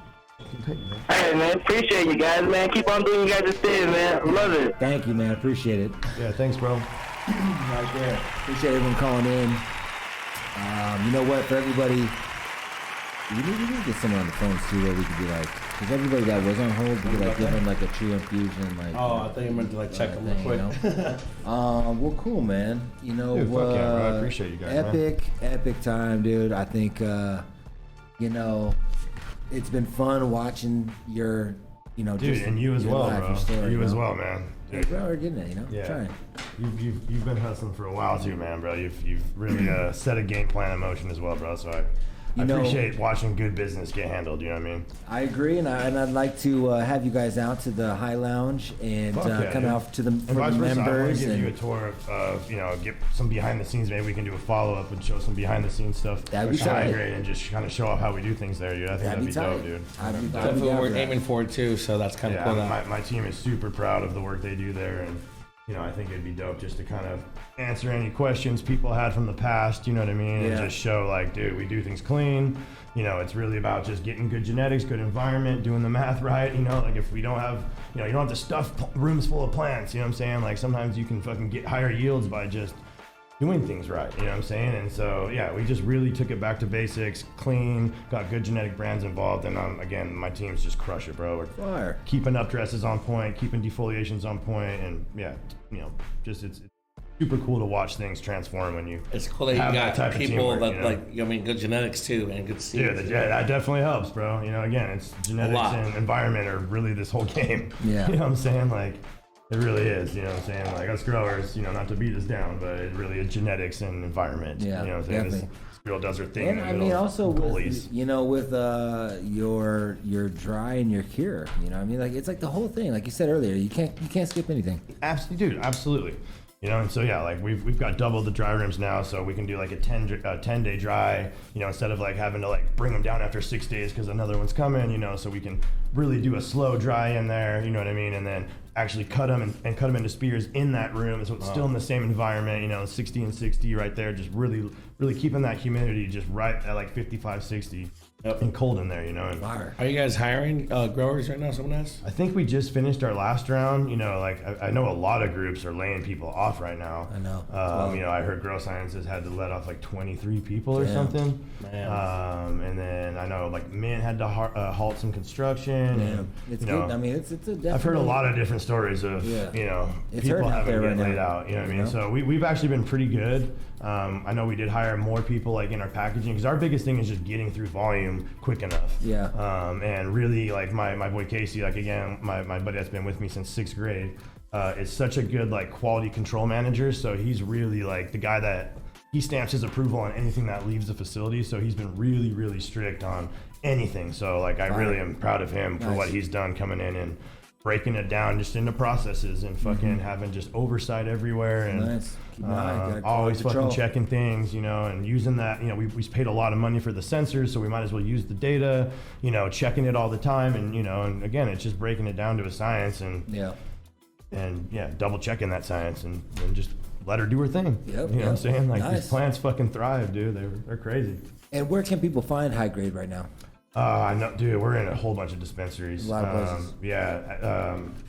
S4: Hey, man, appreciate you guys, man. Keep on doing you guys' thing, man. Love it.
S1: Thank you, man. Appreciate it.
S2: Yeah, thanks, bro.
S1: Right there. Appreciate everyone calling in. You know what? For everybody, we need to get someone on the phone too, where we could be like, because everybody that was on hold, we could like give them like a true infusion, like.
S3: Oh, I think you meant to like check them real quick.
S1: You know? Well, cool, man. You know,
S2: Dude, fuck yeah, bro. I appreciate you guys,
S1: epic time, dude. I think, you know, it's been fun watching your, you know,
S2: Dude,
S1: just
S2: and you as
S1: your
S2: well,
S1: life,
S2: bro.
S1: your story,
S2: You as
S1: know?
S2: well, man.
S1: Hey, bro, we're getting it, you know.
S2: Yeah.
S1: Trying.
S2: You've been hustling for a while too, man, bro. You've really set a game plan in motion as well, bro. So I appreciate watching good business get handled. You know what I mean?
S1: I agree, and I'd like to have you guys out to the High Lounge and come out to the
S2: And
S1: for
S2: vice
S1: the
S2: versa, I want
S1: members.
S2: to give
S1: And
S2: you a tour of, you know, get some behind the scenes. Maybe we can do a follow up and show some behind the scenes stuff.
S1: That'd be
S2: with High
S1: tight.
S2: Grade and just kind of show off how we do things there, dude. I think that'd be dope, dude.
S3: That's what we're aiming for too, so that's kind of
S2: Yeah,
S3: cool.
S2: my team is super proud of the work they do there, and you know, I think it'd be dope just to kind of answer any questions people had from the past, you know what I mean? And just show like, dude, we do things clean. You know, it's really about just getting good genetics, good environment, doing the math right. You know, like if we don't have, you know, you don't have to stuff rooms full of plants, you know what I'm saying? Like sometimes you can fucking get higher yields by just doing things right, you know what I'm saying? And so, yeah, we just really took it back to basics, clean, got good genetic brands involved, and again, my team's just crush it, bro. We're keeping up dresses on point, keeping defoliations on point, and yeah, you know, just it's super cool to watch things transform when you.
S3: It's cool that you got people that like, I mean, good genetics too, and good seeds.
S2: Yeah, that definitely helps, bro. You know, again, it's genetics and environment are really this whole game.
S1: Yeah.
S2: You know what I'm saying? Like, it really is, you know what I'm saying? Like, us growers, you know, not to beat us down, but it really is genetics and environment.
S1: Yeah,
S2: you know what I'm saying?
S1: definitely.
S2: This girl does her thing.
S1: And I mean, also with, you know, with your dry and your cure, you know what I mean? Like, it's like the whole thing. Like you said earlier, you can't skip anything.
S2: Absolutely, dude, absolutely. You know, and so yeah, like we've got double the dry rooms now, so we can do like a 10-day dry, you know, instead of like having to like bring them down after 6 days because another one's coming, you know, so we can really do a slow dry in there, you know what I mean, and then actually cut them and cut them into spears in that room, so it's still in the same environment, you know, 60 and 60 right there, just really keeping that humidity just right at like 55, 60. And cold in there, you know. And
S3: are you guys hiring growers right now? Someone asked.
S2: I think we just finished our last round. You know, like I know a lot of groups are laying people off right now.
S1: I know.
S2: You know, I heard Grow Sciences had to let off like 23 people or something. Man. And then I know like Mint had to halt some construction. And,
S1: it's
S2: you know,
S1: good. I mean, it's a definitely.
S2: I've heard a lot of different stories of you know people having to get laid out. You know what I mean? So we've actually been pretty good. I know we did hire more people like in our packaging because our biggest thing is just getting through volume quick enough. Yeah. And really like my boy Casey, like again, my buddy that's been with me since 6th grade, is such a good like quality control manager. So he's really like the guy that he stamps his approval on anything that leaves the facility. So he's been really strict on anything. So like I really am proud of him for what he's done coming in and breaking it down just into processes and fucking having just oversight everywhere and always fucking checking things, you know, and using that, you know, we paid a lot of money for the sensors, so we might as well use the data, you know, checking it all the time, and you know, and again, it's just breaking it down to a science and double checking that science and just let her do her thing. You know what I'm saying? Like these plants fucking thrive, dude. They're crazy.
S1: And where can people find High Grade right now?
S2: I know, dude. We're in a whole bunch of dispensaries.
S1: A lot of places.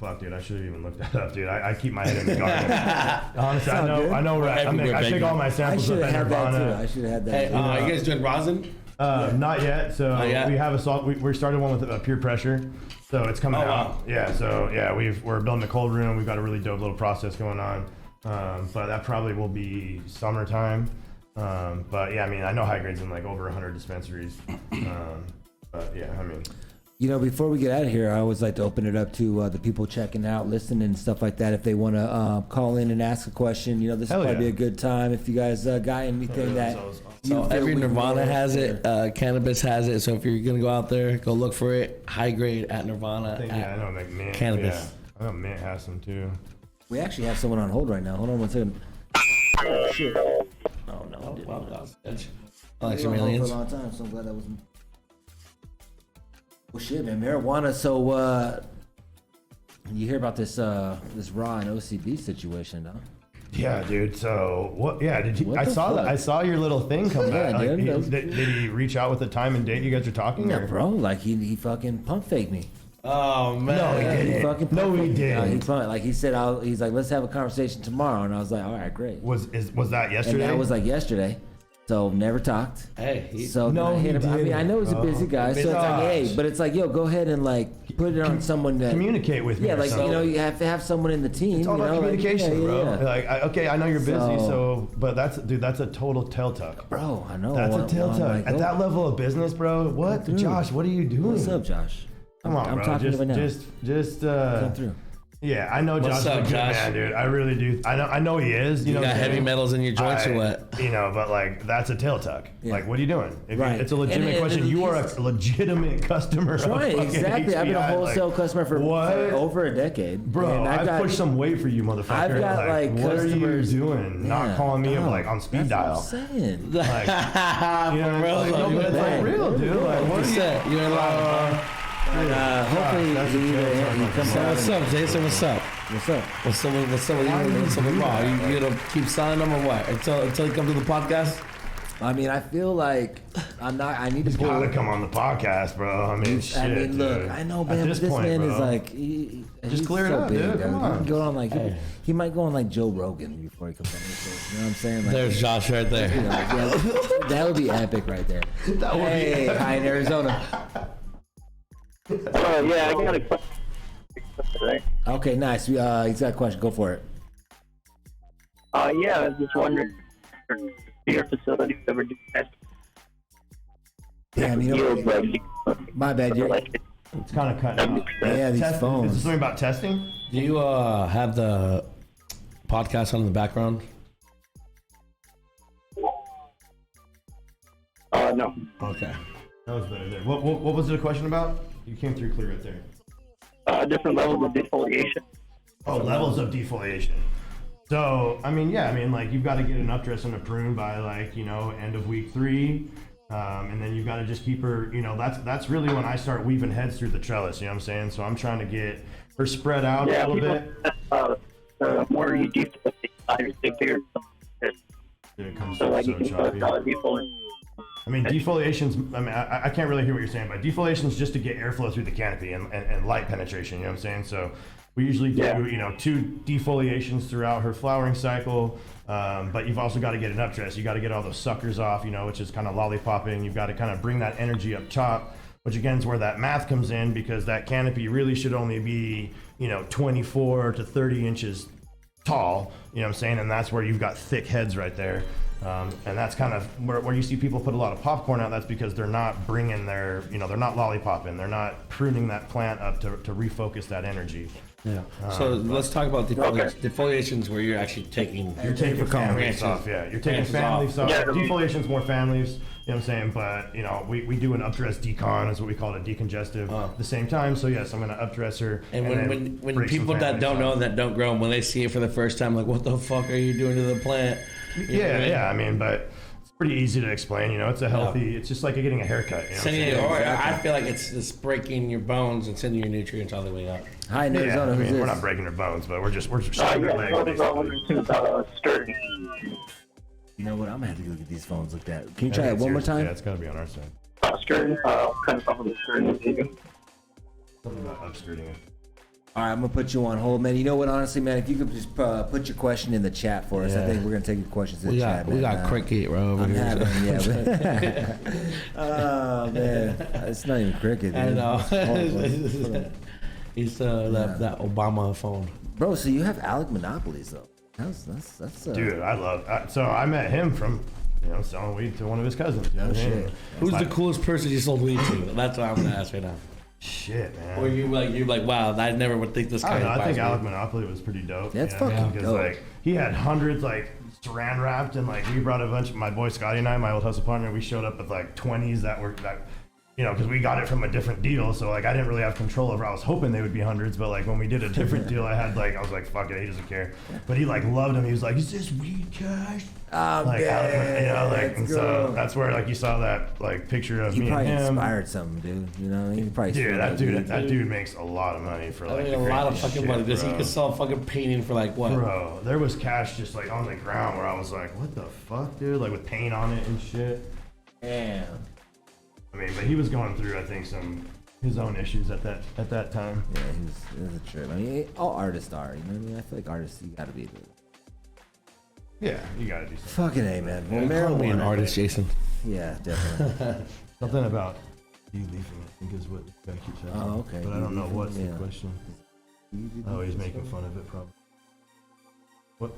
S2: Fuck, dude. I should have even looked that up, dude. I keep my head in the garden. Honestly, I know. I take all my samples up at Nirvana.
S1: I should have had that.
S3: Hey, are you guys doing rosin?
S2: Not yet. So we have a salt. We started one with peer pressure, so it's coming out. Wow. Yeah. So yeah, we're building a cold room. We've got a really dope little process going on. But that probably will be summertime. But yeah, I mean, I know High Grade's in like over 100 dispensaries. But yeah, I mean,
S1: you know, before we get out of here, I always like to open it up to the people checking out, listening, and stuff like that. If they want to call in and ask a question, you know, this would probably be a good time. If you guys got anything that
S3: so every Nirvana has it, cannabis has it. So if you're gonna go out there, go look for it. High Grade at Nirvana.
S2: I know like Mint.
S3: Cannabis.
S2: Yeah. I know Mint has some too.
S1: We actually have someone on hold right now. Hold on one second. Oh shit. Oh no.
S3: Well, that's good.
S1: I
S3: Like some
S1: for a
S3: aliens.
S1: long time, so I'm glad that was. Well, shit, man, marijuana. So, you hear about this this raw and OCB situation, huh?
S2: Yeah, dude. So what? Yeah, did you?
S1: What
S2: I
S1: the
S2: saw that.
S1: fuck?
S2: I saw your little thing come
S1: Yeah,
S2: back. Like,
S1: dude,
S2: did he reach out with the time and date you guys are talking?
S1: Yeah,
S2: or?
S1: bro. Like he fucking pump faked me.
S3: Oh man.
S2: No, he
S1: Yeah,
S2: didn't.
S1: he fucking
S2: No, he
S1: pump faked me.
S2: didn't.
S1: Like he said, he's like, let's have a conversation tomorrow, and I was like, all right, great.
S2: Was that yesterday?
S1: And that was like yesterday. So never talked.
S3: Hey,
S1: So
S2: No,
S1: then I hit
S2: he
S1: him. I mean, I know he's a
S2: didn't,
S1: busy
S2: bro.
S1: guy, so it's like, hey,
S2: Gosh.
S1: but it's like, yo, go ahead and like put it on someone that.
S2: Communicate with me.
S1: Yeah,
S2: or
S1: like
S2: something.
S1: you know, you have to have someone in the team.
S2: It's all
S1: you
S2: about
S1: know,
S2: communication,
S1: like,
S2: bro.
S1: yeah.
S2: Like, okay, I know you're busy,
S1: So-
S2: but that's a total tail tuck.
S1: Bro, I know.
S2: That's a tail
S1: I'm
S2: tuck.
S1: like,
S2: At
S1: oh,
S2: that level of business, bro. What,
S1: Dude.
S2: Josh? What are you doing?
S1: What's up, Josh?
S2: Come on,
S1: I'm
S2: bro.
S1: talking right now.
S2: Just
S1: Come through.
S2: Yeah, I know
S3: What's
S2: Josh is
S3: up,
S2: a good
S3: Josh?
S2: man, dude. I really do. I know he is.
S3: you
S2: know,
S3: got
S2: what I'm
S3: heavy
S2: saying?
S3: metals in your joints or what?
S2: You know, but like that's a tail tuck.
S1: Yeah.
S2: Like, what are you doing? If you-
S1: Right.
S2: It's a legitimate
S1: And
S2: question. You are a legitimate customer.
S1: That's
S2: of
S1: right,
S2: fucking
S1: exactly. I've been a
S2: HBI.
S1: wholesale
S2: Like,
S1: customer for
S2: what?
S1: over a decade.
S2: Bro,
S1: and
S2: I've pushed some weight for you, motherfucker.
S1: I've got, like,
S2: what
S1: customers-
S2: are you doing? Not
S1: Yeah,
S2: calling me
S1: dog,
S2: like on speed
S1: that's
S2: dial.
S1: What I'm saying.
S2: Like, you know,
S3: Bro,
S2: like, no,
S3: you
S2: but it's
S3: man.
S2: like real, dude. Like, what are you?
S3: Set. You're in line.
S1: Hopefully,
S2: that's a
S1: he
S2: tail
S1: comes
S3: So
S1: out.
S3: what's up, Jason? What's up?
S1: What's up?
S3: What's up with you? What's up with
S2: do
S3: raw?
S2: that?
S3: You gonna keep selling them or what? Until you come to the podcast?
S1: I mean, I feel like I'm not. I need to
S2: You gotta come on the podcast, bro. I mean, shit,
S1: I mean, look,
S2: dude.
S1: I know,
S2: At
S1: man, but
S2: this
S1: this
S2: point,
S1: man is
S2: bro.
S1: like, he's
S2: clear it
S1: so
S2: up,
S1: big,
S2: dude. Come
S1: He
S2: on.
S1: can go on like, he might go on like Joe Rogan before he comes on the show. You know what I'm saying? Like,
S3: There's Josh right
S1: you
S3: there.
S1: know, yeah, that would be epic right there.
S2: That would be
S1: Hey,
S2: epic.
S1: hi in Arizona.
S4: Yeah, I got a question.
S1: Okay, nice. He's got a question. Go for it.
S4: Yeah, I was just wondering, if your facilities ever do test
S1: Damn, you
S4: yield,
S1: know,
S4: like,
S1: my bad. You're,
S4: like,
S2: It's kind of cutting out.
S1: yeah, these
S2: Is this
S1: phones.
S2: something about testing?
S3: Do you have the podcast on in the background?
S4: no.
S3: Okay.
S2: That was better there. What was the question about? You came through clear right there.
S4: Different levels of defoliation.
S2: Oh, levels of defoliation. So, I mean, like you've got to get an updress and a prune by like, end of week 3. And then you've got to just keep her, that's really when I start weaving heads through the trellis, you know what I'm saying? So I'm trying to get her spread out
S4: Yeah,
S2: a little
S4: people,
S2: bit.
S4: the more you defoliate, the bigger.
S2: Dude, it comes
S4: So like
S2: so
S4: you can
S2: choppy.
S4: defoliate.
S2: I mean, defoliation's, I can't really hear what you're saying, but defoliation's just to get airflow through the canopy and light penetration, you know what I'm saying? So we usually do,
S4: Yeah.
S2: 2 defoliations throughout her flowering cycle, but you've also got to get an updress. You got to get all those suckers off, which is kind of lollipopping. You've got to kind of bring that energy up top, which again is where that math comes in, because that canopy really should only be, 24 to 30 inches tall, you know what I'm saying? And that's where you've got thick heads right there. And that's kind of where you see people put a lot of popcorn out. That's because they're not bringing their, they're not lollipopping. They're not pruning that plant up to refocus that energy.
S3: Yeah. So let's talk about defoliations where you're actually taking.
S2: You're taking fan leaves
S3: branches.
S2: off, yeah. You're taking
S3: Branches
S2: fan
S3: off.
S2: leaves off.
S4: Yeah.
S2: Defoliation's more fan leaves, you know what I'm saying? But, we do an updress decon, is what we call it, a decongestive, at the same time. So, yes, I'm going to updress her.
S3: And
S2: then
S3: when
S2: break some
S3: people
S2: fan
S3: that
S2: leaves
S3: don't
S2: off.
S3: know and that don't grow, when they see it for the first time, like, what the fuck are you doing to the plant? You know what I mean?
S2: I mean, but it's pretty easy to explain, it's a healthy, it's just like getting a haircut, you know what I'm
S3: Sending
S2: saying?
S3: it, or I feel like it's breaking your bones and sending your nutrients all the way up.
S1: Hi in
S2: Yeah,
S1: Arizona.
S2: I
S1: Who's
S2: mean, we're
S1: this?
S2: not breaking her bones, but we're just
S4: Yeah,
S2: showing her legs,
S4: I was
S2: basically.
S4: wondering too about sturdy.
S1: You know what? I'm gonna have to go get these phones looked at. Can you
S2: I
S1: try
S2: think
S1: it
S2: it's
S1: one more
S2: yours.
S1: time?
S2: Yeah, it's got to be on our side.
S4: Sturdy, kind of off of the sturdy.
S2: Something about upskirting it.
S1: All right, I'm gonna put you on hold, man. You know what? Honestly, man, if you could just put your question in the chat for us, I
S3: Yeah.
S1: think we're gonna take your questions in the
S3: We
S1: chat.
S3: got
S1: man.
S3: cricket, bro. Over
S1: I'm
S3: here.
S1: having, yeah. Oh man, it's not even cricket.
S3: I
S1: dude.
S3: know.
S1: Hold on.
S3: He's that Obama phone.
S1: Bro, so you have Alec monopolies though. That's
S2: Dude, so I met him from, selling weed to one of his cousins. You know what I mean?
S1: shit.
S3: Who's the coolest person you sold weed to? That's what I'm gonna ask right now.
S2: Shit, man.
S3: Or you're like, wow, I never would think this
S2: I
S3: guy.
S2: don't know. I
S3: buys
S2: think
S3: weed.
S2: Alec Monopoly was pretty dope.
S1: That's
S2: you know,
S1: fucking
S2: because
S1: dope.
S2: like he had hundreds like saran wrapped, and like we brought a bunch. My boy Scotty and I, my old hustle partner, we showed up with like 20s that you know, because we got it from a different deal, so like I didn't really have control over. I was hoping they would be hundreds, but like when we did a different deal, I was like, fuck it, he doesn't care. But he like loved him. He was like, is this weed cash?
S1: Like,
S2: you know, like, and so that's where like you saw that like picture of me and him.
S1: He probably inspired something, dude. You know, he probably.
S2: Dude, that dude makes a lot of money for like.
S3: I mean, a lot of fucking money. Because he could sell a fucking painting for like what?
S2: Bro, there was cash just like on the ground where I was like, what the fuck, dude? Like with paint on it and shit.
S3: Damn.
S2: I mean, but he was going through, I think, his own issues at that time.
S1: Yeah, he was a trip. I mean, all artists are. You know what I mean? I feel like artists, you gotta be.
S2: Yeah, you gotta do something.
S1: Fucking A, man. Well,
S3: Call me an
S1: marijuana.
S3: artist, Jason.
S1: Yeah, definitely.
S2: Something about you leaving, I think, is what the guy keeps asking.
S1: Oh, okay.
S2: But I don't know what's the
S1: Yeah.
S2: question. Oh, he's making fun of it, probably. What?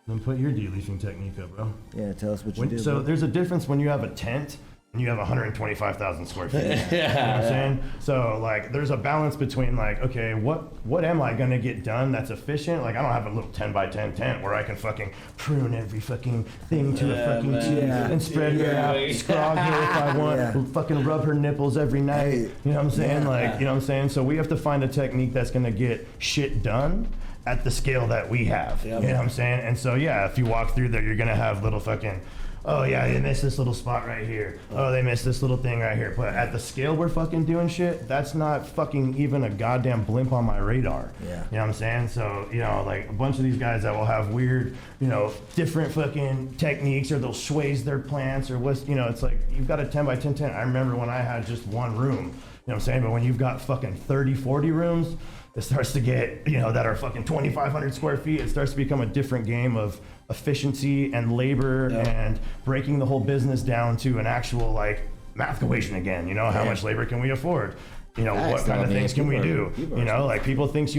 S2: Then put your de-leafing technique up, bro.
S1: Yeah, tell us what you do.
S2: So
S1: bro.
S2: there's a difference when you have a tent and you have 125,000 square feet.
S3: Yeah.
S2: You know what I'm saying? So like there's a balance between like, okay, what am I gonna get done that's efficient? Like I don't have a little 10 by 10 tent where I can fucking prune every fucking thing to a fucking T and spread her out, scrog her if I want, fucking rub her nipples every night. You know what I'm saying? Like, you know what I'm saying? So we have to find a technique that's gonna get shit done at the scale that we have. You know what I'm saying? And so yeah, if you walk through there, you're gonna have little fucking, oh yeah, they missed this little spot right here. Oh, they missed this little thing right here. But at the scale we're fucking doing shit, that's not fucking even a goddamn blimp on my radar.
S1: Yeah.
S2: You know what I'm saying? So, you know, like a bunch of these guys that will have weird, you know, different fucking techniques, or they'll sways their plants, or what's, you know, it's like you've got a 10 by 10 tent. I remember when I had just one room, you know what I'm saying? But when you've got fucking 30, 40 rooms, it starts to get, you know, that are fucking 2,500 square feet, it starts to become a different game of efficiency and labor and breaking the whole business down to an actual like math equation again. You know, how much labor can we afford? You know, what kind of things can we do? You know, like people think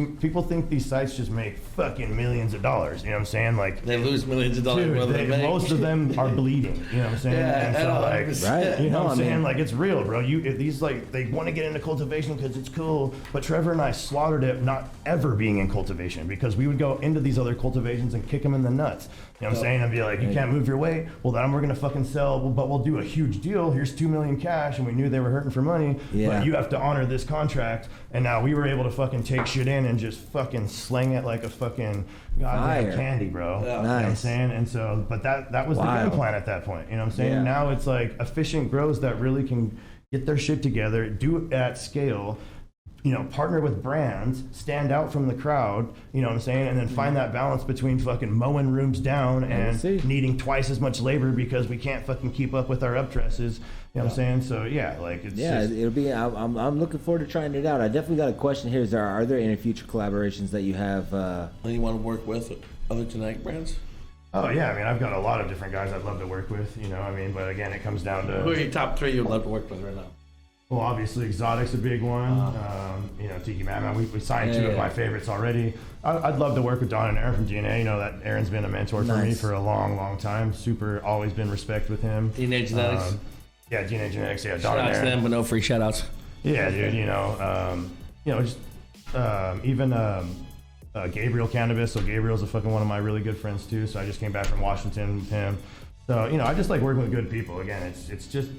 S2: these sites just make fucking millions of dollars. You know what I'm saying? Like
S3: they lose millions of dollars.
S2: Dude, most of them are bleeding. You know what I'm saying?
S3: Yeah,
S2: and so like,
S1: right.
S2: you know what I'm saying?
S1: mean,
S2: Like it's real, bro. These like they want to get into cultivation because it's cool, but Trevor and I slaughtered it not ever being in cultivation, because we would go into these other cultivations and kick them in the nuts. You know what I'm saying? And be like, you can't move your weight. Well, then we're gonna fucking sell, but we'll do a huge deal. Here's $2 million cash, and we knew they were hurting for money. But you have to honor this contract. And now we were able to fucking take shit in and just fucking sling it like a fucking goddamn candy, bro.
S3: Yeah.
S2: You know what I'm saying? And so, but that was the game plan at that point. You know what I'm saying?
S1: Yeah.
S2: Now it's like efficient grows that really can get their shit together, do it at scale, you know, partner with brands, stand out from the crowd, you know what I'm saying? And then find that balance between fucking mowing rooms down and needing twice as much labor because we can't fucking keep up with our updresses. You know what I'm saying? So yeah, like it's just,
S1: it'll be. I'm looking forward to trying it out. I definitely got a question here. Are there any future collaborations that you have?
S3: You want to work with other genetic brands?
S2: Oh yeah, I mean I've got a lot of different guys I'd love to work with. You know, I mean, but again, it comes down to
S3: who are your top three you'd love to work with right now?
S2: Well, obviously, Exotic's a big one. You know, Tiki Madman. We signed two of my favorites already. I'd love to work with Don and Aaron from DNA. You know that Aaron's been a mentor for me for a long, long time. Super, always been respect with him.
S3: DNA Genetics.
S2: Yeah, DNA Genetics. Yeah, Don
S3: Shout
S2: and
S3: out to
S2: Aaron.
S3: them, but no free shout outs.
S2: Yeah, dude. You know, just even Gabriel Cannabis. So Gabriel's a fucking one of my really good friends too. So I just came back from Washington with him. So you know, I just like working with good people. Again, it's just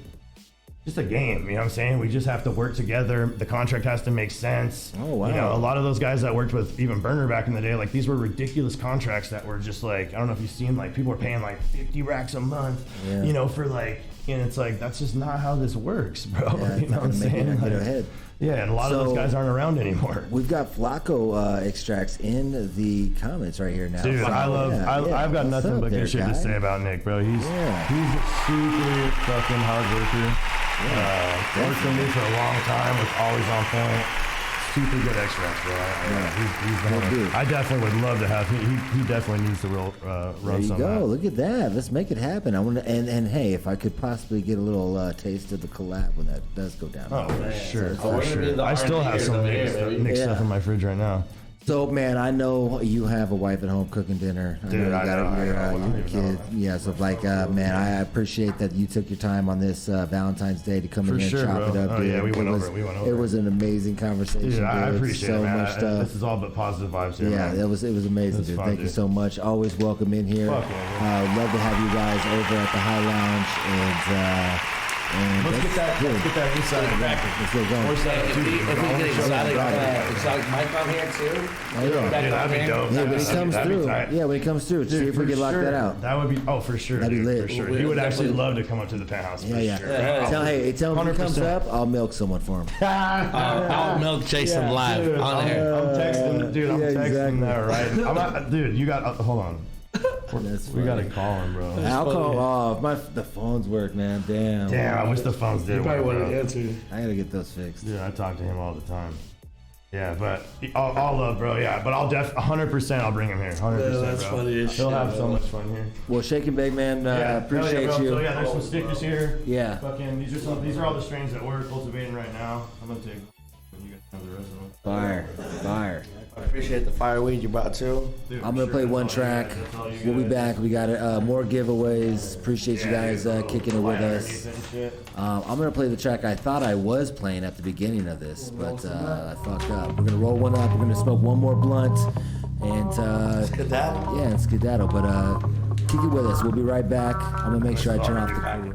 S2: a game, you know what I'm saying? We just have to work together. The contract has to make sense.
S1: Oh, wow.
S2: You know, a lot of those guys that worked with even Burner back in the day, like these were ridiculous contracts that were just like, I don't know if you've seen, like people were paying like 50 racks a month, you know, for like, and it's like, that's just not how this works, bro.
S1: Yeah,
S2: you know what I'm saying?
S1: Like,
S2: Like, yeah, and a lot of those guys aren't around anymore.
S1: We've got Flacco extracts in the comments right here now.
S2: Dude, I've got nothing but good shit to say about Nick, bro. He's a super fucking hard worker. Worked for me for a long time, was always on point. Super good extracts, bro. I definitely would love to have. He definitely needs to run
S1: there you
S2: some.
S1: go. Look at that. Let's make it happen. I want to, and hey, if I could possibly get a little taste of the collab when that does go down.
S2: Oh, for sure,
S3: for sure.
S2: I still have some Nick stuff in my fridge right now.
S1: So, man, I know you have a wife at home cooking dinner.
S2: Dude,
S1: you
S2: I know.
S1: your kid. Yeah, so like, man, I appreciate that you took your time on this Valentine's Day to come in and chop it up.
S2: Oh,
S1: dude.
S2: yeah, we went over it.
S1: It was an amazing conversation.
S2: Dude, I
S1: dude.
S2: appreciate
S1: so
S2: it, man.
S1: much stuff.
S2: This is all but positive vibes here,
S1: yeah,
S2: man.
S1: it was amazing, dude.
S2: Fun,
S1: Thank you so much. Always welcome in here.
S2: Fuck yeah,
S1: love to have you guys over at the High Lounge, and And
S2: Let's get that inside of the record.
S1: Let's get going.
S3: If we get exotic mic on here too.
S1: Oh, yeah.
S2: Dude, that'd be dope.
S1: Yeah, when he comes
S2: That'd be
S1: through.
S2: tight.
S1: Yeah, when he comes through. See if we
S2: For
S1: can lock
S2: sure.
S1: that out.
S2: That would be, for sure.
S1: That'd be
S2: dude,
S1: lit.
S2: For sure.
S3: We'll
S2: He would actually
S3: definitely-
S2: love to come up to the penthouse. For
S1: Yeah.
S2: sure.
S1: Tell him if he comes
S2: 100%.
S1: up, I'll milk someone for him.
S3: I'll milk Jason live
S2: Dude,
S3: on air.
S2: I'm texting, dude. I'm
S1: Yeah,
S2: texting
S1: exactly.
S2: that right. I'm not, dude, you got. Hold on.
S1: That's
S2: We gotta
S1: funny.
S2: call him, bro.
S1: I'll call off. The phones work, man. Damn.
S2: Damn, I wish the phones did.
S3: You probably
S2: work,
S3: would have
S2: bro.
S3: answered.
S1: I gotta get those fixed.
S2: Dude, I talk to him all the time. Yeah, but all love, bro. Yeah, but I'll 100%. I'll bring him here. 100%,
S3: Yeah, that's
S2: bro.
S3: funny as
S2: He'll
S3: shit,
S2: have so
S3: bro.
S2: much fun here.
S1: Well, Shake and Bake, man. Appreciate
S2: bro.
S1: you.
S2: So yeah, there's some stickers here.
S1: Yeah.
S2: Fucking, these are all the strains that we're cultivating right now. I'm gonna take. You guys have the rest of them.
S1: Fire.
S3: I appreciate the fireweed you brought too.
S2: Dude,
S1: I'm
S2: for
S1: gonna play
S2: sure,
S1: one
S2: that's all you
S1: track.
S2: guys, that's all you
S1: We'll be
S2: guys.
S1: back. We got more giveaways. Appreciate you guys
S2: dude,
S1: kicking it with
S2: fire
S1: us.
S2: underneath it and shit.
S1: I'm gonna play the track I thought I was playing at the beginning of this, but I fucked up. We're gonna roll one up. We're gonna smoke one more blunt, and
S3: Skedaddle.
S1: yeah, and skedaddle. But kick it with us. We'll be right back. I'm gonna make sure I turn off the.